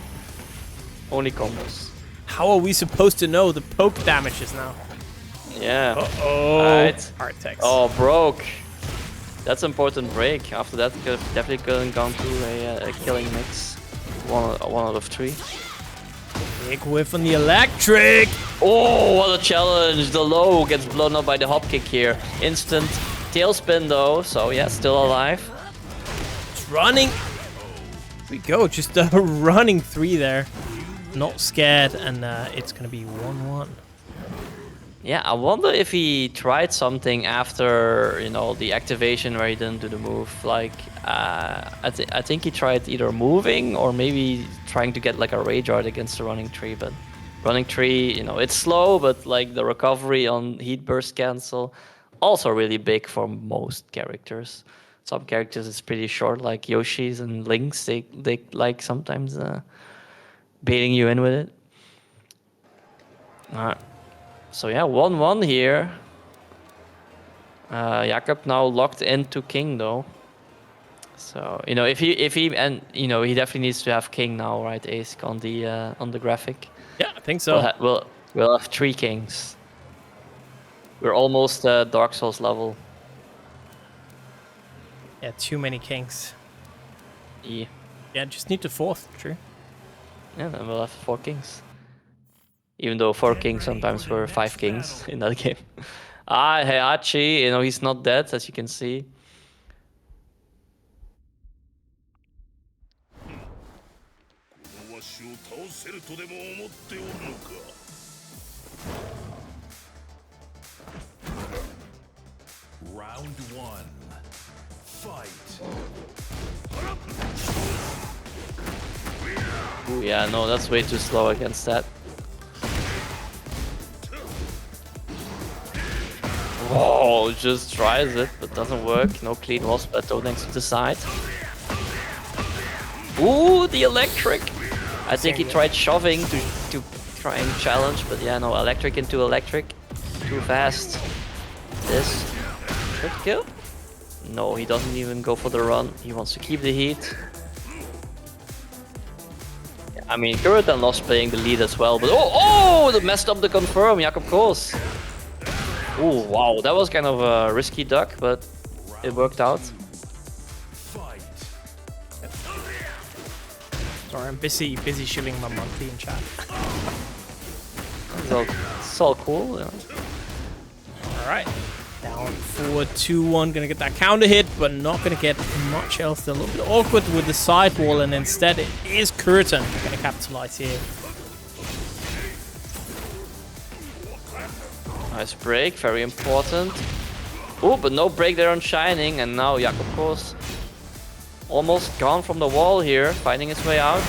Only combos. How are we supposed to know the poke damages now? Yeah. Uh-oh. Alright. Hard text. Oh, broke. That's important break. After that, could have definitely couldn't gone to a killing mix. One out of 3. Big whiff on the electric. Oh, what a challenge. The low gets blown up by the hop kick here. Instant tailspin though, so yeah, still alive. It's running. Here we go, just a running 3 there. Not scared, and it's gonna be 1-1. Yeah, I wonder if he tried something after, you know, the activation where he didn't do the move. Like, I think he tried either moving or maybe trying to get like a rage art against the running tree. But running tree, you know, it's slow, but like the recovery on heat burst cancel, also really big for most characters. Some characters it's pretty short, like Yoshi's and Link's. They like sometimes baiting you in with it. Alright. So yeah, 1-1 here. Jacob now locked into King though. So you know if he and you know he definitely needs to have King now, right? Ace on the graphic. Yeah, I think so. We'll have 3 Kings. We're almost Dark Souls level. Yeah, too many kings. Yeah. Yeah, just need the 4th, true. Yeah, then we'll have 4 Kings. Even though 4 Kings sometimes were 5 Kings in that game. Heihachi, you know, he's not dead, as you can see. Round 1. Fight. Ooh, yeah, no, that's way too slow against that. Oh, just tries it, but doesn't work. No clean wall split though next to the side. Ooh, the electric! I think he tried shoving to try and challenge, but yeah, no, electric into electric. Too fast. This. Should kill? No, he doesn't even go for the run. He wants to keep the heat. I mean, Kuroten lost playing the lead as well, but oh, they messed up the confirm, JacobKaas. Oh, wow, that was kind of a risky duck, but it worked out. Fight. Sorry, I'm busy shilling my monthly in chat. It's all cool, you know. All right. Down forward 2-1, gonna get that counter hit, but not gonna get much else. They're a little bit awkward with the sidewall, and instead it is Kuroten gonna capitalize here. Nice break, very important. Oh, but no break there on Shining, and now JacobKaas almost gone from the wall here, finding his way out.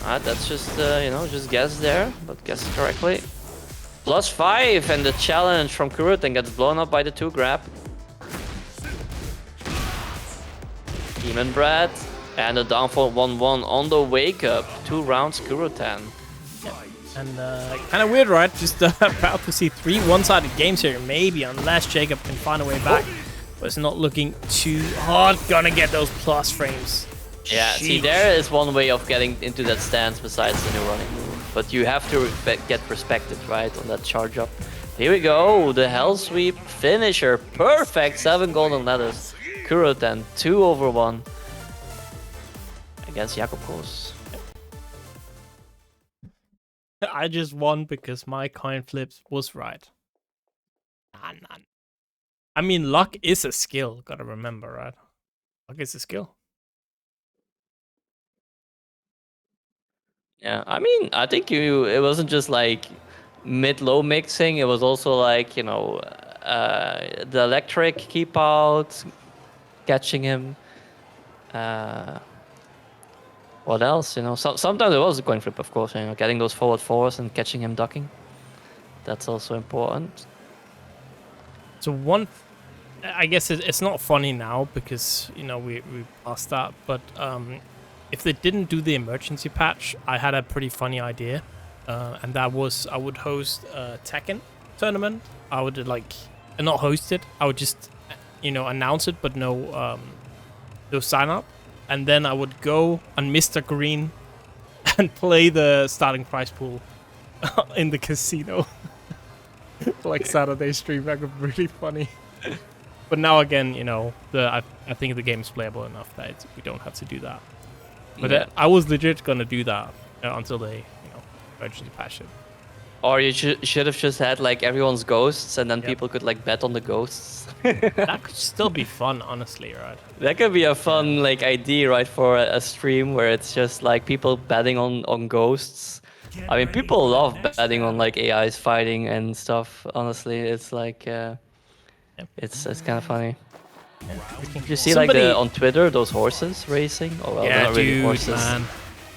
That's just, you know, just guess there, but guess correctly. +5, and the challenge from Kuroten gets blown up by the 2 grab. Demon Bread, and a downfall 1-1 on the wake up. 2 rounds Kuroten. And kind of weird, right? Just about to see 3 one-sided games here, maybe, unless Jacob can find a way back. But it's not looking too hard. Gonna get those plus frames. Yeah, Sheesh. see, there is one way of getting into that stance besides the new running move. But you have to get respected, right, on that charge up. Here we go, the Hell Sweep finisher. Perfect, 7 golden letters. Kuroten, 2/1 against JacobKaas. I just won because my coin flips was right. Nah. I mean, luck is a skill, gotta remember, right? Luck is a skill. Yeah, I mean, I think it wasn't just like mid-low mixing, it was also like, you know, the electric keep out, catching him. What else, you know? Sometimes it was a coin flip, of course, you know, getting those forward fours and catching him ducking. That's also important. So I guess it's not funny now because, you know, we passed that, but if they didn't do the emergency patch, I had a pretty funny idea, and that was I would host a Tekken tournament. I would not host it. I would just, you know, announce it, but no sign up, and then I would go on Mr. Green and play the starting prize pool in the casino, like Saturday stream. That would be really funny. But now again, you know, I think the game's playable enough that we don't have to do that. But Yeah. I was legit gonna do that until they, you know, emergency patch it. Or you should have just had like everyone's ghosts, and then Yep. people could like bet on the ghosts. That could still be fun, honestly, right? That could be a fun like idea, right, for a stream where it's just like people betting on ghosts. I mean, people love betting on like AIs fighting and stuff. Honestly, it's like it's kind of funny. You see like on Twitter those horses racing, or well, they're Yeah, not really dude, horses. man.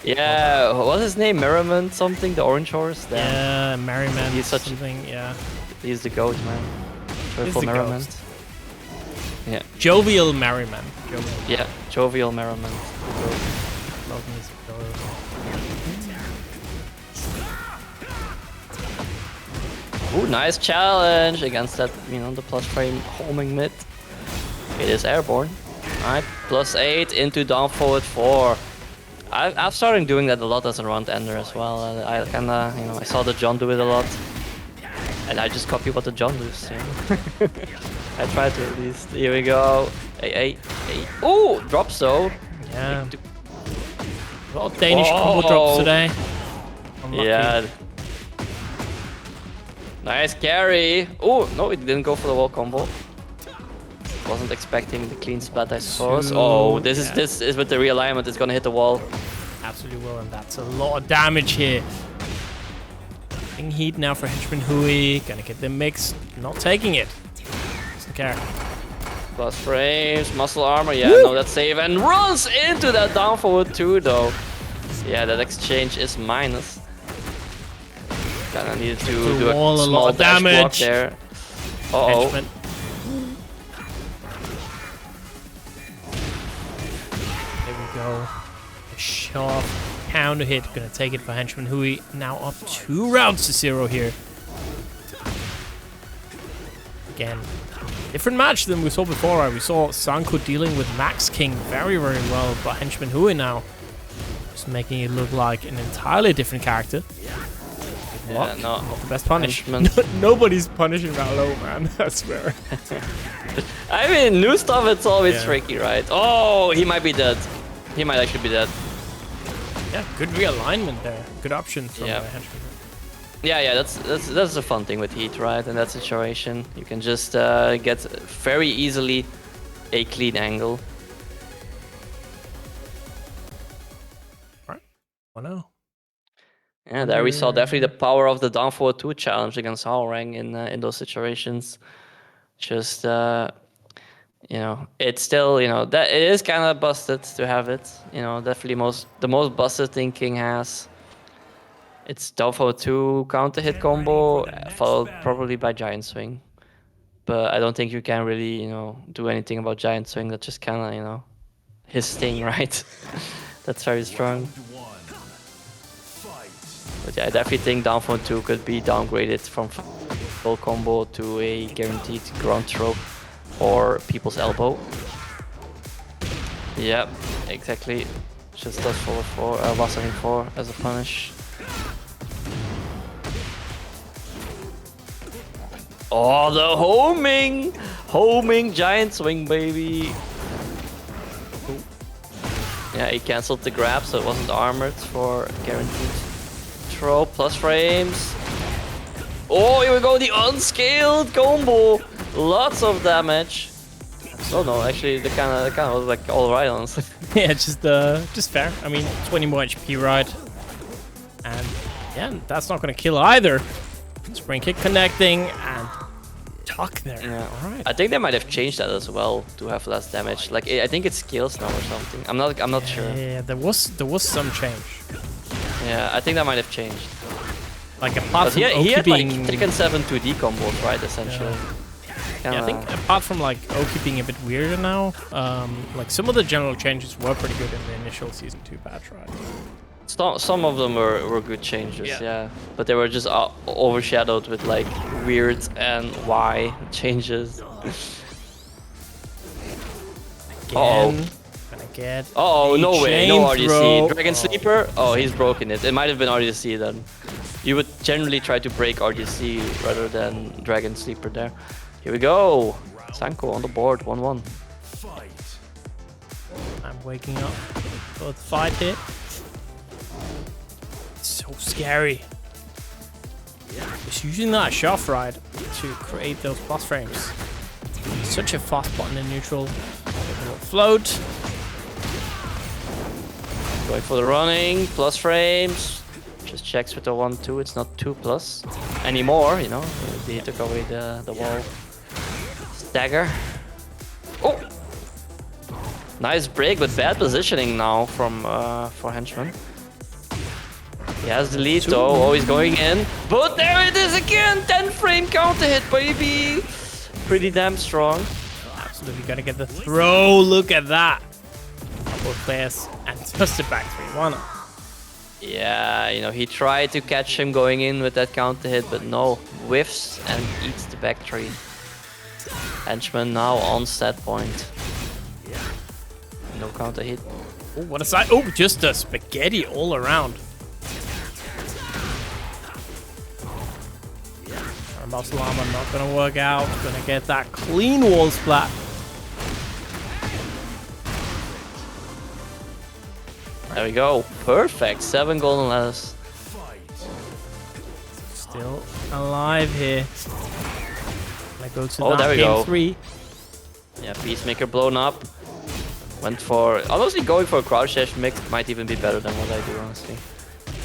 Yeah, what's his name? Merriment something, the orange horse. Yeah, Merryman. He's such- something. Yeah, He's the goat, man. Triple the Merriment. ghost. Yeah, Jovial Merryman. yeah, jovial Merriment. Love music. Ooh, nice challenge against that, you know, the plus frame homing mid. It is airborne. Alright, +8 into down forward 4. I've started doing that a lot as a round ender as well. I kinda, you know, I saw the John do it a lot. And I just copy what the John does, you know. I try to at least. Here we go. Hey. Ooh, drops though. Yeah. A lot of Danish combo drops today. Unlucky. Yeah. Nice carry. Oh, no, it didn't go for the wall combo. Wasn't expecting the clean splat, I suppose. Oh, this is with the realignment. It's gonna hit the wall. Absolutely will, and that's a lot of damage here. Getting heat now for Henchman Hoey. Gonna get the mix. Not taking it. Doesn't care. Plus frames, muscle armor. Yeah, no, that's save. And runs into that down forward too, though. Yeah, that exchange is minus. Kinda needed to do a wall, a lot small of dash block damage. there. Uh-oh. Henchman. There we go. A sharp counter hit. Gonna take it for Henchman Hoey. Now up 2 rounds to 0 here. Again, different match than we saw before. Right? We saw Sanco dealing with Max King very, very well, but Henchman Hoey now Just making it look like an entirely different character. Yeah, no. Not the best punish. Henchman. Nobody's punishing that low, man. I swear. I mean, new stuff, it's always Yeah. tricky, right? Oh, he might be dead. He might actually be dead. Yeah, good realignment there. Good option from Yeah. Henchman. Yeah, that's the fun thing with Heat, right? In that situation, you can just get very easily a clean angle. Right. Oh no. Yeah, there we saw definitely the power of the down forward 2 challenge against Hwoarang in those situations. Just you know, it's still, you know, that it is kind of busted to have it. You know, definitely the most busted thing King has. It's down forward 2 counter hit combo, followed probably by Giant Swing. But I don't think you can really, you know, do anything about Giant Swing. That's just kind of, you know, his thing, right? That's very strong. But yeah, I definitely think down forward 2 could be downgraded from full combo to a guaranteed ground throw or people's elbow. Yep, exactly. Just does forward 4, Wassering 4 as a punish. Oh, the homing giant swing, baby. Ooh. Yeah, he cancelled the grab, so it wasn't armored for guaranteed throw. Plus frames. Oh, here we go, the unscaled combo. Lots of damage. Oh no, actually, the kind of was like all right, honestly. Yeah, just fair. I mean, 20 more HP, right? And yeah, that's not gonna kill either. Spring kick connecting and tuck there. Yeah. All right. I think they might have changed that as well to have less damage. Like I think it scales now or something. I'm not sure. Yeah, there was some change. Yeah, I think that might have changed. Like apart from He Oki had like being, Tekken 7 2D combos, right? Essentially. yeah, I think apart from like Oki being a bit weirder now, like some of the general changes were pretty good in the initial season 2 patch, right? Some of them were good changes, Yeah. yeah. But they were just overshadowed with like weird and why changes. Again, gonna get Oh, a no way, no chain RDC. throw. Dragon Sleeper? Oh, he's broken it. It might have been RDC then. You would generally try to break RDC rather than Dragon Sleeper there. Here we go. Sanco on the board, 1-1. I'm waking up for the fight here. It's so scary. Just using that shove right to create those plus frames. Such a fast button in neutral. Float. Going for the running, plus frames. Just checks with the 1-2, it's not 2+ anymore, you know. They took away the wall. Stagger. Oh! Nice break, but bad positioning now from for Henchman. He has the lead though, always going in. But there it is again! 10 frame counter hit, baby! Pretty damn strong. Absolutely gotta get the throw. Look at that. Couple of players and just a back 3-1. Yeah, you know, he tried to catch him going in with that counter hit, but no. Whiffs and eats the back 3. Henchman now on set point. No counter hit. Oh, what a side. Oh, just a spaghetti all around. Salama not gonna work out. Gonna get that clean wall splat. There we go. Perfect. 7 golden letters. Still alive here. Gonna go to Oh, that there we game go. 3. Yeah, Peacemaker blown up. Went for... Honestly, going for a crouch dash mix might even be better than what I do, honestly.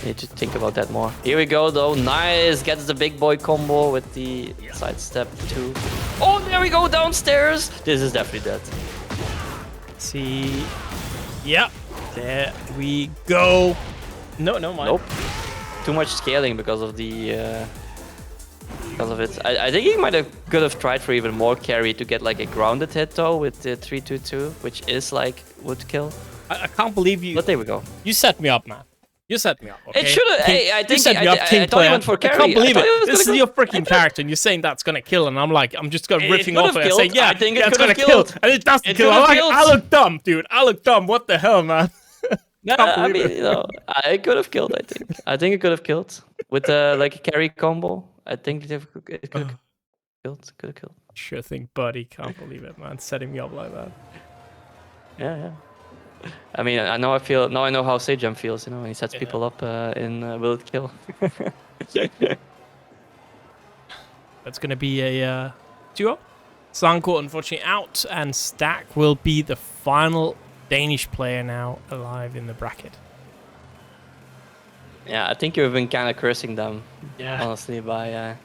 Need to think about that more. Here we go, though. Nice. Gets the big boy combo with the sidestep 2. Oh, there we go. Downstairs. This is definitely dead. See. Yep. There we go. No, no, mind. Nope. Too much scaling because of the... because of it. I think he could have tried for even more carry to get like a grounded hit though with the 3-2-2, which is like would kill. I can't believe you. But there we go. You set me up, man. You set me up. Okay? It should have. King, I think you set me up, I King thought player. he went for carry. I can't believe thought he it. was This is gonna your go- freaking character, and you're saying that's gonna kill, and I'm like, I'm just gonna It ripping could off have it and saying, killed. yeah, I think it yeah, it's could gonna have kill, killed. and it doesn't It kill. could have I killed. look dumb, dude. I look dumb. What the hell, man? No, Can't I believe mean, it. I could have killed. I think it could have killed with like a carry combo. I think it could have killed. Could have killed. Sure thing, buddy. Can't believe it, man. Setting me up like that. Yeah, yeah. I mean, I know I feel now. I know how Sejam feels. When he sets Yeah. people up in will it kill. That's going to be a duo. Sanco, unfortunately, out, and Stack will be the final Danish player now alive in the bracket. Yeah, I think you've been kind of cursing them, honestly, by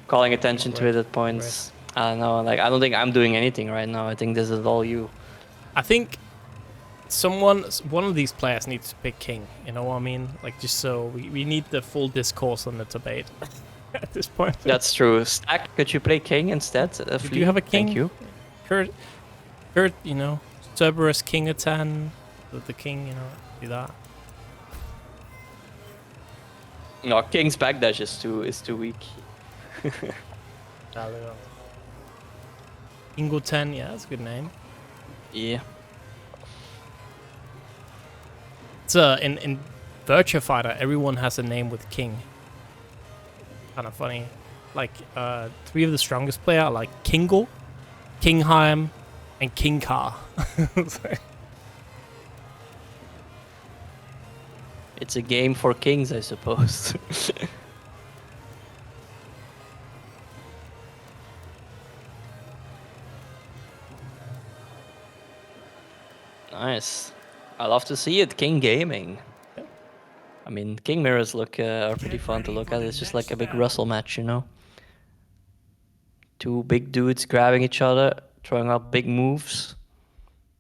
calling attention to it at points. I don't know. Like, I don't think I'm doing anything right now. I think this is all you. I think one of these players needs to pick King. You know what I mean? Like, just so we need the full discourse on the debate at this point. That's true. Stack, could you play King instead? Do you have a King? Thank you. Kurt, you know, Cerberus, King of 10, the King, you know, do that. No, King's backdash is too weak. Ingo 10, yeah, that's a good name. Yeah. It's in Virtua Fighter, everyone has a name with King. Kind of funny. Like 3 of the strongest player are like Kingle, Kingheim, and King Car. It's a game for kings, I suppose. Nice. I love to see it, King Gaming. I mean, King mirrors look are pretty fun to look at. It's just like a big wrestle match, you know? 2 big dudes grabbing each other, throwing out big moves.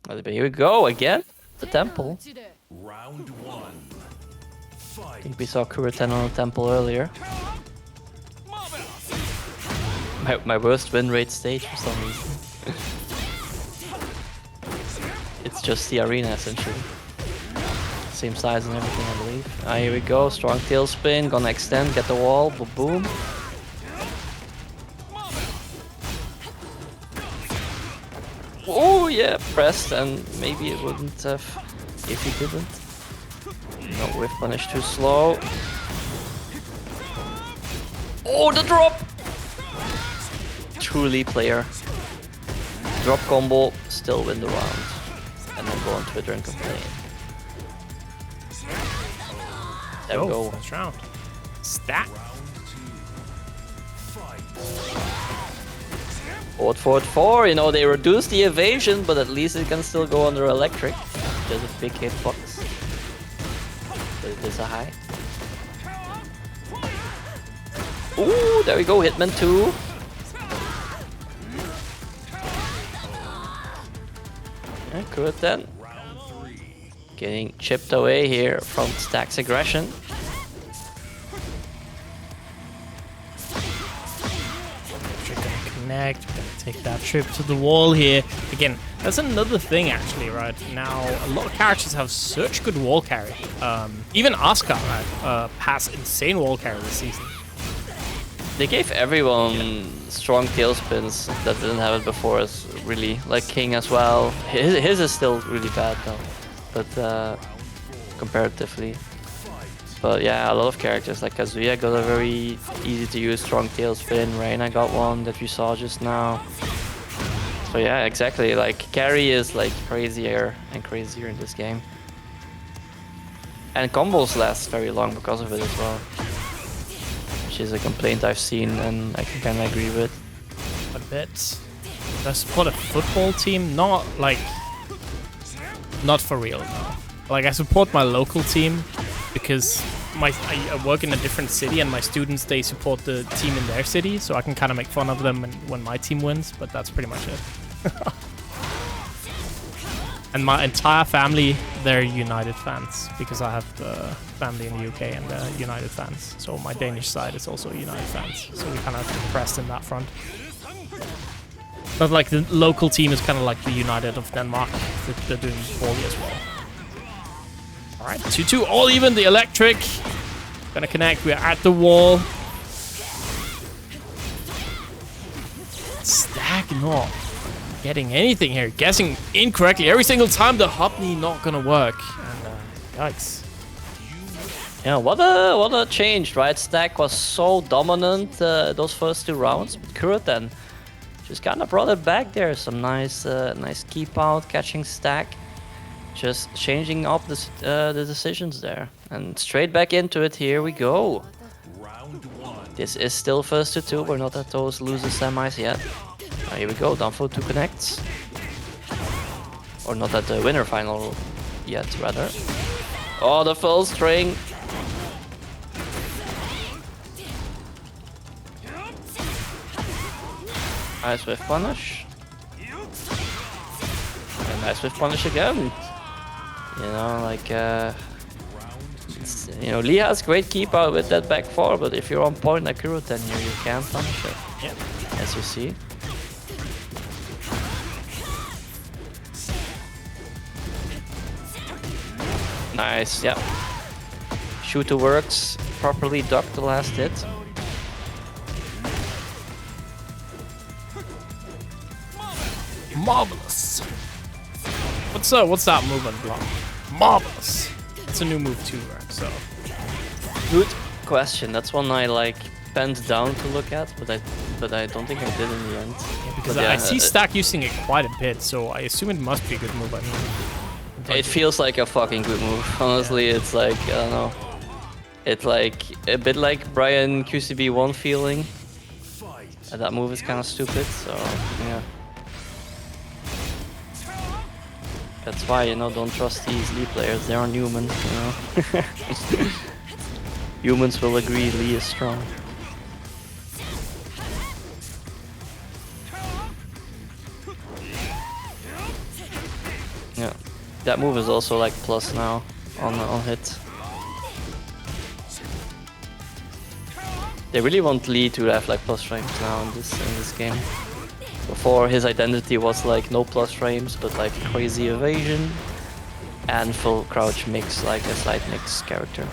But here we go again. The temple. Round 1. I think we saw Kuroten on the temple earlier. My worst win rate stage for some reason. It's just the arena essentially. Same size and everything, I believe. Ah, here we go. Strong tailspin. Gonna extend. Get the wall. Boom, boom. Oh yeah, pressed, and maybe it wouldn't have if he didn't. No, whiff punish too slow. Oh, the drop! Truly player. Drop combo, still win the round. And then go on Twitter and complain. There we go. First round. Stack. Forward 4, you know, they reduced the evasion, but at least it can still go under electric. Just a big hitbox. But it is a high. Ooh, there we go, Hitman 2. Yeah, Kuroten. Getting chipped away here from Stack's aggression. We're gonna connect. We're gonna take that trip to the wall here. Again, that's another thing actually, right? Now, a lot of characters have such good wall carry. Even Asuka has insane wall carry this season. They gave everyone strong tailspins that didn't have it before, as really, like King as well. His is still really bad though, but comparatively. But yeah, a lot of characters like Kazuya got a very easy to use strong tailspin. Reina got one that we saw just now. So yeah, exactly. Like carry is like crazier and crazier in this game, and combos last very long because of it as well. Which is a complaint I've seen and I can kind of agree with. A bit. I support a football team, not for real. No. Like I support my local team because I work in a different city and my students, they support the team in their city, so I can kind of make fun of them when my team wins, but that's pretty much it. And my entire family, they're United fans because I have family in the UK and they're United fans. So my Danish side is also United fans. So we kind of impressed in that front. But like the local team is kind of like the United of Denmark. They're doing poorly as well. All right, 2-2, all even. The electric gonna connect. We're at the wall. Stack not getting anything here. Guessing incorrectly every single time. The hop knee not gonna work. And Yikes. Yeah, what a change, right? Stack was so dominant those first 2 rounds, but Kuroten just kind of brought it back there. Some nice keep out, catching Stack, just changing up the decisions there, and straight back into it. Here we go. Round 1. This is still first to 2. We're not at those loser semis yet. Here we go. Down for 2 connects, or not at the winner final yet, rather. Oh, the full string. Nice with punish. And nice with punish again. You know, like, you know, Lee has great keep out with that back 4, but if you're on point like Kuroten here, you can't punish it. Yeah. As you see. Nice, yeah. Shooter works, properly ducked the last hit. Marvelous. What's that movement block? Marvelous. It's a new move too, right? So Good question. That's one I like bent down to look at, but I don't think I did in the end. yeah, because But I yeah, see Stack using it quite a bit, so I assume it must be a good move. I mean, it feels like a fucking good move. Honestly, it's like, I don't know. It's like a bit like Brian QCB1 feeling. And that move is kind of stupid, so yeah. That's why, you know, don't trust these Lee players. They aren't human, you know. Humans will agree Lee is strong. Yeah, that move is also like plus now on hit. They really want Lee to have like plus frames now in this game. Before, his identity was like no plus frames, but like crazy evasion and full crouch mix, like a slight mix character.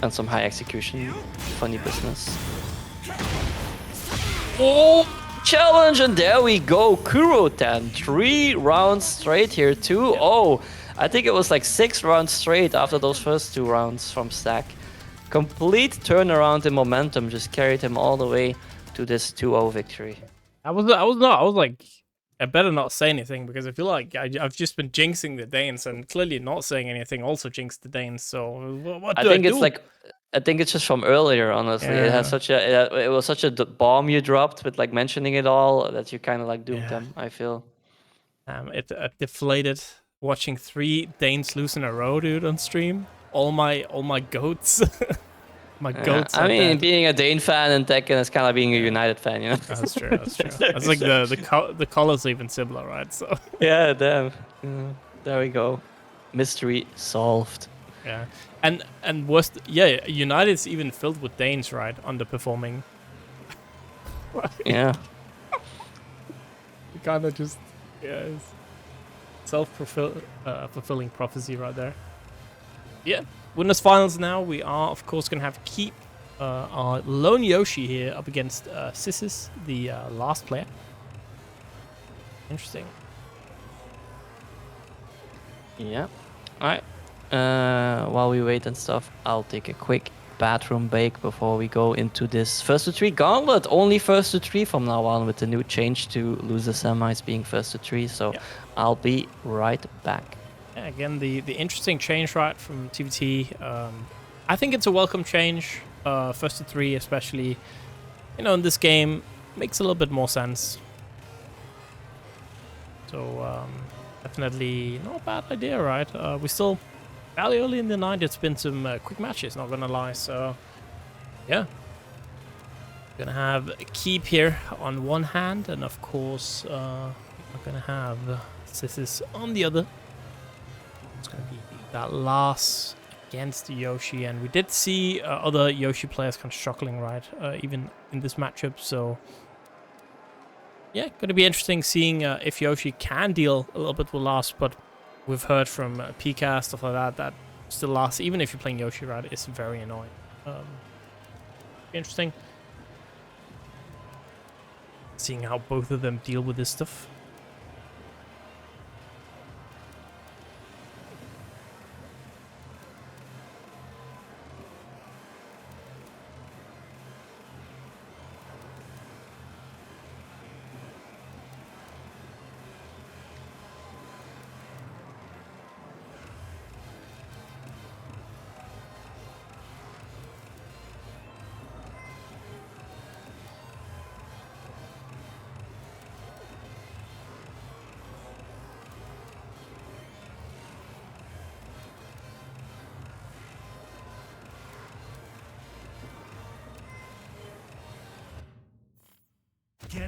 And some high execution, funny business. Oh, challenge, and there we go. Kuroten, 3 rounds straight here too. Oh, I think it was like 6 rounds straight after those first 2 rounds from Stack. Complete turnaround in momentum, just carried him all the way to this 2-0 victory. I was like, I better not say anything because I feel like I've just been jinxing the Danes, and clearly not saying anything also jinxed the Danes. So what do I think do? it's like, I think it's just from earlier. Honestly, it has Yeah. such a, it was such a bomb you dropped with like mentioning it all that you kind of like doomed Yeah. them. I feel. It deflated watching 3 Danes lose in a row, dude, on stream. All my goats. My goats I are mean, dead. being a Dane fan in Tekken is kind of being a United fan, you know. That's true. That's true. That's like the colors are even similar, right? So Yeah, damn. There we go. Mystery solved. yeah, and worst, yeah, United's even filled with Danes, right? Underperforming. Yeah. Kind of just it's fulfilling prophecy right there. Yeah, winners finals now. We are of course gonna have Keebe, our lone Yoshi here up against Sys, the last player. Interesting. Yeah. Alright. While we wait and stuff, I'll take a quick bathroom break before we go into this first to 3 gauntlet. Only first to 3 from now on with the new change to loser semis being first to 3. So Yeah. I'll be right back. Yeah, again, the interesting change right from TVT. I think it's a welcome change. First to 3, especially, you know, in this game, makes a little bit more sense. So definitely not a bad idea, right? We're still fairly early in the night. It's been some quick matches, not gonna lie. So yeah, gonna have Keebe here on one hand, and of course we're gonna have Sys on the other. It's gonna be that Lars against Yoshi, and we did see other Yoshi players kind of struggling, right? Even in this matchup. So yeah, gonna be interesting seeing if Yoshi can deal a little bit with Lars, but we've heard from PCast, stuff like that still Lars, even if you're playing Yoshi, right, is very annoying. Interesting seeing how both of them deal with this stuff.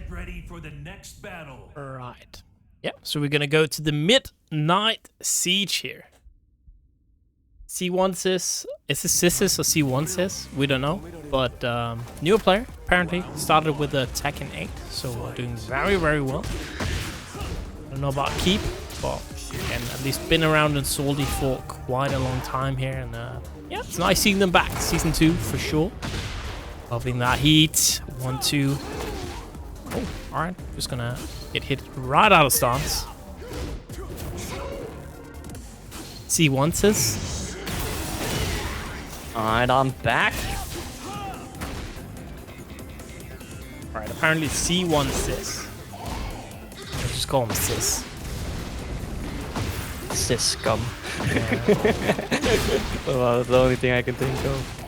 Get ready for the next battle. Right. Yeah, so we're gonna go to the Midnight Siege here. C1 Sys. Is it Sys or C1 Sys? We don't know. But newer player, apparently. Started with a Tekken 8, so doing very, very well. I don't know about Keebe, but again, at least been around in Salty for quite a long time here. And yeah, it's nice seeing them back. Season 2 for sure. Loving that heat. 1-2. Oh, alright. Just gonna get hit right out of stance. C1 Sys. Alright, I'm back. Alright, apparently C1 Sys. Let's just call him Sys. Sis scum. Well, that's the only thing I can think of.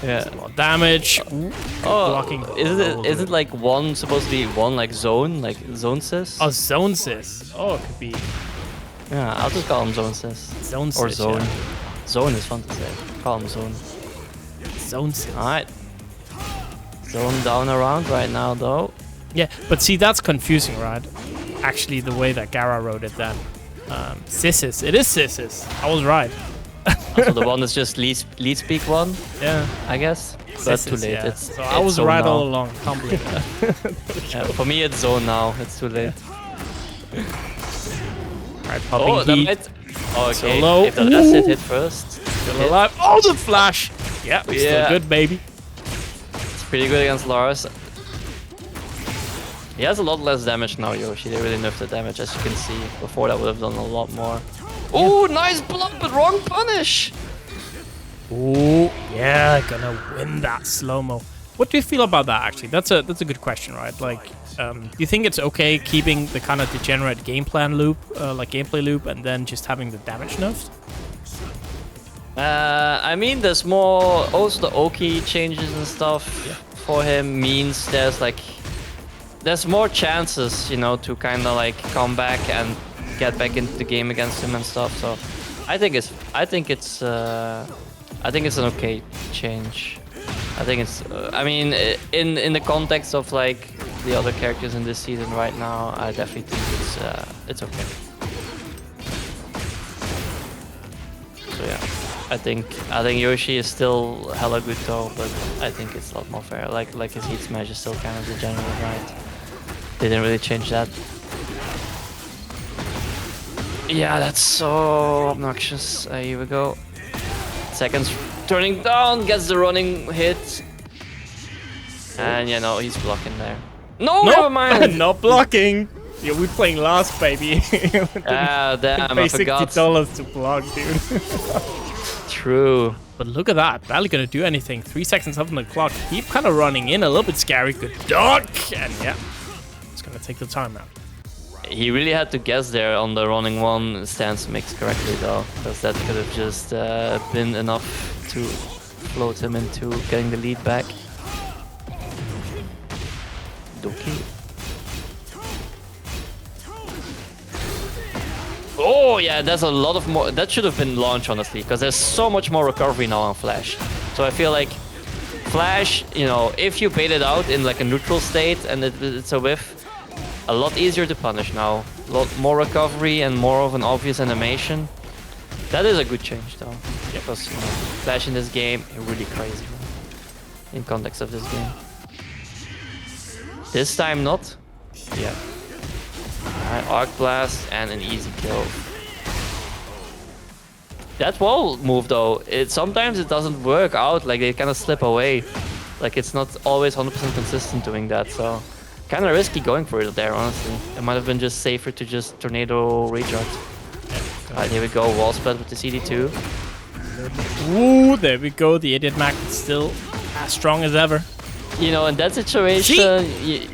Yeah. A lot of damage. Ooh, blocking. Is it like one supposed to be one like zone sis? Oh, zone Sys. Oh, it could be Yeah, I'll just call him zone sis. zone Or Sys. zone. Yeah. Zone is fun to say. Call him zone. Zone Sys. Alright. Zone down around right now though. Yeah, but see, that's confusing, right? Actually, the way that Gara wrote it then. Sys's. It is Sys's. I was right. So the one is just lead speak one, Yeah. I guess. But too Sys's, late. yeah. It's So I was zone right now. all along. Can't believe that. Yeah, for me it's zone now. It's too late. Alright, popping Oh, that heat. might. Oh, okay. Solo. If the acid hit first, Still alive. Oh, the flash. Yeah, still Yeah. good, baby. it's pretty good against Lars. He has a lot less damage now, Yoshi. They really nerfed the damage, as you can see. Before that would have done a lot more. Oh, nice block, but wrong punish. Ooh, yeah, gonna win that slow-mo. What do you feel about that, actually? That's a good question, right? Like, do you think it's okay keeping the kind of degenerate game plan loop, like gameplay loop, and then just having the damage nerfed? I mean, there's more. Also, the Oki changes and stuff for him means there's more chances, you know, to kind of like come back and get back into the game against him and stuff. So, I think it's an okay change. I think it's. I mean, in the context of like the other characters in this season right now, I definitely think it's okay. So yeah, I think Yoshi is still hella good though, but I think it's a lot more fair. Like his heat smash is still kind of degenerate, right? They didn't really change that. Yeah, that's so obnoxious. Here we go. Seconds turning down, gets the running hit. And you know, he's blocking there. No, never mind! Not blocking! Yeah, we're playing Lars, baby. Ah, damn, Pay I forgot. $60 to block, dude. True. But look at that, barely gonna do anything. 3 seconds up on the clock. Keep kind of running in, a little bit scary. Good duck! And yeah, it's gonna take the time out. He really had to guess there on the running one stance mix correctly though, because that could have just been enough to float him into getting the lead back. Doki. Oh yeah, there's a lot of more. That should have been launch honestly, because there's so much more recovery now on Flash. So I feel like Flash, you know, if you bait it out in like a neutral state and it's a whiff, a lot easier to punish now. A lot more recovery and more of an obvious animation. That is a good change though. Yeah, because you know, Flash in this game is really crazy, man, in context of this game. This time not. Yeah. Alright, Arc Blast and an easy kill. That wall move though, sometimes it doesn't work out, like they kind of slip away. Like it's not always 100% consistent doing that, so kind of risky going for it there, honestly. It might have been just safer to just Tornado Recharge. Alright, here we go, wall split with the CD2. Ooh, there we go. The Idiot Mac is still as strong as ever. You know, in that situation,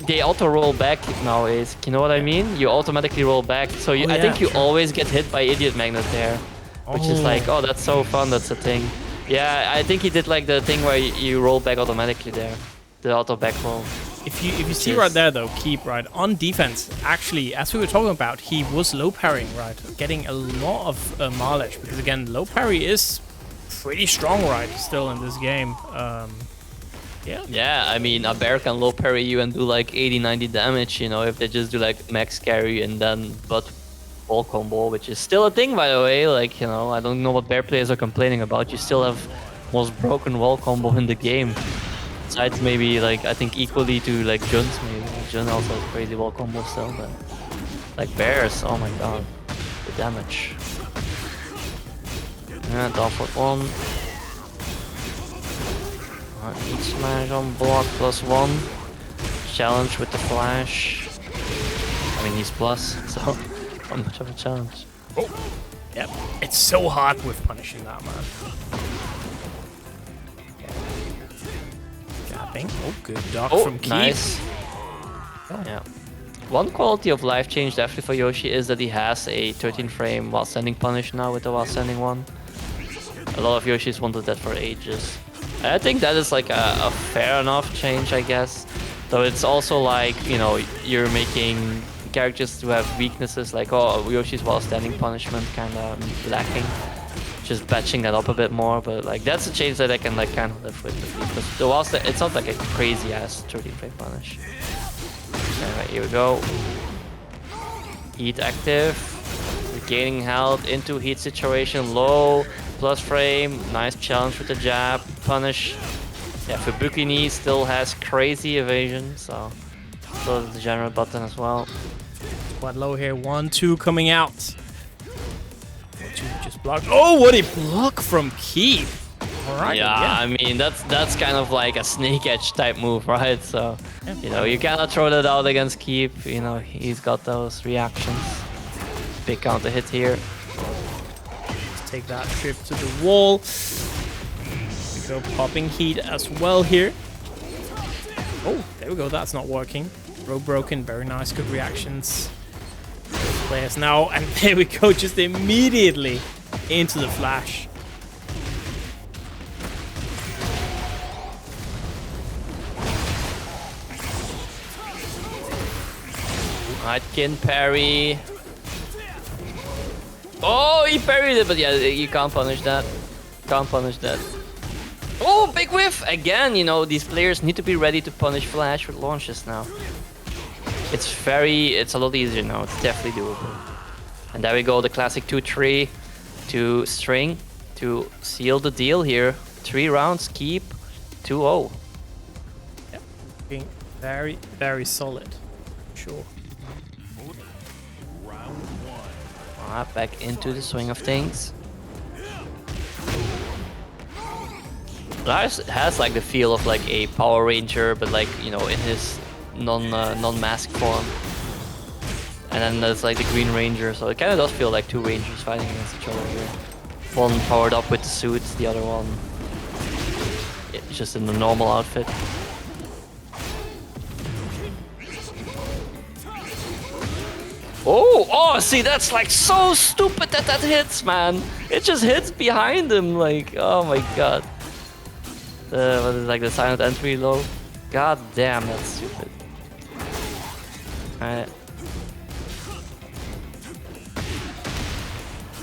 they auto-roll back nowadays. You know what I mean? You automatically roll back. So I think you always get hit by Idiot Magnet there. Which is like, oh, that's so fun, that's a thing. Yeah, I think he did like the thing where you roll back automatically there. The auto back roll. If you see right there though, Keebe, right, on defense, actually, as we were talking about, he was low parrying, right? Getting a lot of mileage, because again, low parry is pretty strong, right, still in this game. Yeah, I mean, a bear can low parry you and do like 80-90 damage, you know, if they just do like max carry and then butt wall combo, which is still a thing, by the way. Like, you know, I don't know what bear players are complaining about. You still have most broken wall combo in the game. Besides maybe, like, I think equally to like Jun's maybe. Jun also has crazy wall combo still, but like bears, oh my god, the damage. Yeah, down for 1. Heat smash on block +1. Challenge with the flash. I mean, he's plus, so not much of a challenge. Oh, yep. It's so hard with punishing that, man. Gapping. Oh, good duck from Keebe. Nice. Oh. Yeah. One quality of life change definitely for Yoshi is that he has a 13 frame while standing punish now with the while standing one. A lot of Yoshis wanted that for ages. I think that is like a fair enough change, I guess. Though it's also like, you know, you're making characters who have weaknesses like, oh, Yoshi's while standing punishment kind of lacking. Just batching that up a bit more, but like that's a change that I can like kind of live with. Because the while it's not like a crazy ass 13 frame punish. Alright, here we go. Heat active. Regaining health into heat situation. Low. Plus frame. Nice challenge with the jab. Punish. Yeah, Fubukini still has crazy evasion, so does the general button as well. Quite low here. 1-2 coming out. 2 just blocked. Oh, what a block from Keebe. Alright. Yeah, I mean that's kind of like a snake edge type move, right? So you know you cannot throw that out against Keebe. You know he's got those reactions. Big counter hit here. Let's take that trip to the wall. We go popping heat as well here. Oh, there we go. That's not working. Row broken. Very nice. Good reactions. Players now, and there we go. Just immediately into the flash. Nightkin parry. Oh, he parried it, but yeah, you can't punish that. Can't punish that. Oh, big whiff! Again, you know, these players need to be ready to punish flash with launches now. It's a lot easier now. It's definitely doable. And there we go, the classic 2-3 to string to seal the deal here. 3 rounds, keep 2-0. Yeah, being very, very solid. Sure. Back into the swing of things. Lars has like the feel of like a Power Ranger, but like, you know, in his non-mask form. And then there's like the Green Ranger, so it kind of does feel like 2 Rangers fighting against each other here. One powered up with the suits, the other one just in the normal outfit. Oh, see, that's like so stupid that hits, man. It just hits behind him, like, oh my god. What is like the silent entry low? God damn, that's stupid. Alright.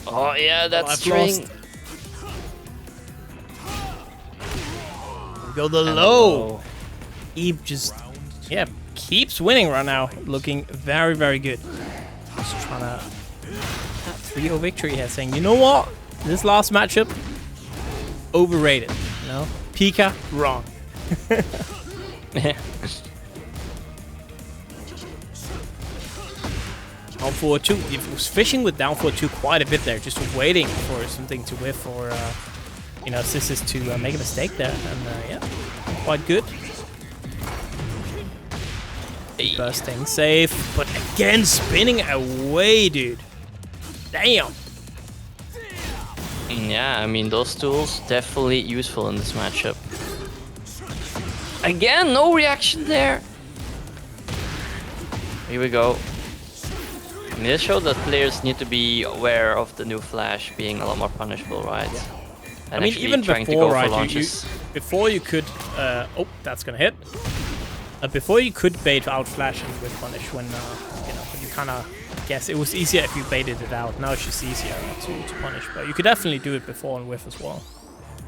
Oh yeah, that's string. We go the low. Keebe just, yeah, keeps winning right now. Looking very, very good. Just trying to 3-0 victory here, saying, you know what? This last matchup, overrated. You know, Pika, wrong. Down 4-2. He was fishing with down 4-2 quite a bit there, just waiting for something to whiff or, you know, Sys to make a mistake there. And yeah, quite good. First thing safe, but again spinning away, dude. Damn. Yeah, I mean, those tools definitely useful in this matchup. Again, no reaction there. Here we go. I mean, this shows that players need to be aware of the new flash being a lot more punishable, right? Yeah. And I mean, even before, right? Before you could. Oh, that's gonna hit. Before you could bait out flashing with punish when you know, you kind of guess it was easier if you baited it out. Now it's just easier to punish, but you could definitely do it before and whiff as well.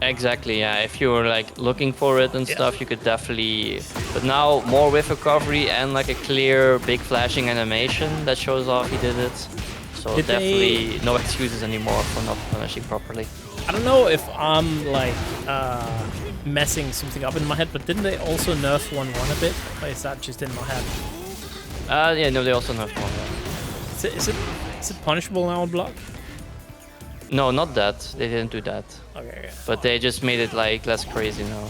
Exactly, yeah. If you were like looking for it and stuff, you could definitely. But now more whiff recovery and like a clear big flashing animation that shows off he did it. So Did definitely no excuses anymore for not punishing properly. I don't know if I'm like messing something up in my head, but didn't they also nerf 1-1 a bit? Or is that just in my head? Yeah, no, they also nerfed one. Is it punishable now on block? No, not that. They didn't do that. Okay. But they just made it like less crazy now.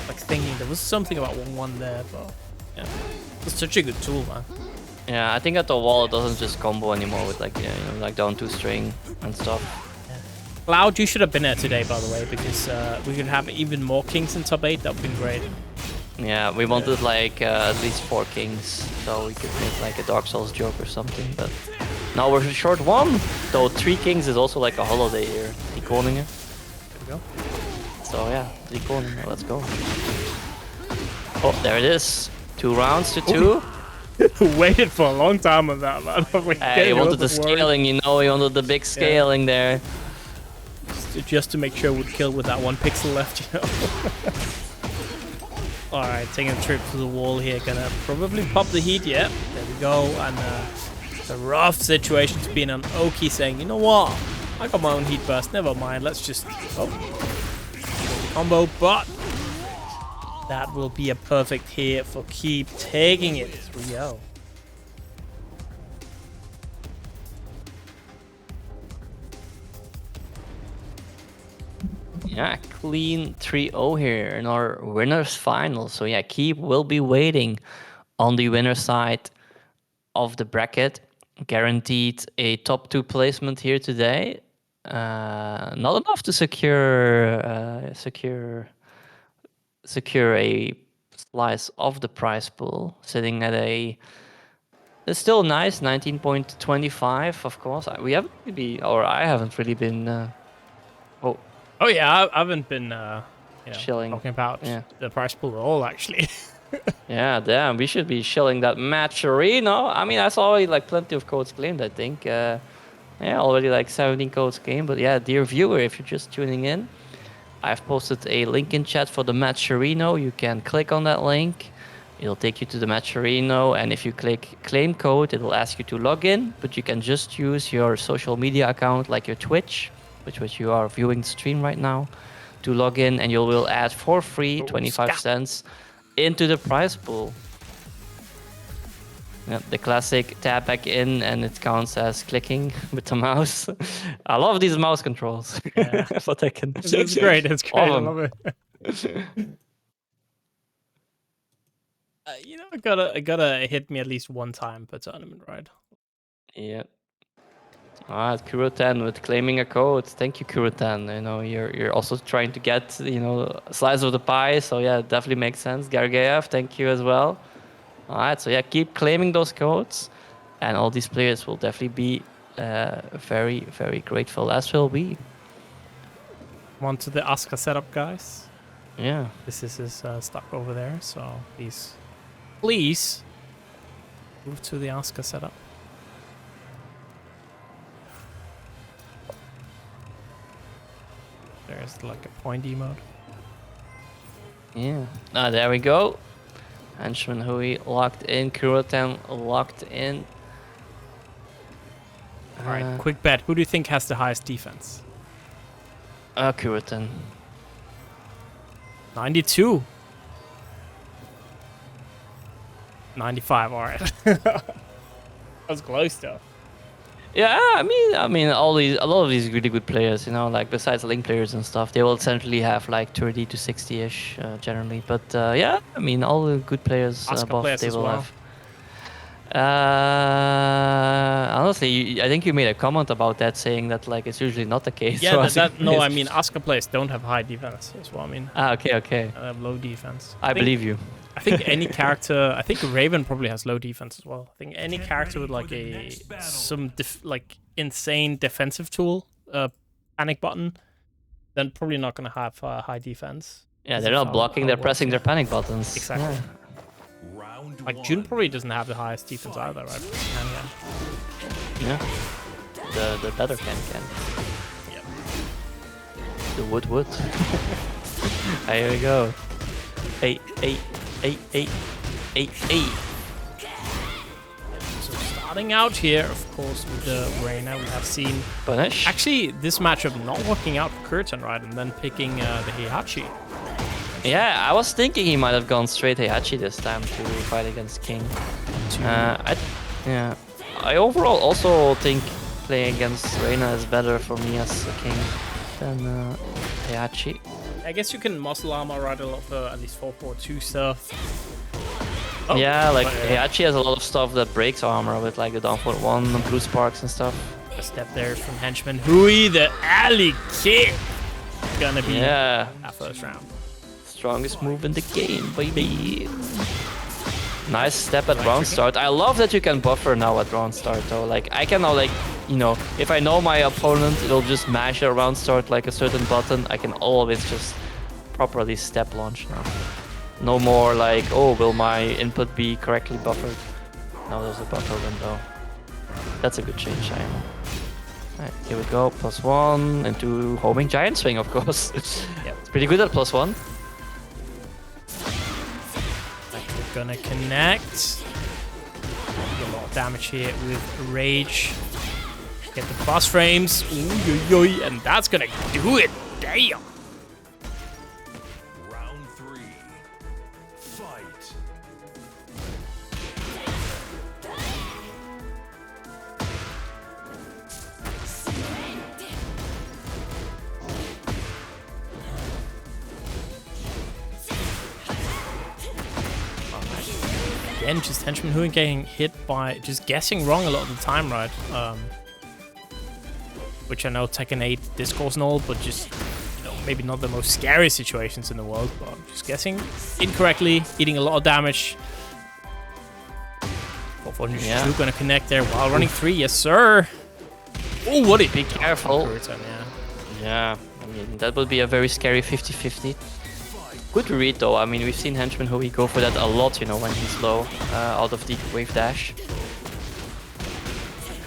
Like thinking there was something about 1-1 there, but yeah, it's such a good tool, man. Yeah, I think at the wall it doesn't just combo anymore with like like down 2 string and stuff. Cloud, you should have been there today, by the way, because we could have even more kings in top 8. That would have been great. Yeah, we wanted like at least 4 kings, so we could make like a Dark Souls joke or something, but now we're short 1. Though 3 kings is also like a holiday here. Koningen. There we go. So yeah, 3 Koningen, let's go. Oh, there it is. 2 rounds to 2. Waited for a long time on that, man. Like, He wanted the scaling, you know, he wanted the big scaling there. Just to make sure we'd kill with that 1 pixel left, you know. Alright, taking a trip to the wall here. Gonna probably pop the heat, yeah. There we go. And it's a rough situation to be in on Oki saying, you know what? I got my own heat burst, never mind. Let's just combo, but that will be a perfect hit for Keebe taking it 3-0. Yeah, clean 3-0 here in our winners final. So yeah, Keebe will be waiting on the winner side of the bracket. Guaranteed a top 2 placement here today. Not enough to secure a slice of the prize pool. Sitting at it's still nice 19.25. Of course, we haven't really, or I haven't really been. Oh yeah, I haven't been chilling. talking about the prize pool at all, actually. Yeah, damn, we should be shilling that match arena. I mean, I saw already like plenty of codes claimed, I think. Yeah, already like 17 codes claimed. But yeah, dear viewer, if you're just tuning in, I've posted a link in chat for the match arena. You can click on that link. It'll take you to the match arena, and if you click claim code, it will ask you to log in, but you can just use your social media account like your Twitch, which you are viewing the stream right now, to log in, and you will add for free 25 cents into the prize pool. Yeah, the classic tap back in and it counts as clicking with the mouse. I love these mouse controls. Yeah. For Tekken. It's great, it's great, I love it. You know, it gotta hit me at least 1 time per tournament, right? Yeah. Alright, Kuroten with claiming a code. Thank you, Kuroten. You know, you're also trying to get, a slice of the pie, so yeah, it definitely makes sense. Gargaev, thank you as well. Alright, so yeah, keep claiming those codes, and all these players will definitely be very, very grateful, as will we. On to the Asuka setup, guys. Yeah. This is stuck over there, so please move to the Asuka setup. There's like a pointy mode. Yeah. There we go. Henchman Hoey locked in. Kuroten locked in. Alright, quick bet. Who do you think has the highest defense? Kuroten. 92. 95, alright. That was close though. Yeah, I mean, a lot of these really good players, like besides link players and stuff, they will essentially have like 30 to 60-ish generally. But yeah, I mean, all the good players above they will have. Honestly, I think you made a comment about that, saying that like it's usually not the case. Yeah, no, I mean, Asuka players don't have high defense. That's what I mean. Okay. They have low defense. I believe you. I think any character, I think Raven probably has low defense as well. I think any character with like some insane defensive tool, panic button, then probably not gonna have high defense. Yeah, they're not blocking; they're pressing their panic buttons. Exactly. Yeah. Like June probably doesn't have the highest defense either, right? Yeah. The better can. Yep. The wood. Here we go. 8. So starting out here, of course, with the Reina, we have seen Punish. actually this matchup not working out for Kuroten, right? And then picking the Heihachi. Yeah, I was thinking he might have gone straight Heihachi this time to fight against King. I overall also think playing against Reina is better for me as a King than Heihachi. I guess you can muscle armor right a lot of at least 4-4-2 stuff. Oh, Yeah, like but, Heihachi has a lot of stuff that breaks armor with like the down forward 1 and blue sparks and stuff. a step there from henchman Hoey, the alley kid. Gonna be Yeah, that first round. strongest move in the game, baby. Nice step at round start. I love that you can buffer now at round start though. Like I can now, like, you know, if I know my opponent, it'll just mash at round start like a certain button. I can always just properly step launch now. No more like, oh, will my input be correctly buffered? Now there's a buffer window. That's a good change, I know. Alright, here we go. +1 into homing giant swing, of course. Yep. It's pretty good at +1. We're gonna connect. Get a lot of damage here with Rage. Get the plus frames. Ooh, and that's gonna do it. Damn. Round 3. Fight. Again, just henchman Hwoarang getting hit by just guessing wrong a lot of the time, right? Which I know Tekken 8 discourse and all, but just, you know, maybe not the most scary situations in the world, but just guessing incorrectly, eating a lot of damage. Yeah. Gonna connect there while running 3, yes sir. Oh, what a Be careful. Kuroten, yeah. Yeah, I mean, that would be a very scary 50-50. Good read though. I mean, we've seen henchman Hoey go for that a lot, you know, when he's low, out of the wave dash.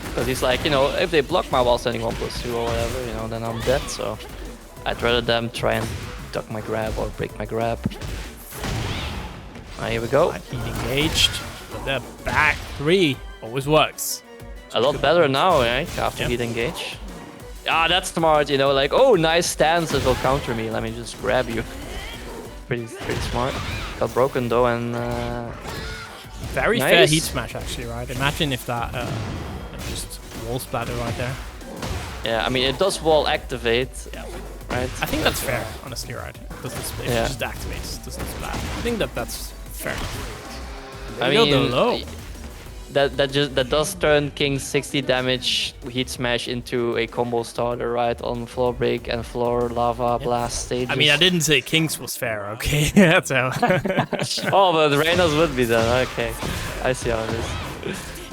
Because he's like, you know, if they block my while standing 1+2 or whatever, you know, then I'm dead. So I'd rather them try and duck my grab or break my grab. Here we go. Heat engaged. But the back 3 always works. A lot better now, right? After Yep. heat engage. Ah, that's smart, you know, like, oh, nice stance, it will counter me. Let me just grab you. Pretty smart. Got broken though, and Very nice. fair heat smash actually, right? Imagine if that just wall splatter right there. yeah, I mean, it does wall activate, Yeah. right? I think that's fair, honestly, right? It doesn't split, Yeah. it just activates, doesn't splat. I think that's fair. I There you mean, go, the low. that does turn King's 60 damage heat smash into a combo starter, right? On floor break and floor lava blast stages. I mean, I didn't say King's was fair, okay? That's how. Oh, but Reina's would be then. Okay, I see how it is.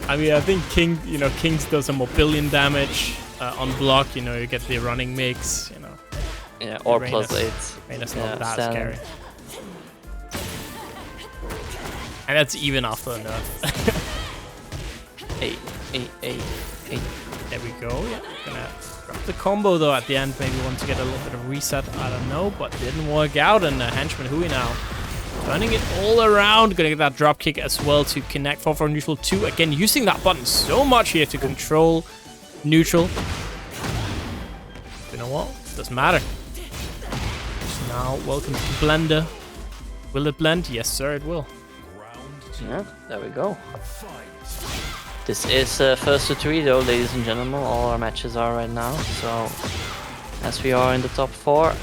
I mean, I think King's does a more billion damage on block. You know, you get the running mix. You know, Yeah, or Reina's- +8. Reina's Yeah, not that stand. scary. And that's even after the nerf. 8. There we go. Yeah, gonna drop the combo though at the end. Maybe want to get a little bit of reset. I don't know, but didn't work out. And henchman Hoey now turning it all around. Gonna get that drop kick as well to connect for neutral 2. Again, using that button so much here to control neutral. You know what? Doesn't matter. So now, welcome to the blender. Will it blend? Yes, sir, it will. Yeah, there we go. This is first to 3 though, ladies and gentlemen. All our matches are right now. So, as we are in the top 4.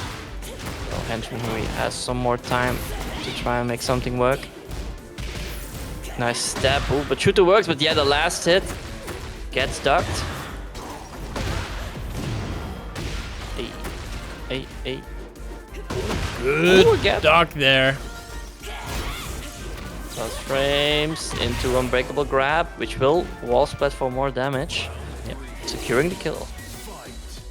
So henchman Hoey has some more time to try and make something work. Nice stab. Ooh, but shooter works, but yeah, the last hit gets ducked. Hey. Good Ooh, again. duck there. Plus frames into unbreakable grab, which will wall splat for more damage. Yep. Securing the kill.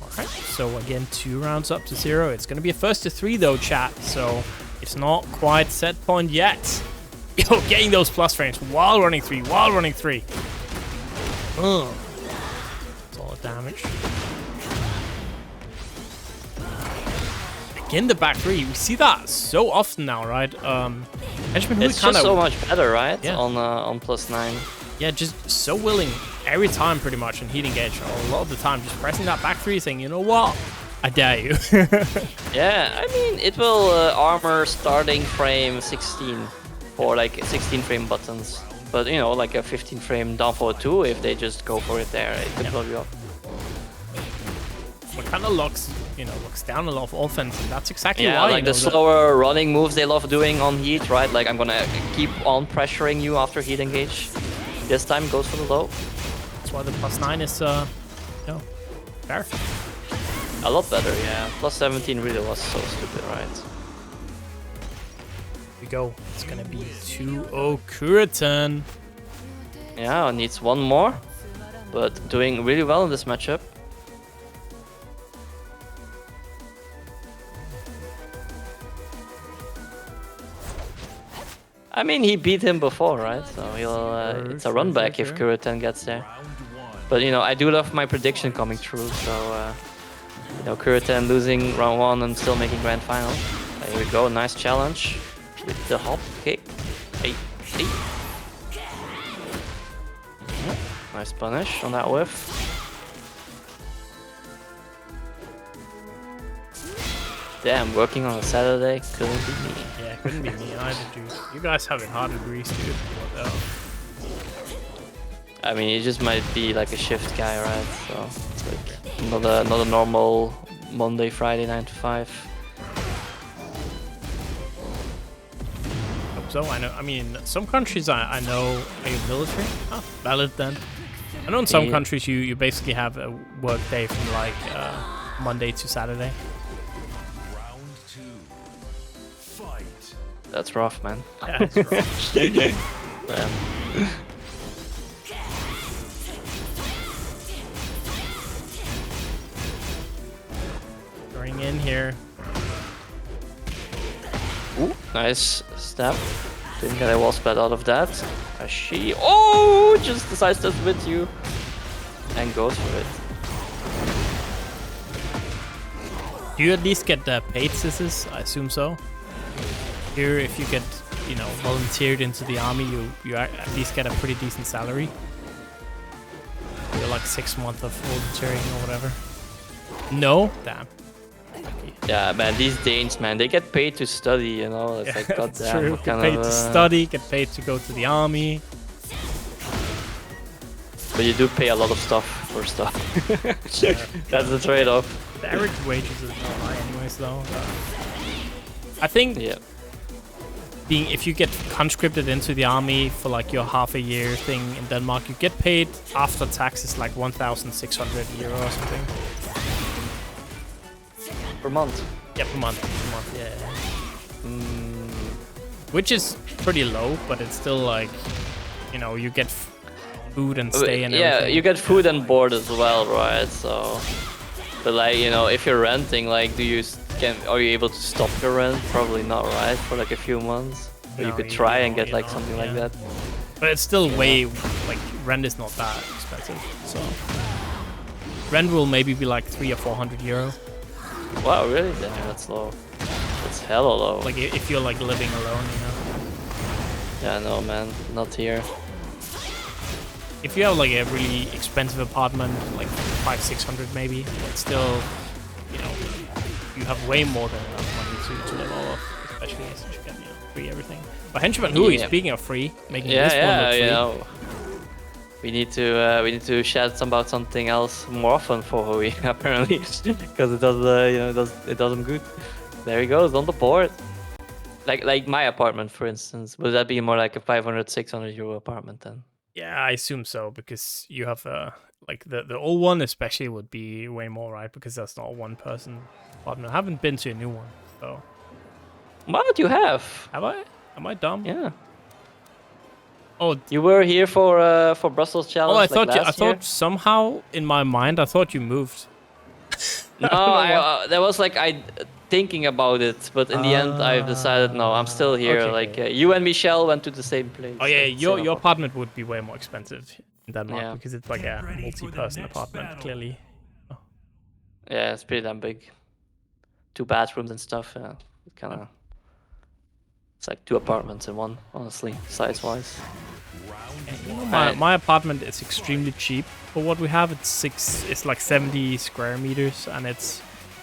Alright, so again, 2 rounds up to 0. It's going to be a first to 3 though, chat. So it's not quite set point yet. Yo, getting those plus frames while running 3, That's all the damage. again the back three. We see that so often now, right? Henchman Hoey It's kind just of so much better, right? Yeah. On +9. yeah, just so willing every time pretty much in heat engage. A lot of the time, just pressing that back three, saying, you know what, I dare you. Yeah, I mean, it will armor starting frame 16 for like 16 frame buttons. But you know, like a 15 frame down for 2, if they just go for it there, it could blow you up. But kind of locks down a lot of offense, and that's exactly Yeah, why. like the slower running moves they love doing on heat, right? Like I'm gonna keep on pressuring you after heat engage. This time goes for the low. That's why the +9 is, fair. A lot better, yeah. +17 really was so stupid, right? Here we go. It's gonna be 2-0 Kuroten. Yeah, needs one more, but doing really well in this matchup. I mean, he beat him before, right? So he'll it's a run back if Kuroten gets there. But you know, I do love my prediction coming true. So you know, Kuroten losing round 1 and still making grand final. Here we go, nice challenge with the hop kick. Hey. Nice punish on that whiff. Damn, working on a Saturday couldn't be me. Yeah, couldn't be me either, dude. You guys have it hard in Greece, dude. What the hell? I mean, he just might be like a shift guy, right? So it's like not a normal Monday, Friday 9 to 5. Hope so. I know. I mean, some countries I know are you military. Oh, valid then. I know in some countries you basically have a work day from like Monday to Saturday. That's rough, man. Yeah, it's rough. Yeah. Going in here. Ooh, nice step. Didn't get a wall spat out of that. She just decides to with you and goes for it. Do you at least get paid Sys? I assume so. Here, if you get, volunteered into the army, you at least get a pretty decent salary. You're like 6 months of volunteering or whatever. No? Damn. Yeah, man, these Danes, man, they get paid to study, you know? It's like, goddamn, true. what Get kind paid of, to study, get paid to go to the army. But you do pay a lot of stuff for stuff. That's the trade-off. The average wages is not high anyways, though. I think if you get conscripted into the army for like your half a year thing in Denmark, you get paid after taxes like 1,600 euro or something. Per month? Yeah, per month, yeah. Which is pretty low, but it's still like, you get food and stay and everything. Yeah, you get food and board as well, right? So, but like, if you're renting, like, are you able to stop your rent? Probably not, right? For like a few months. Or you could try and get like something like that. But it's still way, like, rent is not that expensive, so. Rent will maybe be like 300 or 400 euro. Wow, really? Damn, that's low. That's hella low. Like, if you're like living alone, Yeah, no, man, not here. If you have like a really expensive apartment, like 500-600 maybe, it's still, you have way more than enough money to live off, especially since you get free everything. But Henchman Hoey, speaking of free, making this one look free. We need to chat about something else more often for Hoey apparently, because it does it does him good. There he goes on the board. Like my apartment, for instance, would that be more like a 500-600 euro apartment then? Yeah, I assume so, because you have like the old one especially would be way more, right? Because that's not a one-person apartment. I haven't been to a new one, so. What you have? Have I? Am I dumb? Yeah. Oh, you were here for Brussels challenge. Oh, I like thought somehow in my mind I thought you moved. No, there was like thinking about it, but in the end I've decided no, I'm still here. Okay. You and Michelle went to the same place. Oh yeah, your apartment would be way more expensive in Denmark because it's like a multi-person apartment, clearly. Oh. Yeah, it's pretty damn big. 2 bathrooms and stuff. Kind of. It's like 2 apartments in one, honestly, size-wise. You know, my apartment is extremely cheap for what we have. It's like 70 square meters, and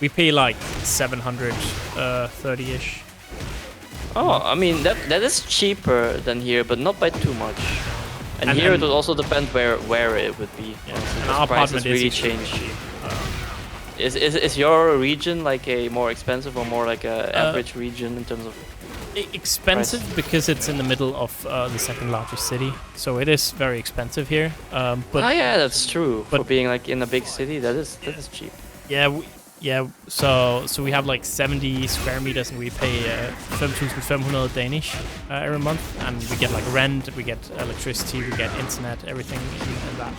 we pay like 730-ish. Oh, I mean that is cheaper than here, but not by too much. And here it would also depend where it would be. Yeah, and our apartment really is change. cheap. Is your region like a more expensive or more like a average region in terms of expensive price? because it's in the middle of the second largest city, so it is very expensive here. But yeah, that's true. For being like in a big city, that is cheap. Yeah, so we have like 70 square meters, and we pay 5,500 Danish every month, and we get like rent, we get electricity, we get internet, everything in that.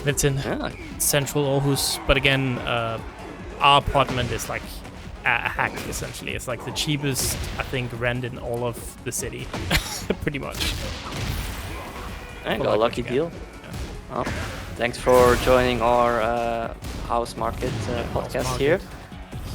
It's in central Aarhus, but again, our apartment is like a hack essentially. It's like the cheapest, I think, rent in all of the city, pretty much. I got a lucky deal. Yeah. Oh, thanks for joining our house market podcast here.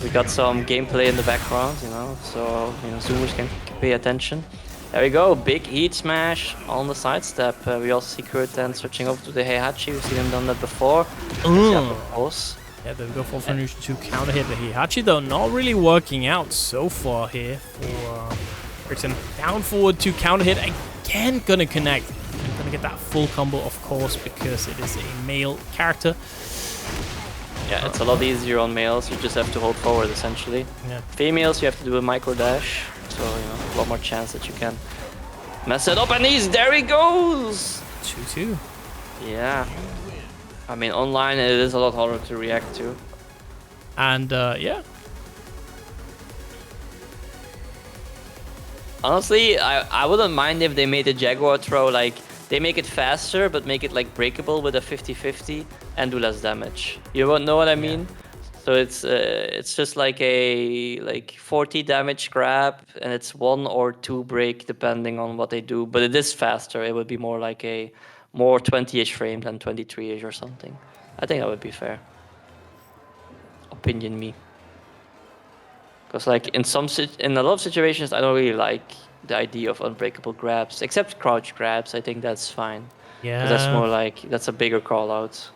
We got some gameplay in the background, so Zoomers can pay attention. There we go, big heat smash on the sidestep. We also see Kuroten switching over to the Heihachi. We've seen him done that before. Yeah, there we go, 4-2 counter hit the Heihachi, though not really working out so far here for Kuroten. Down forward to counter hit, again gonna connect. And gonna get that full combo, of course, because it is a male character. Yeah, it's a lot easier on males. You just have to hold forward, essentially. Yeah. Females, you have to do a micro dash, so a lot more chance that you can mess it up. And there he goes. 2-2. Yeah. I mean, online it is a lot harder to react to. And yeah. Honestly, I wouldn't mind if they made the Jaguar throw like they make it faster, but make it like breakable with a 50-50 and do less damage. You won't know what I mean? So it's just like a 40 damage grab, and it's 1 or 2 break depending on what they do. But it is faster. It would be more like a more 20-ish frame than 23-ish or something. I think that would be fair. Opinion me. Because like in a lot of situations, I don't really like the idea of unbreakable grabs, except crouch grabs. I think that's fine. Yeah. That's more like that's a bigger call out.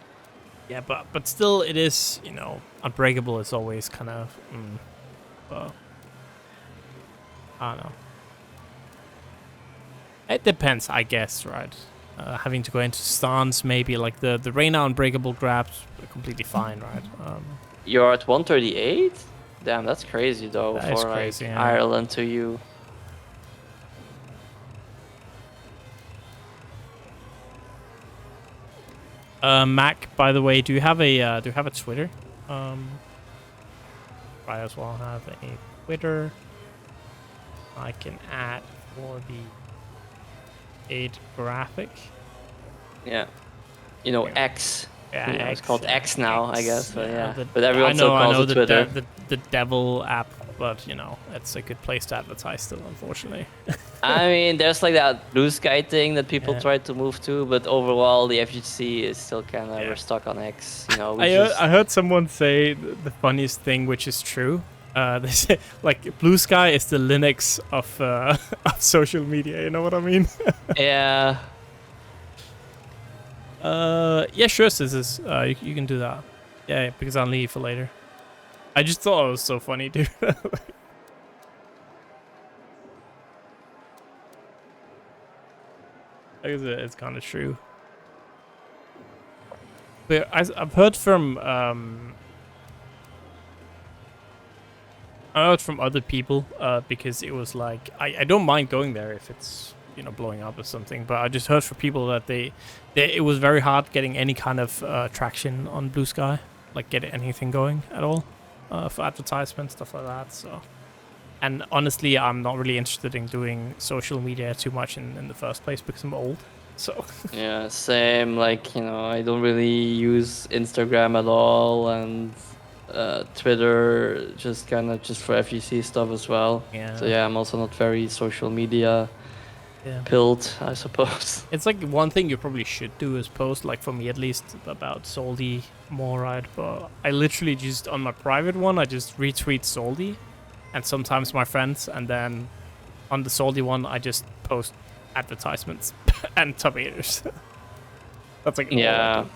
Yeah, but still, it is, unbreakable is always kind of, I don't know. It depends, I guess, right? Having to go into stance, maybe like the Reina unbreakable grabs are completely fine, right? You're at 138? Damn, that's crazy though. That for is crazy, like yeah. Ireland to you. Mac, by the way, do you have a Twitter? I as well have a Twitter. I can add for the 8 graphic. Yeah. X. Yeah, it's called X now, I guess. But yeah. Yeah, But everyone still calls it Twitter. The devil app, but it's a good place to advertise still, unfortunately. I mean, there's like that blue sky thing that people try to move to, but overall the FGC is still kind of we're stuck on X. I heard someone say the funniest thing, which is true. They say like Blue Sky is the Linux of social media. You know what I mean? Yeah. Yeah, sure, Sis. You can do that. Yeah, because I'll leave for later. I just thought it was so funny, dude. It's kind of true. But I've heard from other people because it was like I don't mind going there if it's blowing up or something, but I just heard from people that it was very hard getting any kind of traction on Blue Sky, like get anything going at all for advertisement, stuff like that. So, and honestly, I'm not really interested in doing social media too much in the first place because I'm old. So yeah, same. Like I don't really use Instagram at all, and Twitter just for FGC stuff as well. Yeah. So yeah, I'm also not very social media Yeah. build, I suppose. It's like one thing you probably should do is post, like for me at least, about Soldi more, right? But I literally just, on my private one, I just retweet Soldi and sometimes my friends, and then on the Soldi one, I just post advertisements and tomatoes. That's like all I Yeah. do.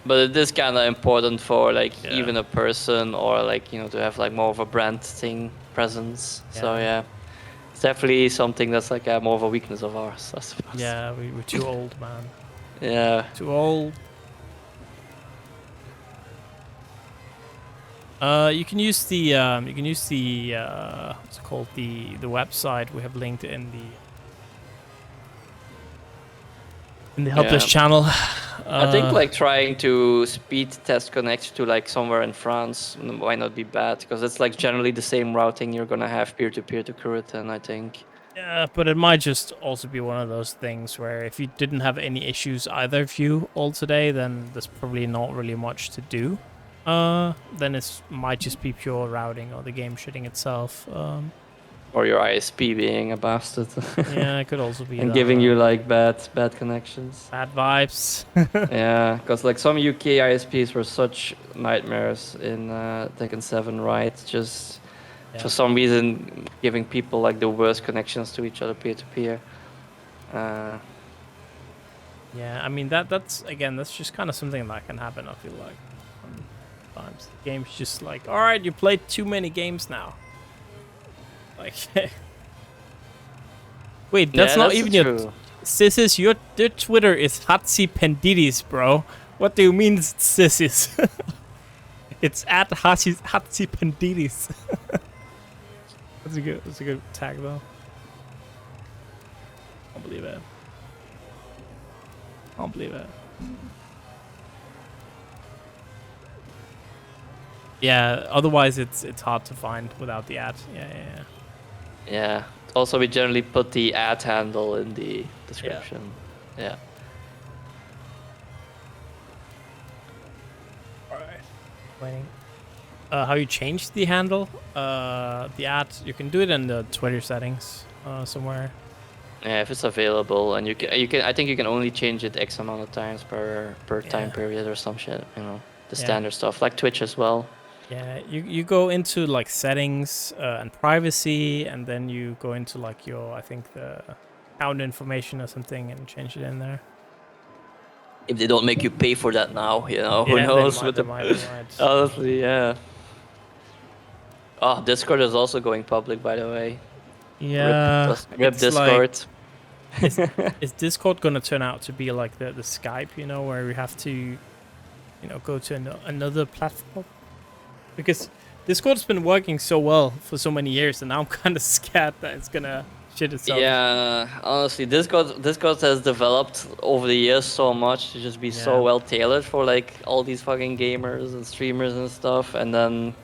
But it is kind of important for like Yeah. even a person or like, you know, to have like more of a brand thing presence. So Yeah. yeah, it's definitely something that's like more of a weakness of ours, I suppose. Yeah, we're too old, man. Yeah. Too old. You can use the what's it called, the website we have linked in the helpless channel. I think like trying to speed test connect to like somewhere in France might not be bad because it's like generally the same routing you're gonna have peer to Kuroten, I think. Yeah, but it might just also be one of those things where if you didn't have any issues either of you all today, then there's probably not really much to do. Then it might just be pure routing or the game shitting itself. Or your ISP being a bastard. Yeah, it could also be and that. giving you like bad connections. Bad vibes. Yeah, because like some UK ISPs were such nightmares in Tekken 7, right? Just Yeah. for some reason giving people like the worst connections to each other peer to peer. Yeah, I mean that's just kind of something that can happen, I feel like. Sometimes the game's just like, all right, you played too many games now. Like, wait, that's not even your Sys. Your Twitter is Hatsi Pendidis, bro. What do you mean it's Sys? It's at Hatsi Pendidis. That's a good tag though. Can't believe it. Can't believe it. Yeah, otherwise it's hard to find without the ad. Yeah. Yeah. Also, we generally put the ad handle in the description. Yeah. Alright. Waiting. How you change the handle? The ad, you can do it in the Twitter settings somewhere. Yeah, if it's available, and you can. I think you can only change it X amount of times per time period or some shit. You know, the standard stuff like Twitch as well. Yeah, you go into like settings and privacy, and then you go into like your, I think, the account information or something, and change it in there. If they don't make you pay for that now, you know, who Yeah, knows? they might. Honestly, yeah. Oh, Discord is also going public, by the way. Yeah, Rip Discord. Like, is Discord gonna turn out to be like the Skype, you know, where we have to, go to another platform? Because Discord's been working so well for so many years, and now I'm kind of scared that it's gonna shit itself. Yeah, honestly, Discord has developed over the years so much to just be so well tailored for like all these fucking gamers and streamers and stuff, and then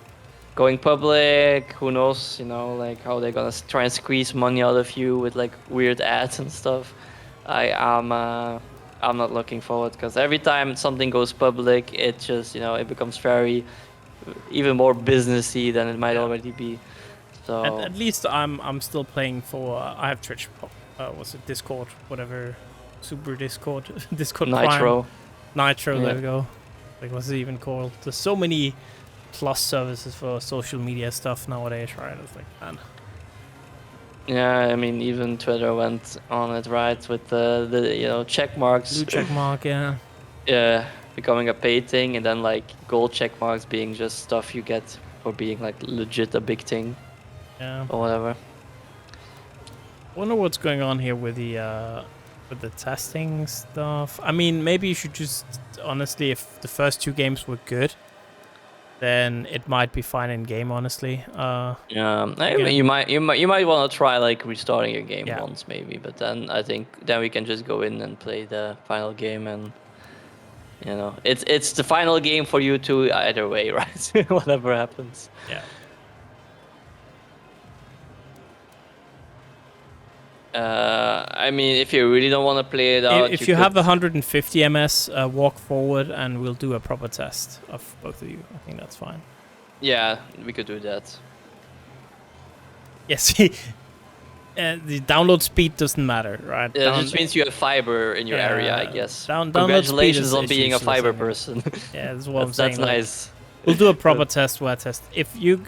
going public, who knows, like how they're gonna try and squeeze money out of you with like weird ads and stuff. I'm not looking forward because every time something goes public, it just it becomes very even more businessy than it might already be. So at least I'm still playing for. I have Twitch. What's it? Discord, whatever. Super Discord. Discord Nitro. Prime. Nitro. There we go. Like, what's it even called? There's so many plus services for social media stuff nowadays, right? It's like, man. Yeah, I mean, even Twitter went on it, right, with the check marks. Blue check mark, yeah. Yeah, becoming a paid thing, and then like gold check marks being just stuff you get for being like legit a big thing. Yeah. Or whatever. I wonder what's going on here with the testing stuff. I mean, maybe you should just honestly, if the first two games were good, then it might be fine in game. Honestly. Yeah, I mean, you might want to try like restarting your game once maybe, but then I think then we can just go in and play the final game, and it's the final game for you two either way, right? Whatever happens. Yeah. I mean, if you really don't want to play it out, if you have 150 ms, walk forward and we'll do a proper test of both of you. I think that's fine. Yeah, we could do that. Yes. the download speed doesn't matter, right? Yeah, it just means you have fiber in your area, I guess. Download speed Congratulations is on being a useless fiber anyway. person. Yeah, that's what I'm That's saying. Like, nice. we'll do a proper test where I test. If you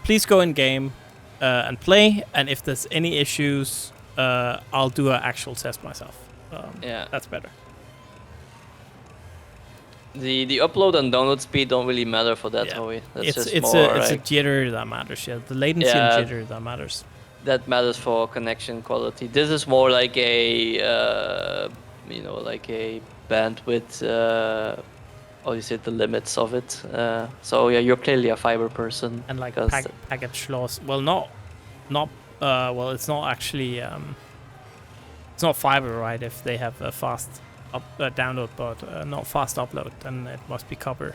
please go in game and play, and if there's any issues, I'll do an actual test myself. Yeah. That's better. The upload and download speed don't really matter for that, Yeah. Hoey. That's It's just it's more a like, jitter that matters. Yeah, the latency Yeah. and jitter that matters. that matters for connection quality. This is more like a like a bandwidth. How do you say it, the limits of it. So yeah, you're clearly a fiber person. And like 'cause package loss. Well, well, it's not actually it's not fiber, right? If they have a fast download but not fast upload, then it must be copper.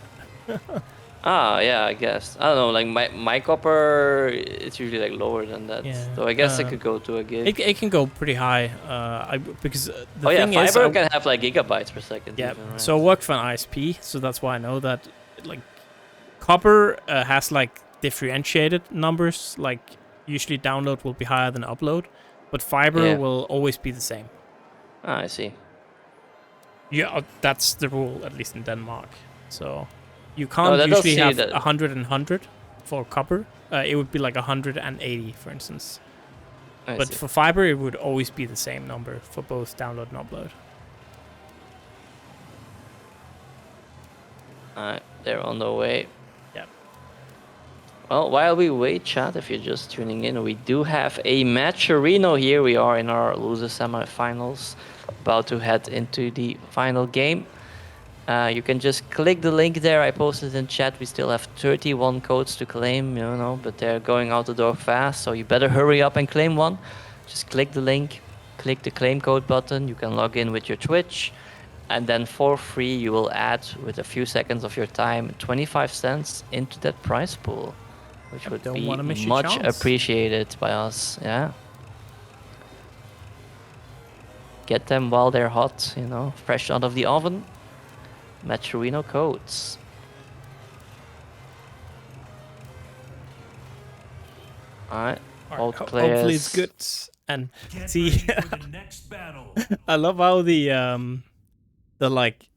yeah, I guess. I don't know, like my copper, it's usually like lower than that. Yeah, So I guess it could go to a gig. It can go pretty high. Because the yeah, thing is, fiber can have like gigabytes per second. yeah. Even, right? So I work for an ISP, so that's why I know that like copper has like differentiated numbers. Like usually download will be higher than upload, but fiber Yeah. will always be the same. I see. Yeah, that's the rule, at least in Denmark. So you can't that does usually see have that- 100 and 100 for copper. It would be like 180, for instance. I But see. for fiber, it would always be the same number for both download and upload. Alright, they're on the way. Yep. Well, while we wait, chat, if you're just tuning in, we do have a matcherino here. We are in our loser semifinals, about to head into the final game. You can just click the link there. I posted in chat. We still have 31 codes to claim, but they're going out the door fast, so you better hurry up and claim one. Just click the link, click the claim code button. You can log in with your Twitch, and then for free you will add, with a few seconds of your time, 25 cents into that prize pool, which would don't be wanna miss your much chance. appreciated by us. Yeah. Get them while they're hot, fresh out of the oven. Matcherino codes. Alright. Both players. Hopefully it's good. And Get see, ready for the next battle. I love how the like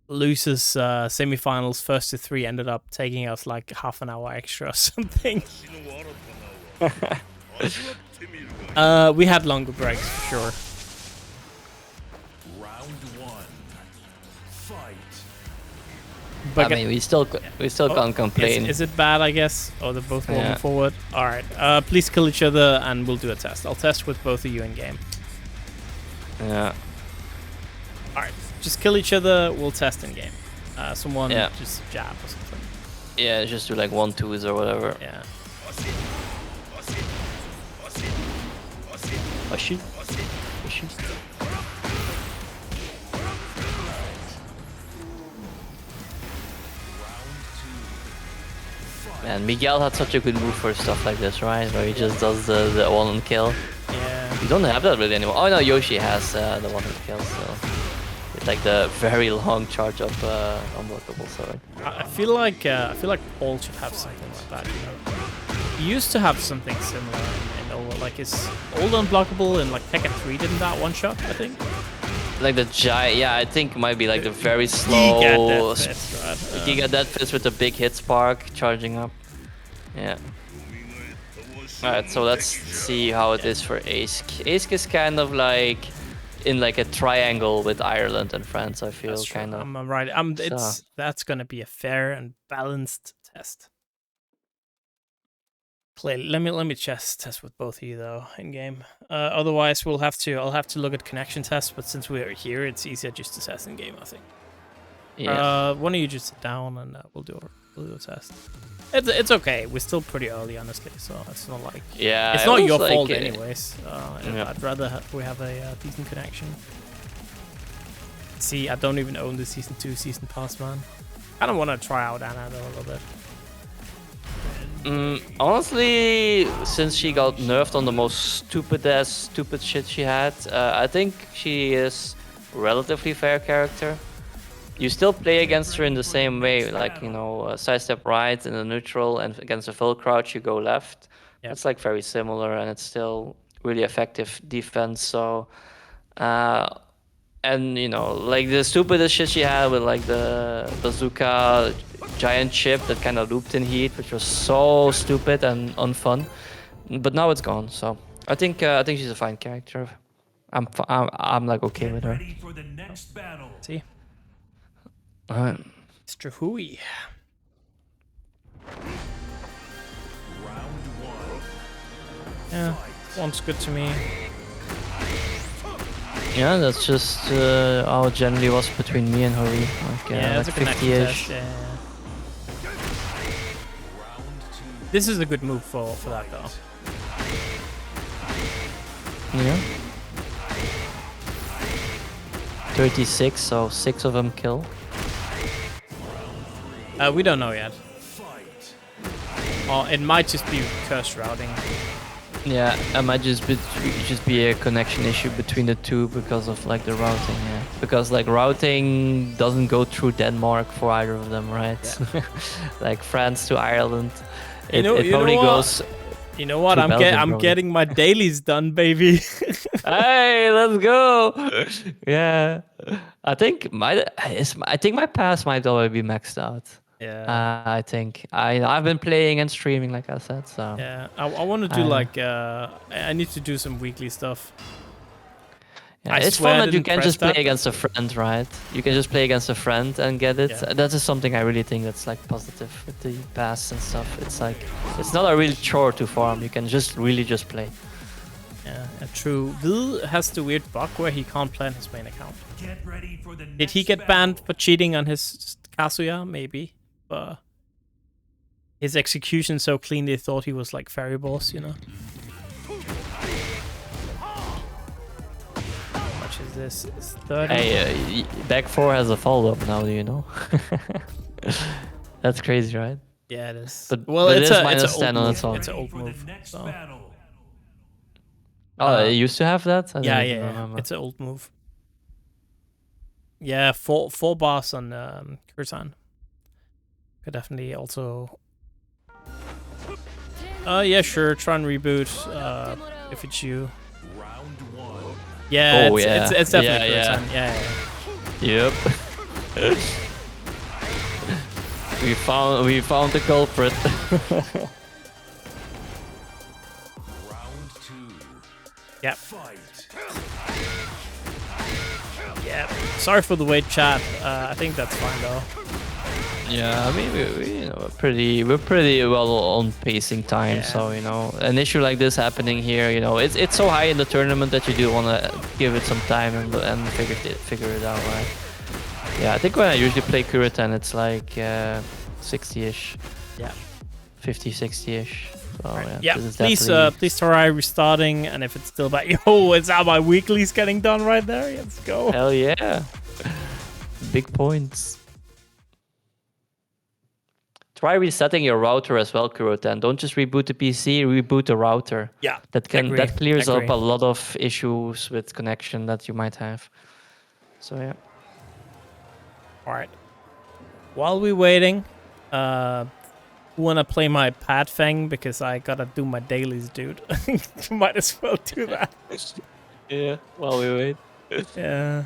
losers semifinals first to 3 ended up taking us like half an hour extra or something. We had longer breaks for sure. Round one. Fight. But I mean, we still can't complain. Is it bad, I guess? Oh, they're both moving Yeah. forward. All right. Please kill each other, and we'll do a test. I'll test with both of you in game. Yeah. All right. Just kill each other. We'll test in game. Someone Yeah. just jab or something. Yeah, just do like 1-2s or whatever. Yeah. Ashi. Ashi. Man, Miguel had such a good move for stuff like this, right? Where he just does the one kill. Yeah. You don't have that really anymore. Oh no, Yoshi has the one kill, so it's like the very long charge up unblockable sword. I feel like Paul should have something like that. He used to have something similar in old, like his old unblockable in like Tekken 3 didn't that one shot, I think. Like the giant, yeah, I think it might be like the very He got slow. that fist, right? You get that fist with the big hit spark charging up. Yeah. Alright, so let's see how it is for Ace. Ace is kind of like in like a triangle with Ireland and France, I feel, That's true. kind of. I'm right. That's gonna be a fair and balanced test. Let me test with both of you though in game. Otherwise, I'll have to look at connection tests. But since we're here, it's easier just to test in game, I think. Yeah. Why don't you just sit down and we'll do a test. It's okay. We're still pretty early, honestly. So it's not like Yeah. it's it not was your like, fault anyways. yeah. I'd rather we have a decent connection. See, I don't even own the season 2 season pass, man. I don't want to try out Anna though a little bit. Honestly, since she got nerfed on the most stupid shit she had, I think she is relatively fair character. You still play against her in the same way, like, sidestep right in the neutral, and against a full crouch you go left. Yep. It's like very similar, and it's still really effective defense. So, and you know, like the stupidest shit she had with like the bazooka giant chip that kind of looped in heat, which was so stupid and unfun. But now it's gone. So I think she's a fine character. I'm like okay Get with her. ready for the next battle. See, Alright. Mr. Hoey. Round one. Yeah, one's good to me. Yeah, that's just how it generally was between me and Hoey. Like, Yeah, like it's a connection 50-ish. test. Yeah. This is a good move for that though. Yeah. 36, so 6 of them kill. We don't know yet. Or it might just be curse routing. Yeah, it might just be a connection issue between the two because of like the routing. Yeah, because like routing doesn't go through Denmark for either of them, right? Yeah. Like France to Ireland, You know probably what? goes. You know what? To I'm Belgium, probably. getting my dailies done, baby. Hey, let's go! Yeah, I think my pass might already be maxed out. Yeah. I think I've been playing and streaming, like I said. So Yeah. I want to do like I need to do some weekly stuff. yeah, I it's swear fun I that you didn't can press just play that. against a friend, right? You can just play against a friend and get it. Yeah. That is something I really think that's like positive with the pass and stuff. It's like it's not a real chore to farm. You can just really just play. Yeah, true. Vil has the weird bug where he can't plan his main account. Get ready for the Did he next get banned battle. for cheating on his Kazuya? Maybe. But his execution so clean they thought he was like fairy boss, you know? How much is this? It's 30. Hey, back 4 has a follow up now. Do you know? That's crazy, right? Yeah, it is. But- well, but it it's is a minus old 10 on move. its own. It's an old For the move. next So. battle. Oh, it used to have that. I Yeah, don't even yeah. remember. It's an old move. Yeah, four bars on Kuroten. Could definitely also. Yeah, sure. Try and reboot. If it's you. Round one. Yeah, Oh, it's definitely Yeah, Kuroten. Yeah. Yep. we found the culprit. Round two. Yep. Fight. Yeah. Sorry for the wait, chat. I think that's fine though. Yeah, I mean, we you know, we're pretty well on pacing time. Yeah. So you know, an issue like this happening here, you know, it's so high in the tournament that you do want to give it some time and figure it out, right? Yeah, I think when I usually play Kuroten, it's like 60-ish, Yeah. 50, 60-ish. So Yeah. this is Please, definitely- please try restarting, and if it's still back, yo, it's how my weekly's getting done right there. Let's go. Hell yeah, big points. Try resetting your router as well, Kuroten. Don't just reboot the PC, reboot the router. Yeah. That Agree. clears Agree. up a lot of issues with connection that you might have. So yeah. All right. While we're waiting, wanna play my pad thing because I gotta do my dailies, dude. Might as well do that. Yeah. While we wait. Yeah.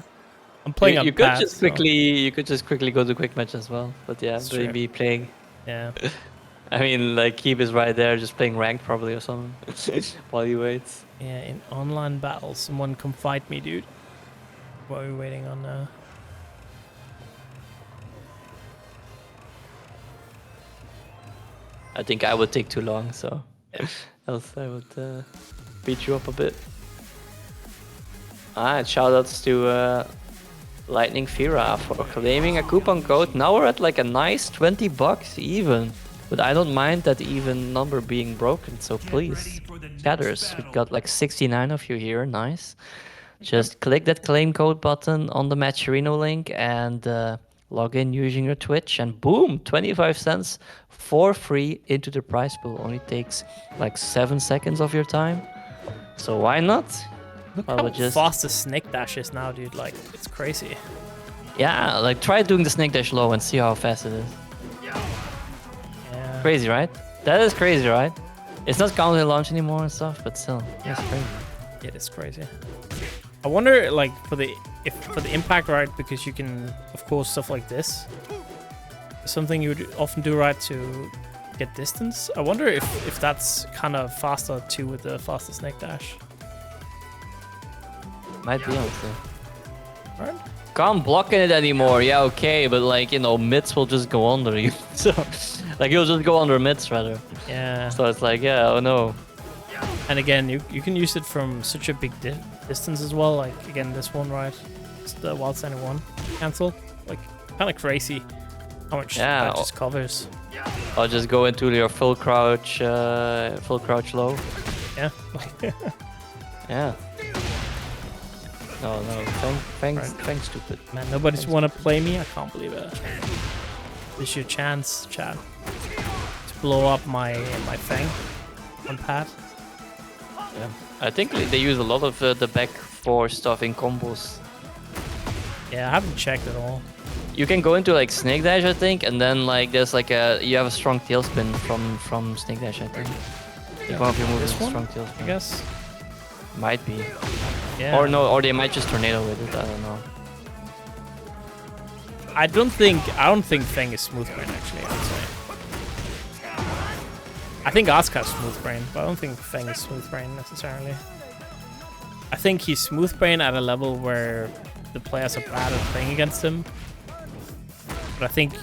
I'm playing on you could pad. just quickly go to quick match as well. But yeah, That's true. maybe playing. Yeah. I mean, like Keebe is right there, just playing ranked probably or something while you wait. Yeah. In online battles, someone come fight me, dude. What are we waiting on now? I think I would take too long, so else I would beat you up a bit. Alright, shoutouts to Lightning Fira for claiming a coupon code. Now we're at like a nice $20 even. But I don't mind that even number being broken, so please, chatters, we got like 69 of you here, nice. Just click that claim code button on the Matcherino link and log in using your Twitch, and boom, 25 cents for free into the prize pool. Only takes like 7 seconds of your time, so why not? Look I how would just- fast the snake dash is now, dude. Like, it's crazy. Yeah, like try doing the snake dash low and see how fast it is. Yeah. Crazy, right? That is crazy, right? It's not counting launch anymore and stuff, but still, that's crazy. It is crazy. I wonder, like, for the impact, right? Because you can, of course, stuff like this. Something you would often do, right, to get distance. I wonder if that's kind of faster too with the faster snake dash. Might be honestly. Right? Can't block it anymore. Yeah, okay, but like you know, mids will just go under you. So, like you'll just go under mids rather. Yeah. So it's like, yeah, oh no. And again, you can use it from such a big distance as well. Like again, this one, right? It's the wild standing one cancel. Like kind of crazy how much that just covers. I'll just go into your full crouch low. Yeah. Yeah. No, Fang's stupid. Man, nobody's want to play me. I can't believe it. This is your chance, Chad, to blow up my Fang on pad. Yeah. I think they use a lot of the back four stuff in combos. Yeah, I haven't checked at all. You can go into like Snake Dash, I think, and then like there's like you have a strong tailspin from Snake Dash, I think. Yeah. One of your moves This is a one, strong tailspin. I guess. Might be. Yeah. Or no, or they might just tornado with it. I don't know. I don't think Fang is smooth brain actually. I'd say. I think Asuka's smooth brain, but I don't think Fang is smooth brain necessarily. I think he's smooth brain at a level where the players are bad at playing against him. But I think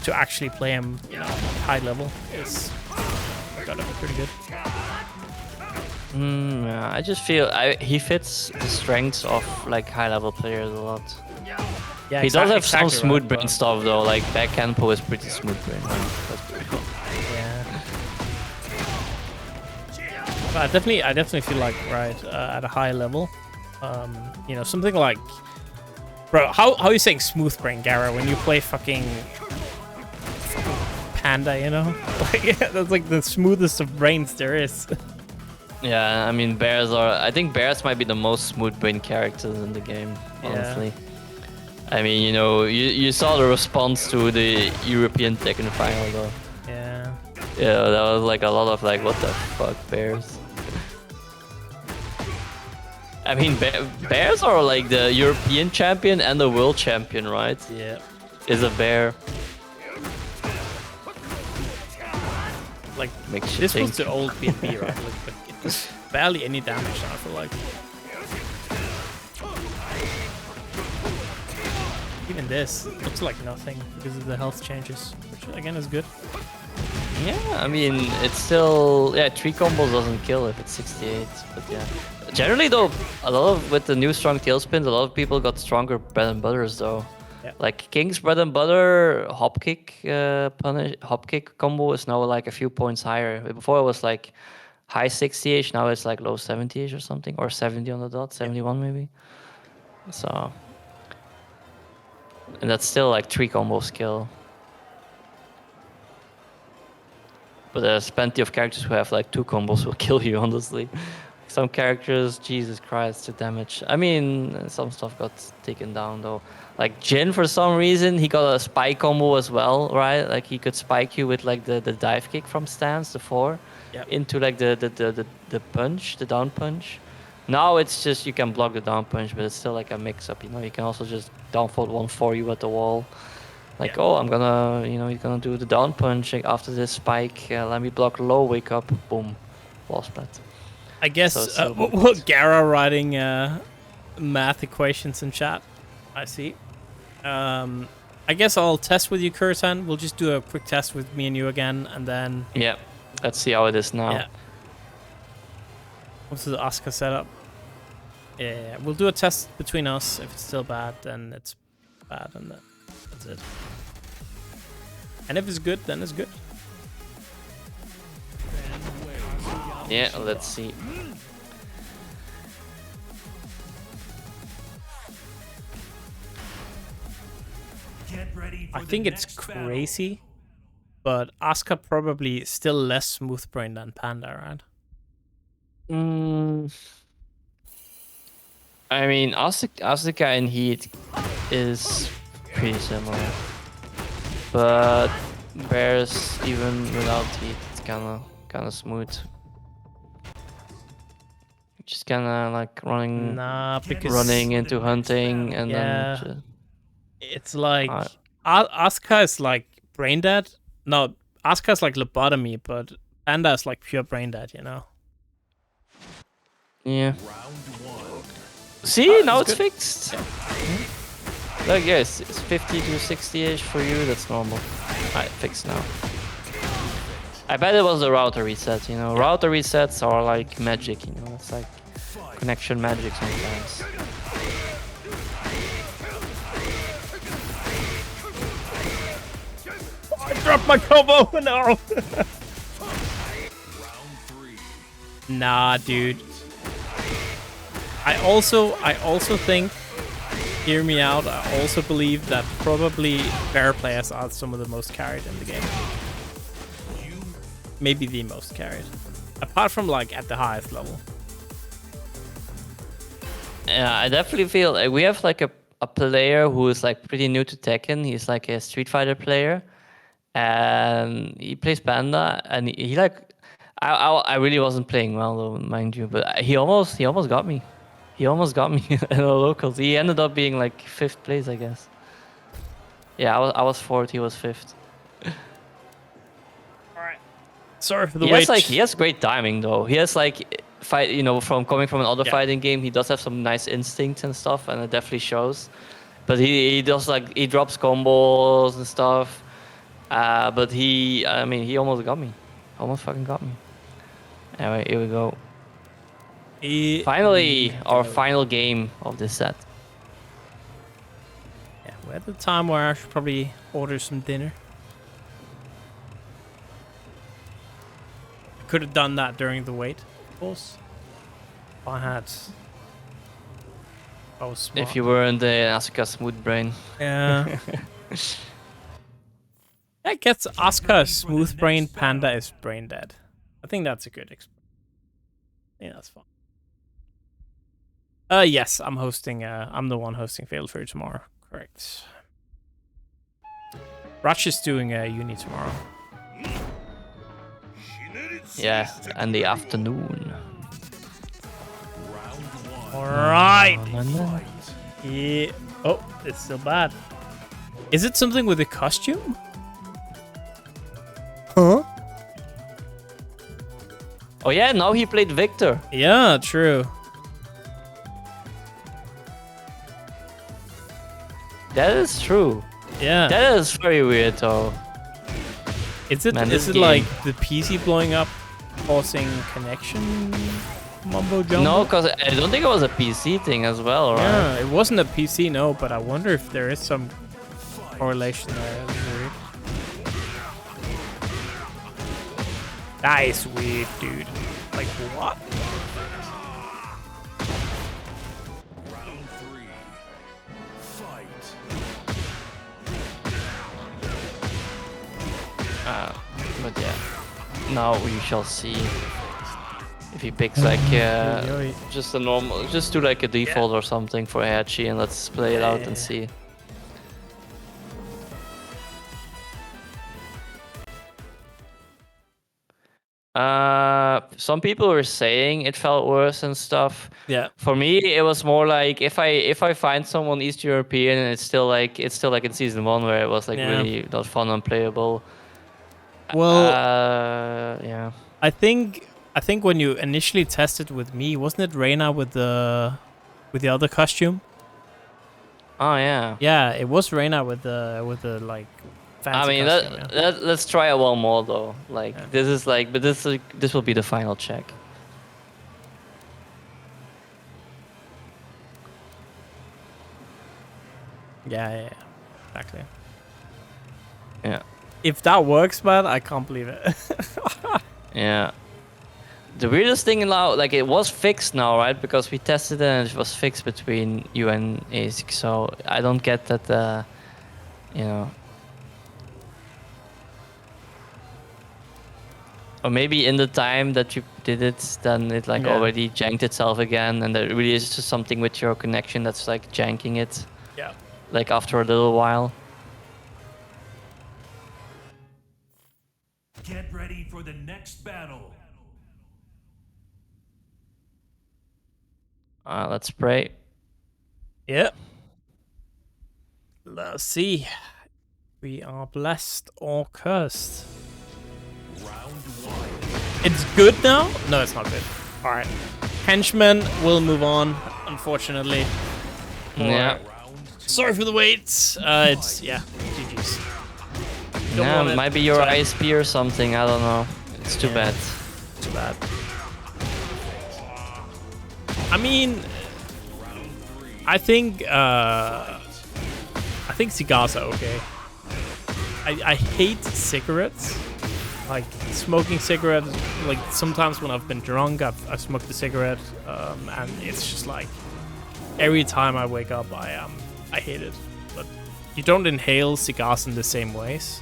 to actually play him, you know, high level is gotta be pretty good. Yeah, I just feel he fits the strengths of like high level players a lot. Yeah, he does have some exactly smooth right, brain stuff though, like back tempo is pretty smooth brain. That's pretty cool. Yeah. But I definitely feel like at a high level, you know, something like, bro, how are you saying smooth brain, Gara, when you play fucking Panda, you know? Like that's like the smoothest of brains there is. Yeah, I mean I think bears might be the most smooth brain characters in the game, honestly. I mean, you know, you saw the response to the European Tekken final though. Yeah. Yeah, that was like a lot of like, what the fuck, bears? I mean, bears are like the European champion and the world champion, right? Yeah. Is a bear. Like, Makes you this think. was the old BNB, right? Like, it was barely any damage now, I feel like. Even this looks like nothing because of the health changes, which again is good. Yeah, I mean, it's still... Yeah, 3 combos doesn't kill if it's 68, but yeah. Generally though, with the new strong tailspins, a lot of people got stronger bread and butters though. Yeah. Like King's bread and butter hop kick combo is now like a few points higher. Before it was like high 60ish, now it's like low 70ish or something, or 70 on the dot, 71 maybe. So, and that's still like 3 combo skill. But there's plenty of characters who have like 2 combos will kill you, honestly. Some characters, Jesus Christ, the damage. I mean, some stuff got taken down though. Like Jin, for some reason, he got a spike combo as well, right? Like he could spike you with like the dive kick from stance, the 4, into like the punch, the down punch. Now it's just you can block the down punch, but it's still like a mix up. You know, you can also just down forward 1 for you at the wall. Like, oh, I'm gonna, you know, you're gonna do the down punch after this spike. Let me block low, wake up, boom, wall split. I guess So Gara writing math equations in chat. I see. I guess I'll test with you, Kuroten. We'll just do a quick test with me and you again, and then... Yeah, let's see how it is now. Yeah. What's the Asuka setup? Yeah, we'll do a test between us. If it's still bad, then it's bad, and that's it. And if it's good, then it's good. Yeah, let's see. Get ready for I think it's crazy, but Asuka probably still less smooth brain than Panda, right? I mean, Asuka in Heat is pretty similar, but Bears even without Heat, it's kind of smooth. Just kind of like running Nah, because running into hunting and Yeah. then. it's like Alright. Asuka is like brain dead. No, Asuka is like lobotomy, but Panda is like pure brain dead. You know. Yeah. Round one. See, now it's it's good. fixed. Look, yes, it's 50 to 60-ish for you. That's normal. Alright, fixed now. I bet it was the router reset. You know, router resets are like magic. You know, it's like connection magic sometimes. I dropped my combo. No. Round three. Nah, dude. I also think, hear me out, I also believe that probably bear players are some of the most carried in the game. Maybe the most carried. Apart from like at the highest level. Yeah, I definitely feel like we have like a player who is like pretty new to Tekken. He's like a Street Fighter player, and he plays Panda, and he like I really wasn't playing well though, mind you, but he almost got me. He almost got me in the locals. He ended up being like 5th place, I guess. Yeah, I was 4th. He was 5th. Alright. Sorry for the He wait. has like he has great timing though. He has like fight, you know, from coming from another Yeah. fighting game, he does have some nice instincts and stuff, and it definitely shows. But he does like he drops combos and stuff. But I mean, he almost got me. Almost fucking got me. Anyway, here we go. Finally, our final game of this set. Yeah, we're at the time where I should probably order some dinner. I could have done that during the wait, of course. If I had. I was smart. If you were in the Asuka smooth brain. Yeah. That gets Asuka smooth brain, Panda is brain dead. I think that's a good yeah, that's fine. Yes, I'm hosting. I'm the one hosting Fatal Fury tomorrow. Correct. Ratch is doing uni tomorrow. Yeah, and the afternoon. All right. Yeah. Oh, it's still bad. Is it something with the costume? Huh? Oh yeah, now he played Victor. Yeah, true. That is true. Yeah. That is very weird though. Is it? Man, Is this it game- like the PC blowing up, causing connection mumbo jumbo? No, because I don't think it was a PC thing as well, right? Yeah, it wasn't a PC, no, but I wonder if there is some correlation there. That's weird. That is weird, dude. Like, what? Round three. Fight. But yeah, now we shall see if he picks like just a normal, just do like a default or something for Heihachi, and let's play it out and see. Some people were saying it felt worse and stuff. Yeah. For me, it was more like if I find someone East European and it's still like in season 1 where it was like really not fun and playable. Well, yeah. I think when you initially tested with me, wasn't it Reina with the other costume? Oh yeah. Yeah, it was Reina with the like fancy I mean, costume. Yeah. let's try it one more though. Like this is like, but this will be the final check. Yeah, exactly. Yeah. If that works, man, I can't believe it. Yeah. The weirdest thing now, like it was fixed now, right? Because we tested it and it was fixed between you and ASIC. So I don't get that, you know. Or maybe in the time that you did it, then it like already janked itself again, and there really is just something with your connection that's like janking it. Yeah. Like after a little while. Get ready for the next battle. Let's pray. Yeah. Let's see. We are blessed or cursed. Round one. It's good now? No, it's not good. Alright. Henchmen will move on, unfortunately. Yeah. Round two. Sorry for the wait. It's, yeah, GG's. Don't Yeah, want it. might be your Sorry. ISP or something. I don't know. It's too Yeah. bad. Too bad. I mean, I think cigars are okay. I hate cigarettes. Like smoking cigarettes. Like sometimes when I've been drunk, I've smoked a cigarette, and it's just like every time I wake up, I hate it. But you don't inhale cigars in the same ways,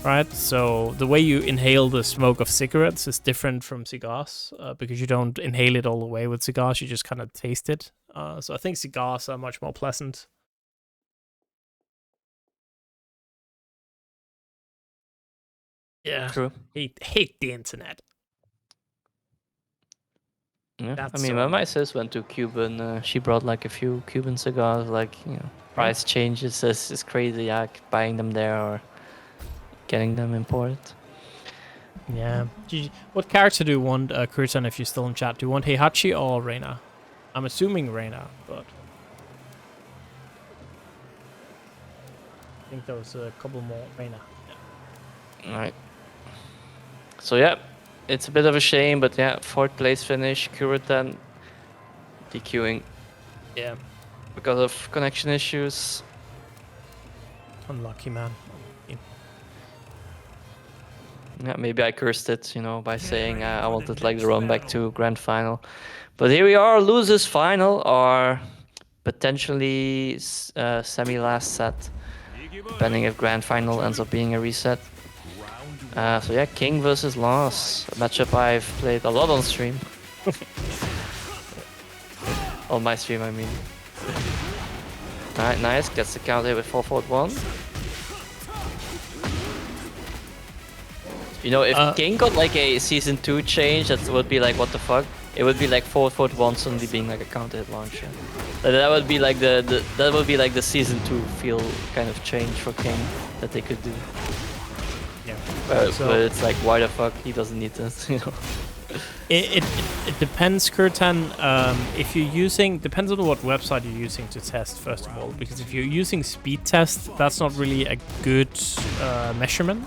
right? So the way you inhale the smoke of cigarettes is different from cigars, because you don't inhale it all the way with cigars. You just kind of taste it. So I think cigars are much more pleasant. Yeah. True. Hate the internet. Yeah. That's I mean, so when my sis went to Cuban, she brought like a few Cuban cigars. Like, you know, price changes is crazy. Yeah, buying them there or getting them imported. Yeah. What character do you want, Kuroten, if you're still in chat? Do you want Heihachi or Reina? I'm assuming Reina, but I think there was a couple more Reina. Yeah. All right. So yeah, it's a bit of a shame, but yeah, 4th place finish. Kuroten DQing Yeah. because of connection issues. Unlucky, man. Yeah, maybe I cursed it, you know, by saying I wanted like the run back to grand final. But here we are, losers final, or potentially semi-last set, depending if grand final ends up being a reset. So yeah, King versus Lars, a matchup I've played a lot on stream. On my stream, I mean. Alright, nice, gets the count here with 4-4-1. You know, if King got like a season 2 change, that would be like, what the fuck? It would be like 4-4-1 suddenly being like a counter hit launcher. That would be like that would be like the season 2 feel kind of change for King that they could do. Yeah. But it's like, why the fuck he doesn't need this, you know? It depends, Kuroten. If you're using, depends on what website you're using to test, first of all. Because if you're using speed test, that's not really a good measurement.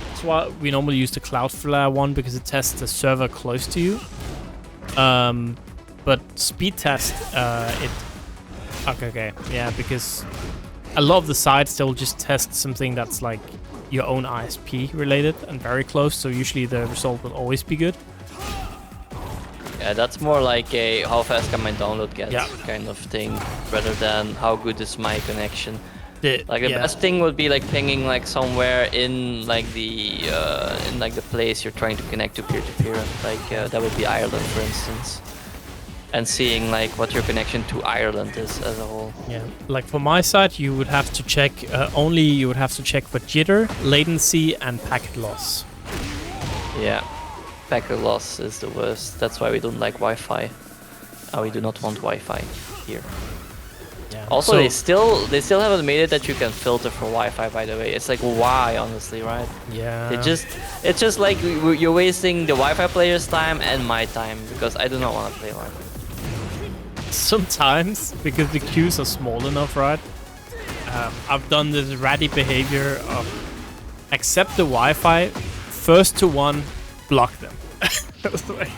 That's why we normally use the Cloudflare one, because it tests the server close to you. But speed test, okay, yeah, because a lot of the sites, they'll just test something that's like your own ISP related and very close, so usually the result will always be good. Yeah, that's more like a how fast can my download get kind of thing, rather than how good is my connection. Like the best thing would be like pinging like somewhere in like the place you're trying to connect to peer-to-peer. Like that would be Ireland, for instance, and seeing like what your connection to Ireland is as a whole. Yeah, like for my side, you would have to check you would have to check for jitter, latency, and packet loss. Yeah, packet loss is the worst. That's why we don't like Wi-Fi. We do not want Wi-Fi here. Yeah. Also, so, they still haven't made it that you can filter for Wi-Fi. By the way, it's like, why, honestly, right? Yeah. It's just like you're wasting the Wi-Fi player's time and my time, because I do not want to play Wi-Fi. Sometimes, because the queues are small enough, right? I've done this ratty behavior of accept the Wi-Fi, first to one, block them. That's the way.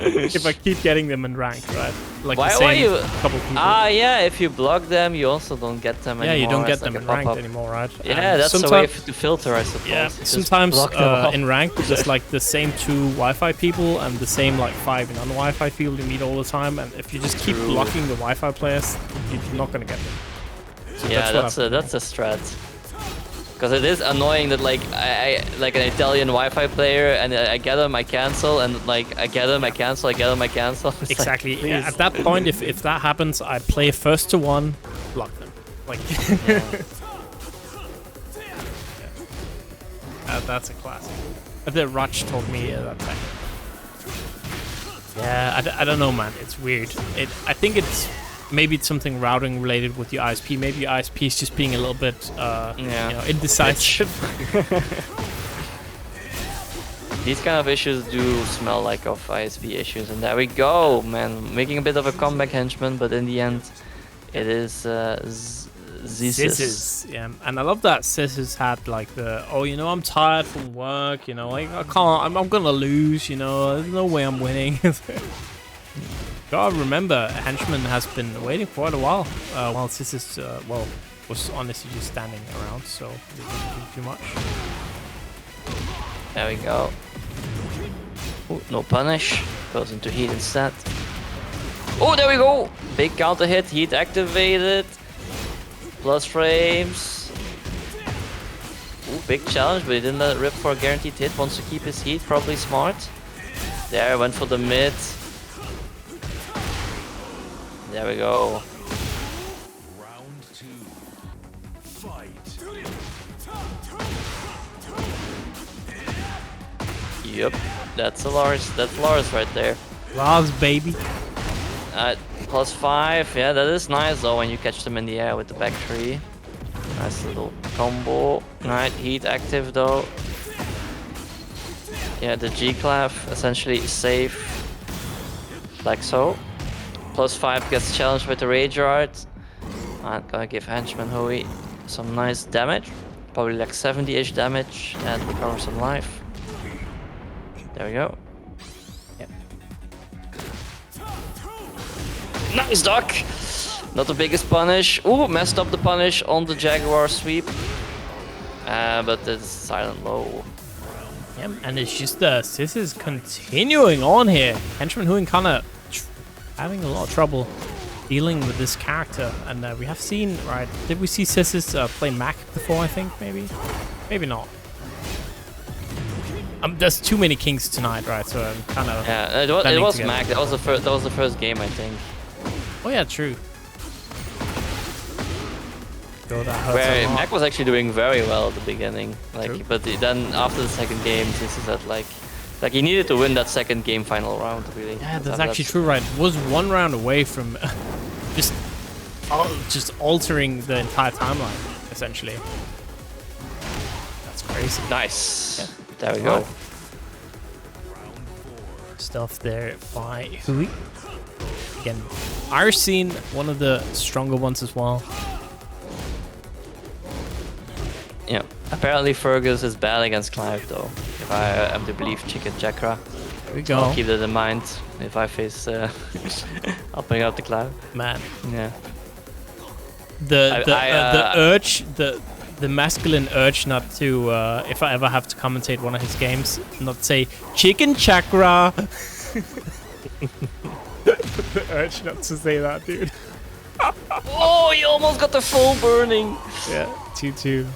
If I keep getting them in rank, right? Like why the same you couple people. Yeah, if you block them, you also don't get them anymore. Yeah, you don't get It's them like in a ranked pop-up. anymore, right? Yeah, that's the way to filter, I suppose. Yeah, Just sometimes block them all. in ranked, there's like the same 2 Wi-Fi people and the same like 5 non-Wi-Fi field you meet all the time, and if you just keep blocking the Wi-Fi players, you're not gonna get them. So Yeah, that's a strat. Because it is annoying that like I like an Italian Wi-Fi player, and I get them, I cancel, and like I get them, I cancel, I get them, I cancel. It's Exactly. Like, Yeah, at that point, if that happens, I play first to one, block them. Like, that's a classic. The Raj told me that time. Yeah, I don't know, man. It's weird. I think it's maybe it's something routing related with your ISP. Maybe your ISP is just being a little bit, you know, indecisive. These kind of issues do smell like of ISP issues, and there we go, man. Making a bit of a comeback, henchman, but in the end, it is Sys. Yeah, and I love that Sys has had like the, oh, you know, I'm tired from work, you know, like I can't, I'm gonna lose, you know, there's no way I'm winning. Gotta remember, Henchman has been waiting for quite a while, while Sys is, well, was honestly just standing around, so he didn't do too much. There we go. Ooh, no punish. Goes into heat instead. Oh, there we go! Big counter hit, heat activated. Plus frames. Ooh, big challenge, but he didn't let it rip for a guaranteed hit. Wants to keep his heat, probably smart. There, went for the mid. There we go. Round 2. Fight. Yep, that's a Lars. That's Lars right there. Lars, baby. +5, yeah, that is nice though when you catch them in the air with the back three. Nice little combo. Right, heat active though. Yeah, the G-Clav essentially safe. Like so. +5 gets challenged with the Rage Art. I'm gonna give Henchman Hoey some nice damage. Probably like 70-ish damage and recover some life. There we go. Yep. Nice duck! Not the biggest punish. Ooh, messed up the punish on the Jaguar sweep. But it's silent low. Yeah, and it's just Sys is continuing on here. Henchman Hoey kind of having a lot of trouble dealing with this character, and we have seen, right? Did we see Sys play Mac before? I think maybe not. There's too many kings tonight, right? So I'm kind of it was Mac. That was the first game, I think. Oh yeah, true. Go, that hurts Where a lot. Mac was actually doing very well at the beginning, like, True. but then after the second game, this is that like he needed to win that second game final round, really. Yeah, that's actually true, right? Was one round away from just altering the entire timeline, essentially. That's crazy. Nice. Yeah. There we go. Stuff there by Hoey. Again, our scene, one of the stronger ones as well. Yeah. Apparently Fergus is bad against Clive though. If I am to believe Chicken Chakra. There we go. I'll keep that in mind if I face I'll bring out the Clive. Man. Yeah. The urge, the masculine urge not to, if I ever have to commentate one of his games, not say Chicken Chakra. The urge not to say that, dude. Oh, you almost got the full burning. Yeah, 2-2.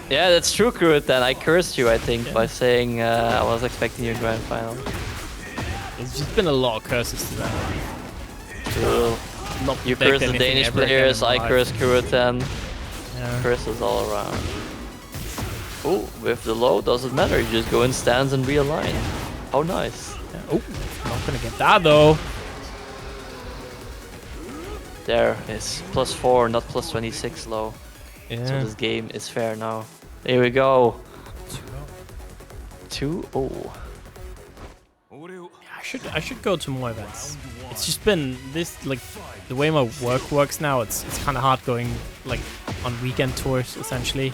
Yeah, that's true, Kuroten. I cursed you, I think, by saying I was expecting your grand final. There's just been a lot of curses to that. Cool. Not You predict curse the anything Danish ever again players, in my I life. curse Kuroten. Yeah. Curses all around. Oh, with the low, doesn't matter. You just go in stance and realign. Oh, nice. Yeah. Oh, not gonna get that though. There is +4, not +26 low. Yeah. So this game is fair now. There we go. 2-0. I should go to more events. It's just been this, like, the way my work works now. It's kind of hard going like on weekend tours. Essentially,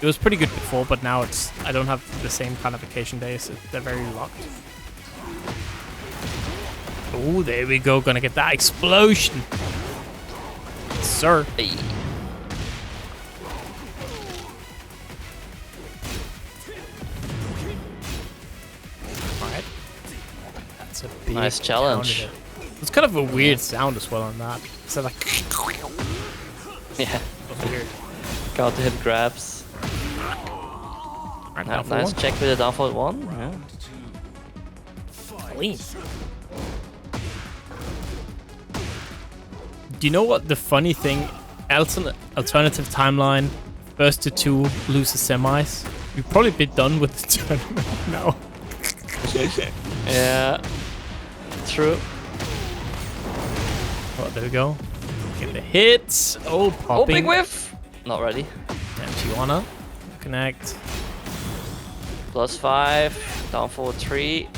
it was pretty good before, but now I don't have the same kind of vacation days. They're very locked. Oh, there we go. Gonna get that explosion, sir. Hey. Alright. That's a big Nice challenge. counter hit. It's kind of a weird sound as well on that. So like, Yeah. weird. Counter hit grabs. Right, now for Nice one. check with the down forward 1. Yeah. Clean. Do you know what the funny thing? Alternative timeline, first to 2 loses semis. We'd probably be done with the tournament now. Yeah. True. Oh, there we go. Get the hits. Oh, popping. Oh, big whiff! Not ready. And Tijuana. Connect. +5. Down forward 3.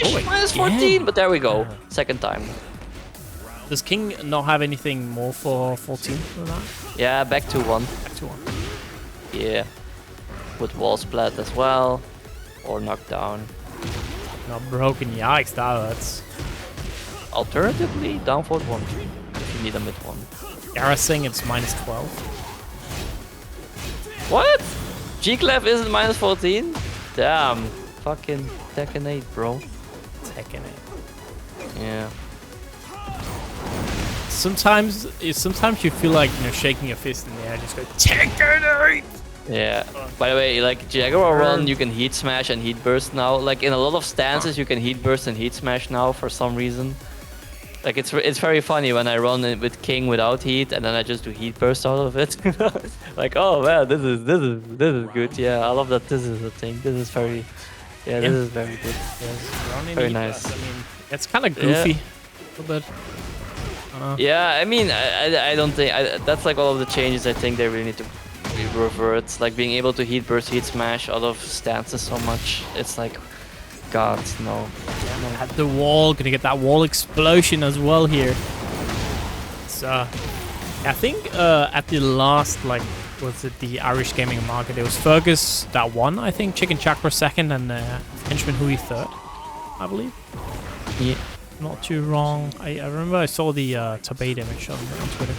Oh, Minus again. 14, but there we go. Second time. Does King not have anything more for 14 than that? Yeah, back to 1. Back to 1. Yeah. With wall splat as well. Or knockdown. Not broken. Yikes, that hurts. Alternatively, down forward 1. If you need a mid 1. Yara saying it's -12. What? G-Clef isn't minus 14? Damn. Fucking Tekken 8, bro. Tekken it. Yeah. Sometimes you feel like, you know, shaking your fist in the air, just go Tekken 8. Yeah. By the way, like Jaguar Run, you can heat smash and heat burst now. Like in a lot of stances, you can heat burst and heat smash now for some reason. Like it's very funny when I run it with King without heat and then I just do heat burst out of it. Like, oh man, this is good. Yeah, I love that this is a thing. This is very this is very good. Yes. Very nice. I mean, it's kind of goofy a little bit. Yeah, I mean, I don't think that's like all of the changes. I think they really need to revert. Like being able to heat burst, heat smash out of stances so much. It's like, God, no. At the wall, gonna get that wall explosion as well here. So, I think at the last, like, was it the Irish gaming market? It was Fergus that won, I think. Chicken Chakra second and Henchman Hoey third, I believe. Yeah. Not too wrong. I remember I saw the Tabate image on Twitter.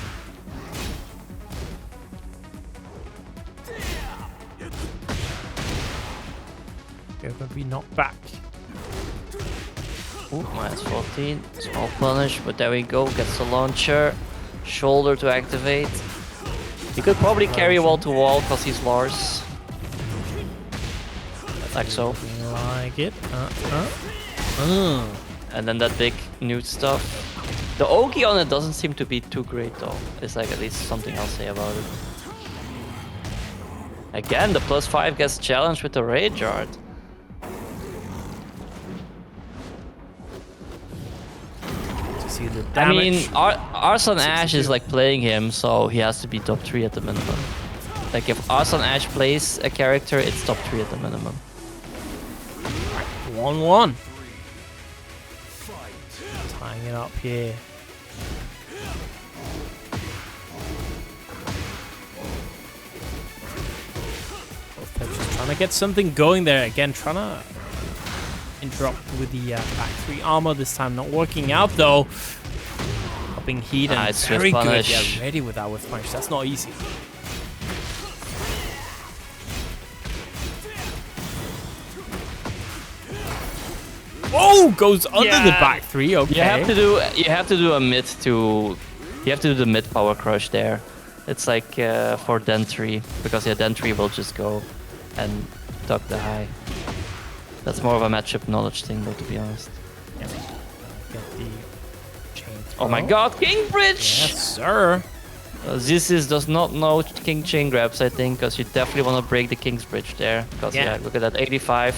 Okay, but we knocked back. Ooh, minus 14. Small punish, but there we go. Gets the launcher. Shoulder to activate. He could probably carry wall to wall because he's Lars. Like so. Like it. And then that big nude stuff. The Oki on it doesn't seem to be too great though. It's like at least something I'll say about it. Again, the +5 gets challenged with the Rage Art. See the I damage. mean, Arson Ash is like playing him, so he has to be top 3 at the minimum. Like if Arson Ash plays a character, it's top 3 at the minimum. 1-1. Tying it up here. Both pitchers trying to get something going there. Again, trying to interrupt with the back 3 armor. This time not working out though. Popping heat and Nice very whiff good. punish. Yeah, ready with that whiff punch. That's not easy. Oh, goes under the back 3. Okay. You have to do a mid to you have to do the mid power crush there. It's like for Den 3 because Den 3 will just go and duck the high. That's more of a matchup knowledge thing though, to be honest. Yeah. Get the chain Oh my throw. god, King Bridge! Yes, sir. This does not know King Chain Grabs, I think, because you definitely want to break the King's Bridge there. Because Yeah. look at that 85.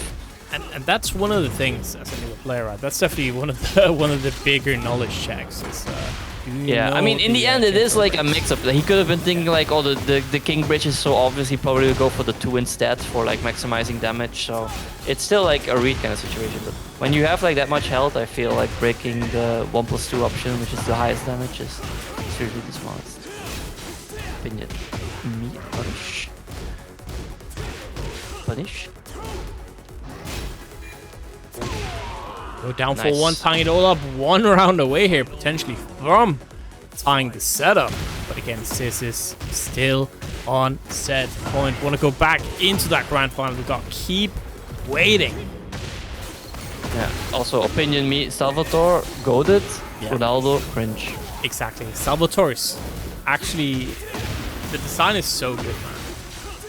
And that's one of the things as a new player, right? That's definitely one of the bigger knowledge checks. Is, do you Yeah, I know mean, in the end, it is like a mix-up. He could have been thinking like, oh, the King Bridge is so obvious, he probably would go for the 2 instead for like maximizing damage. So it's still like a read kind of situation. But when you have like that much health, I feel like breaking the 1+2 option, which is the highest damage, is usually the smartest. Opinion. Me punish. Punish. Go down Nice. for 1, tying it all up 1 round away here, potentially from tying the setup. But again, Sys is still on set point. Want to go back into that grand final. We got Keebe waiting. Yeah. Also, opinion me, Salvatore, goaded. Yeah. Ronaldo, cringe. Exactly. Salvatore's actually, the design is so good, man.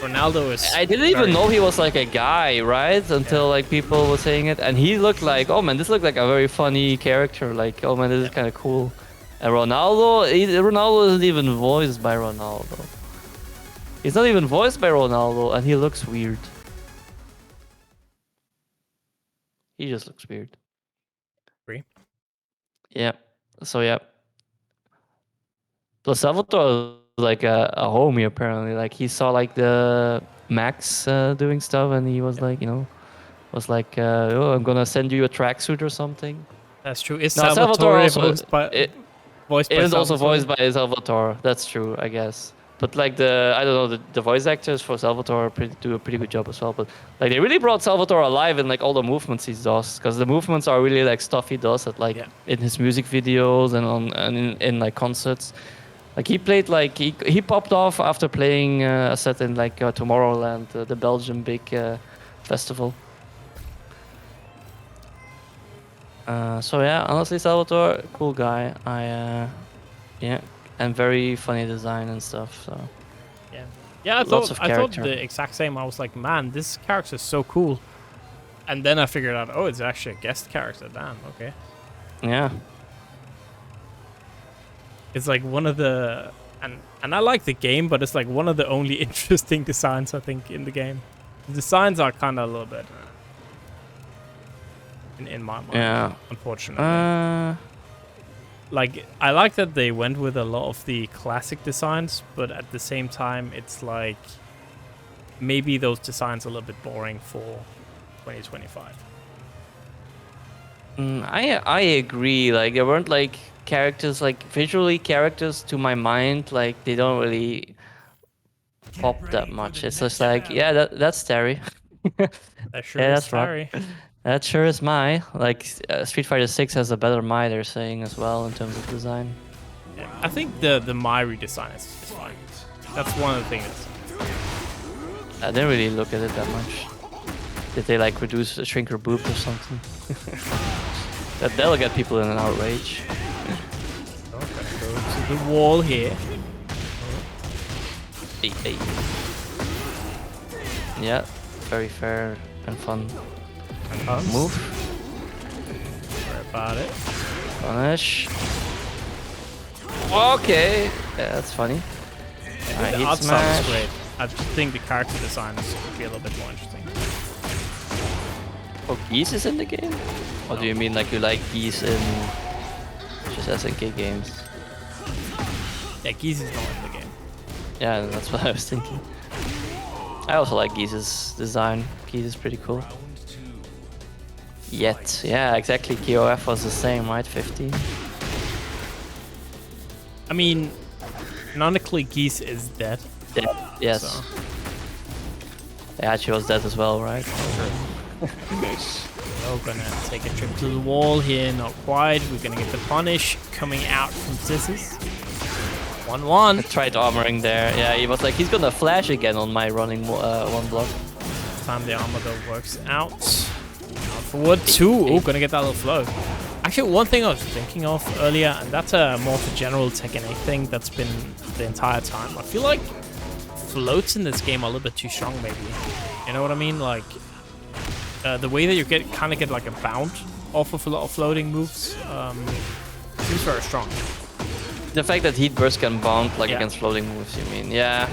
Ronaldo is. I didn't even know he was like a guy, right? Until like people were saying it, and he looked like, oh man, this looked like a very funny character. Like, oh man, this is kind of cool. And Ronaldo isn't even voiced by Ronaldo. He's not even voiced by Ronaldo, and he looks weird. He just looks weird. Agree. Yeah. So yeah. Plus Salvatore is like a homie apparently. Like he saw like the Max doing stuff, and he was like, was like, oh, I'm gonna send you a tracksuit or something. That's true. Is No, Salvatore Salvatore also voiced by it is also Salvatore? voiced by Salvatore. That's true, I guess. But like I don't know, the voice actors for Salvatore do a pretty good job as well. But like they really brought Salvatore alive in like all the movements he does, because the movements are really like stuff he does at like in his music videos and in like concerts. Like he played like he popped off after playing a set in like Tomorrowland, the Belgian big festival. So yeah, honestly, Salvatore, cool guy. Yeah, and very funny design and stuff. So yeah, I lots of thought character. the exact same. I was like, man, this character is so cool. And then I figured out, oh, it's actually a guest character. Damn, okay. Yeah. It's like one of the and I like the game, but it's like one of the only interesting designs I think in the game. The designs are kind of a little bit in my mind, unfortunately. Like I like that they went with a lot of the classic designs, but at the same time, it's like maybe those designs are a little bit boring for 2025. I agree. Like there weren't like characters, like visually characters to my mind, like they don't really pop that much. It's just like, yeah, that's Terry. That sure Yeah, is that's Terry. That sure is Mai. Like Street Fighter 6 has a better Mai, they're saying as well in terms of design. Yeah, I think the Mai redesign is fine. That's one of the things. I didn't really look at it that much. Did they like shrink her boobs or something? That'll get people in an outrage. Okay, go to the wall here. Hey. Yeah, very fair and fun. Move. Sorry about it. Punish. Okay, yeah, that's funny. The art style is great. I just think the character design would be a little bit more interesting. Oh, Geese is in the game? Or do you mean like you like Geese in just SNK games? Yeah, Geese is not in the game. Yeah, that's what I was thinking. I also like Geese's design. Geese is pretty cool. Yet, yeah, exactly. KOF was the same, right? 15. I mean, canonically, Geese is dead. Dead, yes. So. Heihachi was dead as well, right? We're gonna take a trip to the wall here, not quite. We're gonna get the punish coming out from Sys. 1-1. Tried armoring there. Yeah, he was like, he's gonna flash again on my running one block. This time the armor though works out. Forward 2. Oh, gonna get that little flow. Actually, one thing I was thinking of earlier, and that's a more of a general Tekken 8 thing that's been the entire time. I feel like floats in this game are a little bit too strong, maybe. You know what I mean? Like, the way that you kind of get like a bound off of a lot of floating moves seems very strong. The fact that Heat Burst can bound like against floating moves, you mean? Yeah.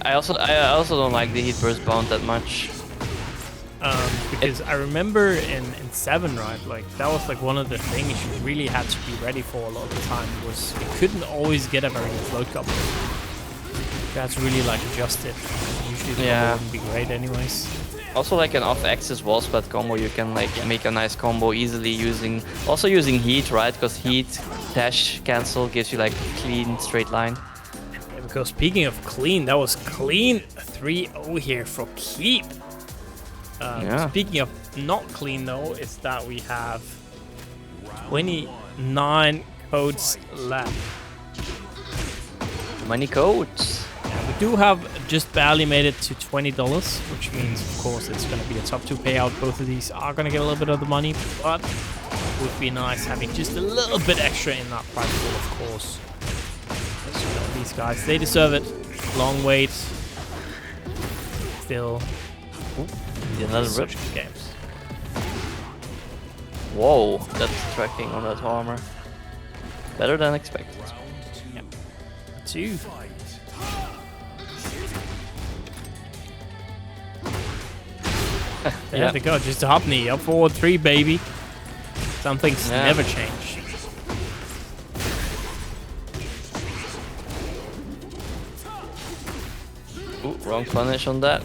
I also don't like the Heat Burst bound that much. Because I remember in 7, right, like that was like one of the things you really had to be ready for a lot of the time, was you couldn't always get a very good float combo. You had to really like adjust it. Usually the combo wouldn't be great anyways. Also like an off-axis wall spread combo, you can like make a nice combo easily using heat, right? Because heat dash cancel gives you like clean straight line. Yeah, because speaking of clean, that was clean 3-0 here for Keebe. Speaking of not clean though, is that we have 29 codes left. Many codes. Yeah, we do have just barely made it to $20, which means of course it's going to be a top 2 payout. Both of these are going to get a little bit of the money, but it would be nice having just a little bit extra in that prize pool, of course. These guys, they deserve it. Long wait. Still. Another rip. Games. Whoa, that's tracking on that armor. Better than expected. Yep. 2. There Yeah. they go. Just a hop knee. Up forward 3, baby. Some things Yeah. never change. Ooh, wrong punish on that.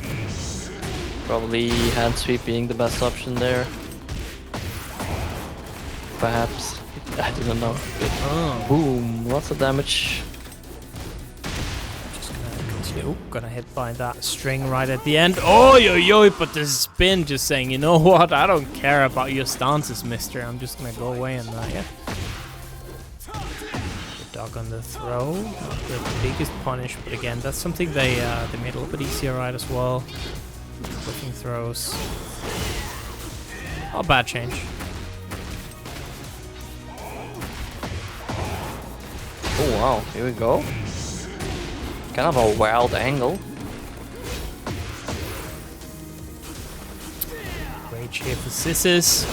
Probably hand sweep being the best option there. Perhaps. I do not know. Oh. Boom, lots of damage. Just gonna continue. Ooh, gonna hit by that string right at the end. Oh, yo, but the spin just saying, you know what? I don't care about your stances, mister. I'm just gonna go away and yeah. The dog on the throw. Not the biggest punish, but again, that's something they made a little bit easier right as well. Looking throws. Not a bad change. Oh wow, here we go. Kind of a wild angle. Rage here for Sys.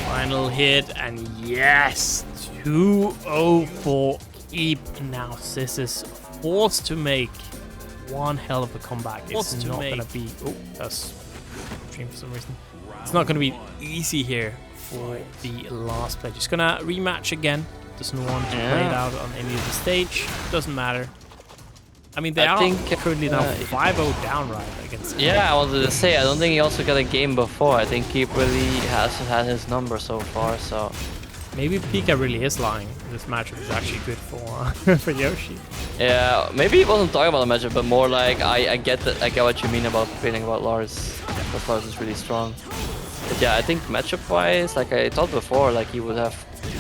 Final hit, and yes! 2-0 for Keebe. Now Sys is forced to make one hell of a comeback. It's not gonna be... Oh, that's stream for some reason. It's not gonna be easy here for the last play. Just gonna rematch again. Doesn't want to play it out on any of the stage. Doesn't matter. I mean, they are currently now 5-0 down right against. Yeah, I wanted to say, I don't think he also got a game before. I think Keebe really has had his number so far, so... Maybe Pika really is lying. This matchup is actually good for for Yoshi. Yeah, maybe he wasn't talking about the matchup, but more like, I get what you mean about feeling about Lars. Because Lars is really strong. But yeah, I think matchup-wise, like I thought before, like he would have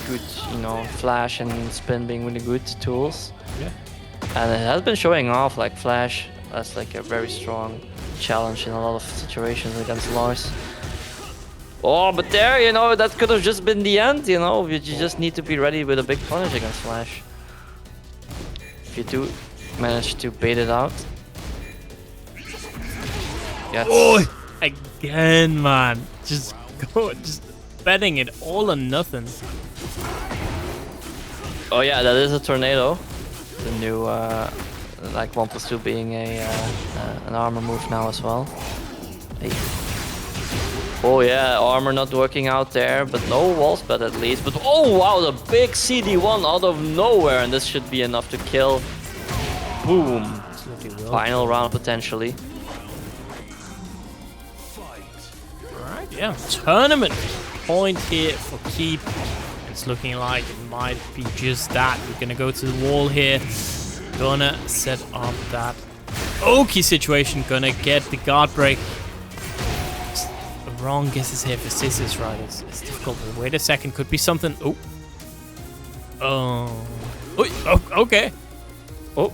good, you know, flash and spin being really good tools. Yeah. And it has been showing off, like flash as like a very strong challenge in a lot of situations against Lars. Oh, but there, you know, that could have just been the end, you know. You just need to be ready with a big punish against flash. If you do manage to bait it out. Yes. Oh, again, man. Just betting it all or nothing. Oh yeah, that is a tornado. The new, like 1+2 being an armor move now as well. Hey. Oh yeah, armor not working out there, but no wall spread at least. But oh wow, the big CD1 out of nowhere, and this should be enough to kill. Boom. Final round potentially. Alright, yeah. Tournament point here for Keebe. It's looking like it might be just that. We're gonna go to the wall here. Gonna set up that Oki situation. Gonna get the guard break. Wrong guesses here for Sys, right? It's difficult. But wait a second, could be something. Oh. Oh, okay. Oh.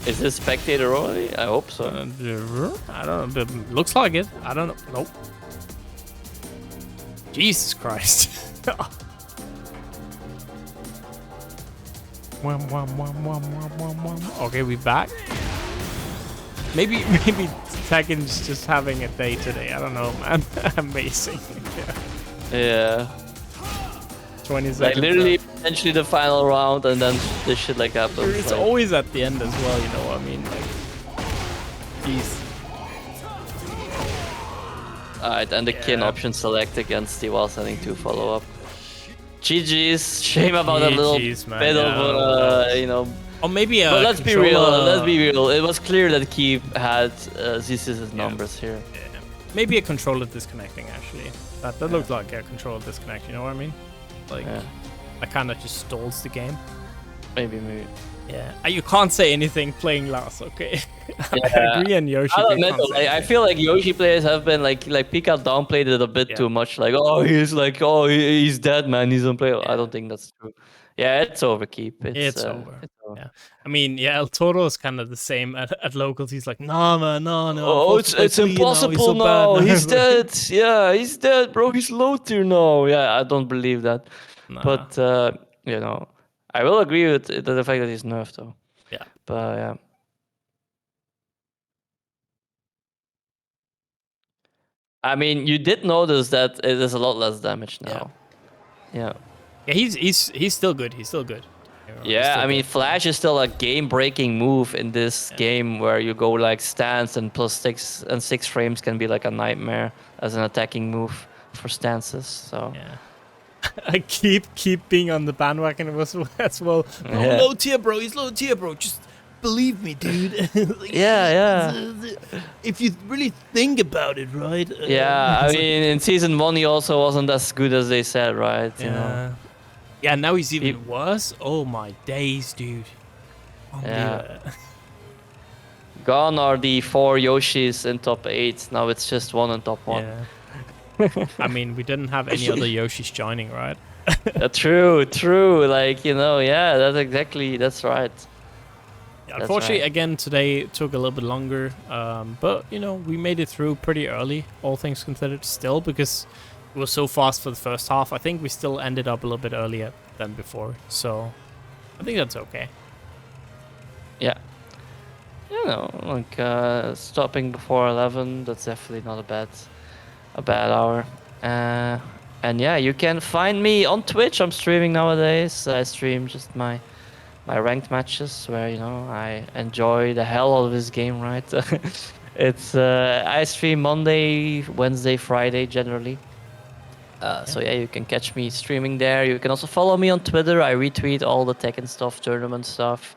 Is this spectator only? I hope so. I don't know. It looks like it. I don't know. Nope. Jesus Christ. Okay, we back. Maybe Tekken's just having a day today. I don't know, man. Amazing. Yeah. 20 seconds. Like literally, left. potentially the final round, and then this shit like happens. It's like, always at the end as well, you know what I mean? Like, jeez. Alright, and the kin option select against the while sending 2 follow-up. GG's. Shame about a little GG's, man. bit of, you know. Or maybe But let's be real. Let's be real. It was clear that Keebe had Z's numbers here. Yeah. Maybe a controller disconnecting, actually. That looked like a controller disconnect, you know what I mean? Like, that kind of just stalls the game. Maybe. Yeah. You can't say anything playing Lars, okay? Yeah. I agree on Yoshi. I don't know, like, I feel like Yoshi players have been like Pika downplayed it a bit too much. Like, oh, he's dead, man. He's unplayable. I don't think that's true. Yeah, it's over, Keebe. It's over. Yeah. I mean, yeah, El Toro is kind of the same at locals. He's like, nah, man, no. Oh, it's impossible now. He's dead. Yeah, he's dead, bro. He's low tier now. Yeah, I don't believe that. Nah. But, you know, I will agree with the fact that he's nerfed, though. Yeah. But, yeah. I mean, you did notice that it is a lot less damage now. Yeah. Yeah, he's still good. He's still good. Yeah, I mean, Flash is still a game-breaking move in this game where you go like stance and +6 frames can be like a nightmare as an attacking move for stances. So Yeah. I keep being on the bandwagon as well. Oh, Yeah. low tier, bro. He's low tier, bro. Just believe me, dude. Yeah. If you really think about it, right? Yeah, I mean, in season 1 he also wasn't as good as they said, right? You know. Yeah, now he's even Peop- worse. Oh my days, dude. Yeah. Gone are the 4 Yoshis in top 8. Now it's just one in top 1. Yeah. I mean, we didn't have any other Yoshis joining, right? True. Like, you know, yeah, that's right. Yeah, unfortunately, again, today it took a little bit longer. But, you know, we made it through pretty early, all things considered, still, because it was so fast for the first half. I think we still ended up a little bit earlier than before. So, I think that's okay. Yeah. You know, like stopping before 11, that's definitely not a bad hour. And yeah, you can find me on Twitch. I'm streaming nowadays. I stream just my ranked matches where, you know, I enjoy the hell out of this game, right? It's I stream Monday, Wednesday, Friday generally. So yeah, you can catch me streaming there. You can also follow me on Twitter. I retweet all the Tekken stuff, tournament stuff.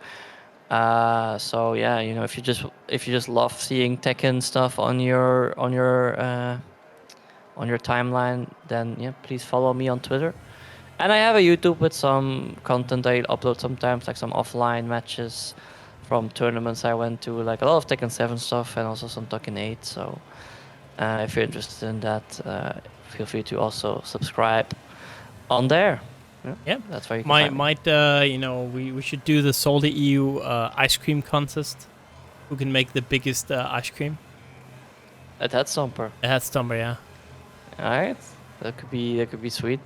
So yeah, you know, if you just love seeing Tekken stuff on your timeline, then yeah, please follow me on Twitter. And I have a YouTube with some content I upload sometimes, like some offline matches from tournaments I went to, like a lot of Tekken 7 stuff and also some Tekken 8. So if you're interested in that, feel free to also subscribe on there. Yeah, that's where you can find me. you know, we should do the SaltyEU ice cream contest. Who can make the biggest ice cream? At Head Stomper. A head stomper, yeah. Alright, that could be sweet.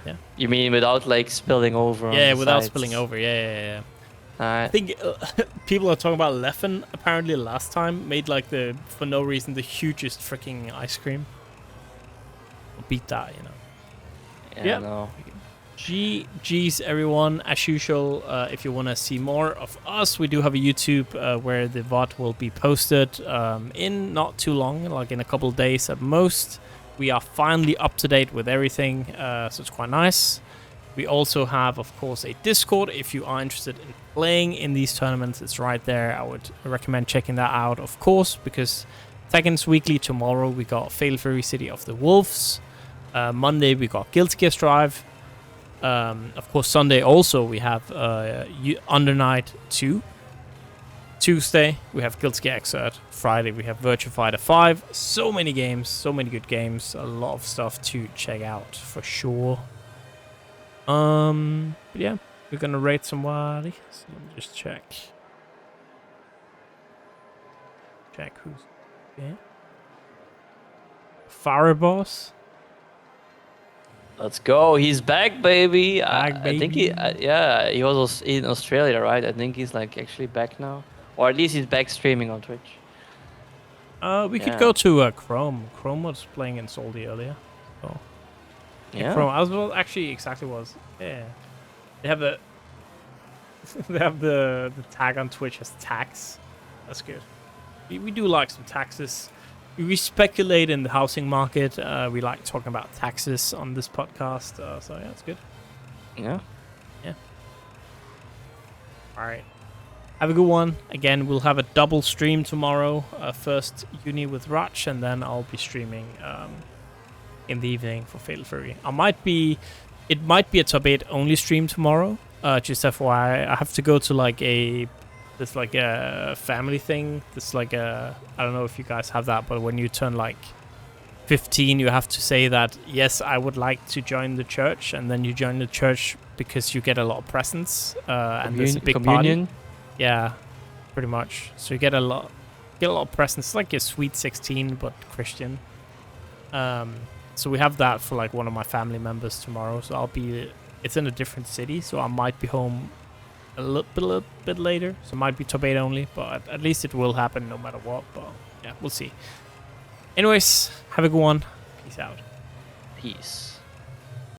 Yeah. You mean without like spilling over? On Yeah, the without sides? spilling over. Yeah. Alright. I think people are talking about Leffen. Apparently, last time made like for no reason the hugest freaking ice cream. We'll beat that, you know. Yeah. No. GG's everyone. As usual, if you want to see more of us, we do have a YouTube where the VOD will be posted in not too long, like in a couple of days at most. We are finally up to date with everything, so it's quite nice. We also have, of course, a Discord. If you are interested in playing in these tournaments, it's right there. I would recommend checking that out, of course, because Tekken's weekly. Tomorrow we got Fatal Fury City of the Wolves. Monday we got Gear Xrd Rev. Of course, Sunday also we have Under Night 2. Tuesday we have Gear Xrd. Friday we have Virtua Fighter 5. So many games, so many good games. A lot of stuff to check out for sure. But yeah, we're gonna rate somebody. So let me just check. Check who's here. Boss. Let's go. He's back, baby. Back, I think he was in Australia, right? I think he's like actually back now, or at least he's back streaming on Twitch. We could go to Chrome. Chrome was playing in Soldi earlier. So. Yeah. Chrome. I was actually exactly was. Yeah. They have the the tag on Twitch as tax. That's good. We do like some taxes. We speculate in the housing market. We like talking about taxes on this podcast. So yeah, it's good. Yeah. All right. Have a good one. Again, we'll have a double stream tomorrow. First uni with Rach, and then I'll be streaming in the evening for Fatal Fury. It might be a top 8 only stream tomorrow. Just FYI, I have to go to like a family thing. This like I don't know if you guys have that, but when you turn like 15, you have to say that yes, I would like to join the church, and then you join the church because you get a lot of presents and there's a big communion. party. Yeah, pretty much. So you get a lot of presents. It's like a sweet 16, but Christian. So we have that for like one of my family members tomorrow. So it's in a different city, so I might be home a little bit later. So it might be top 8 only, but at least it will happen no matter what. But yeah, we'll see. Anyways, have a good one. Peace out. Peace.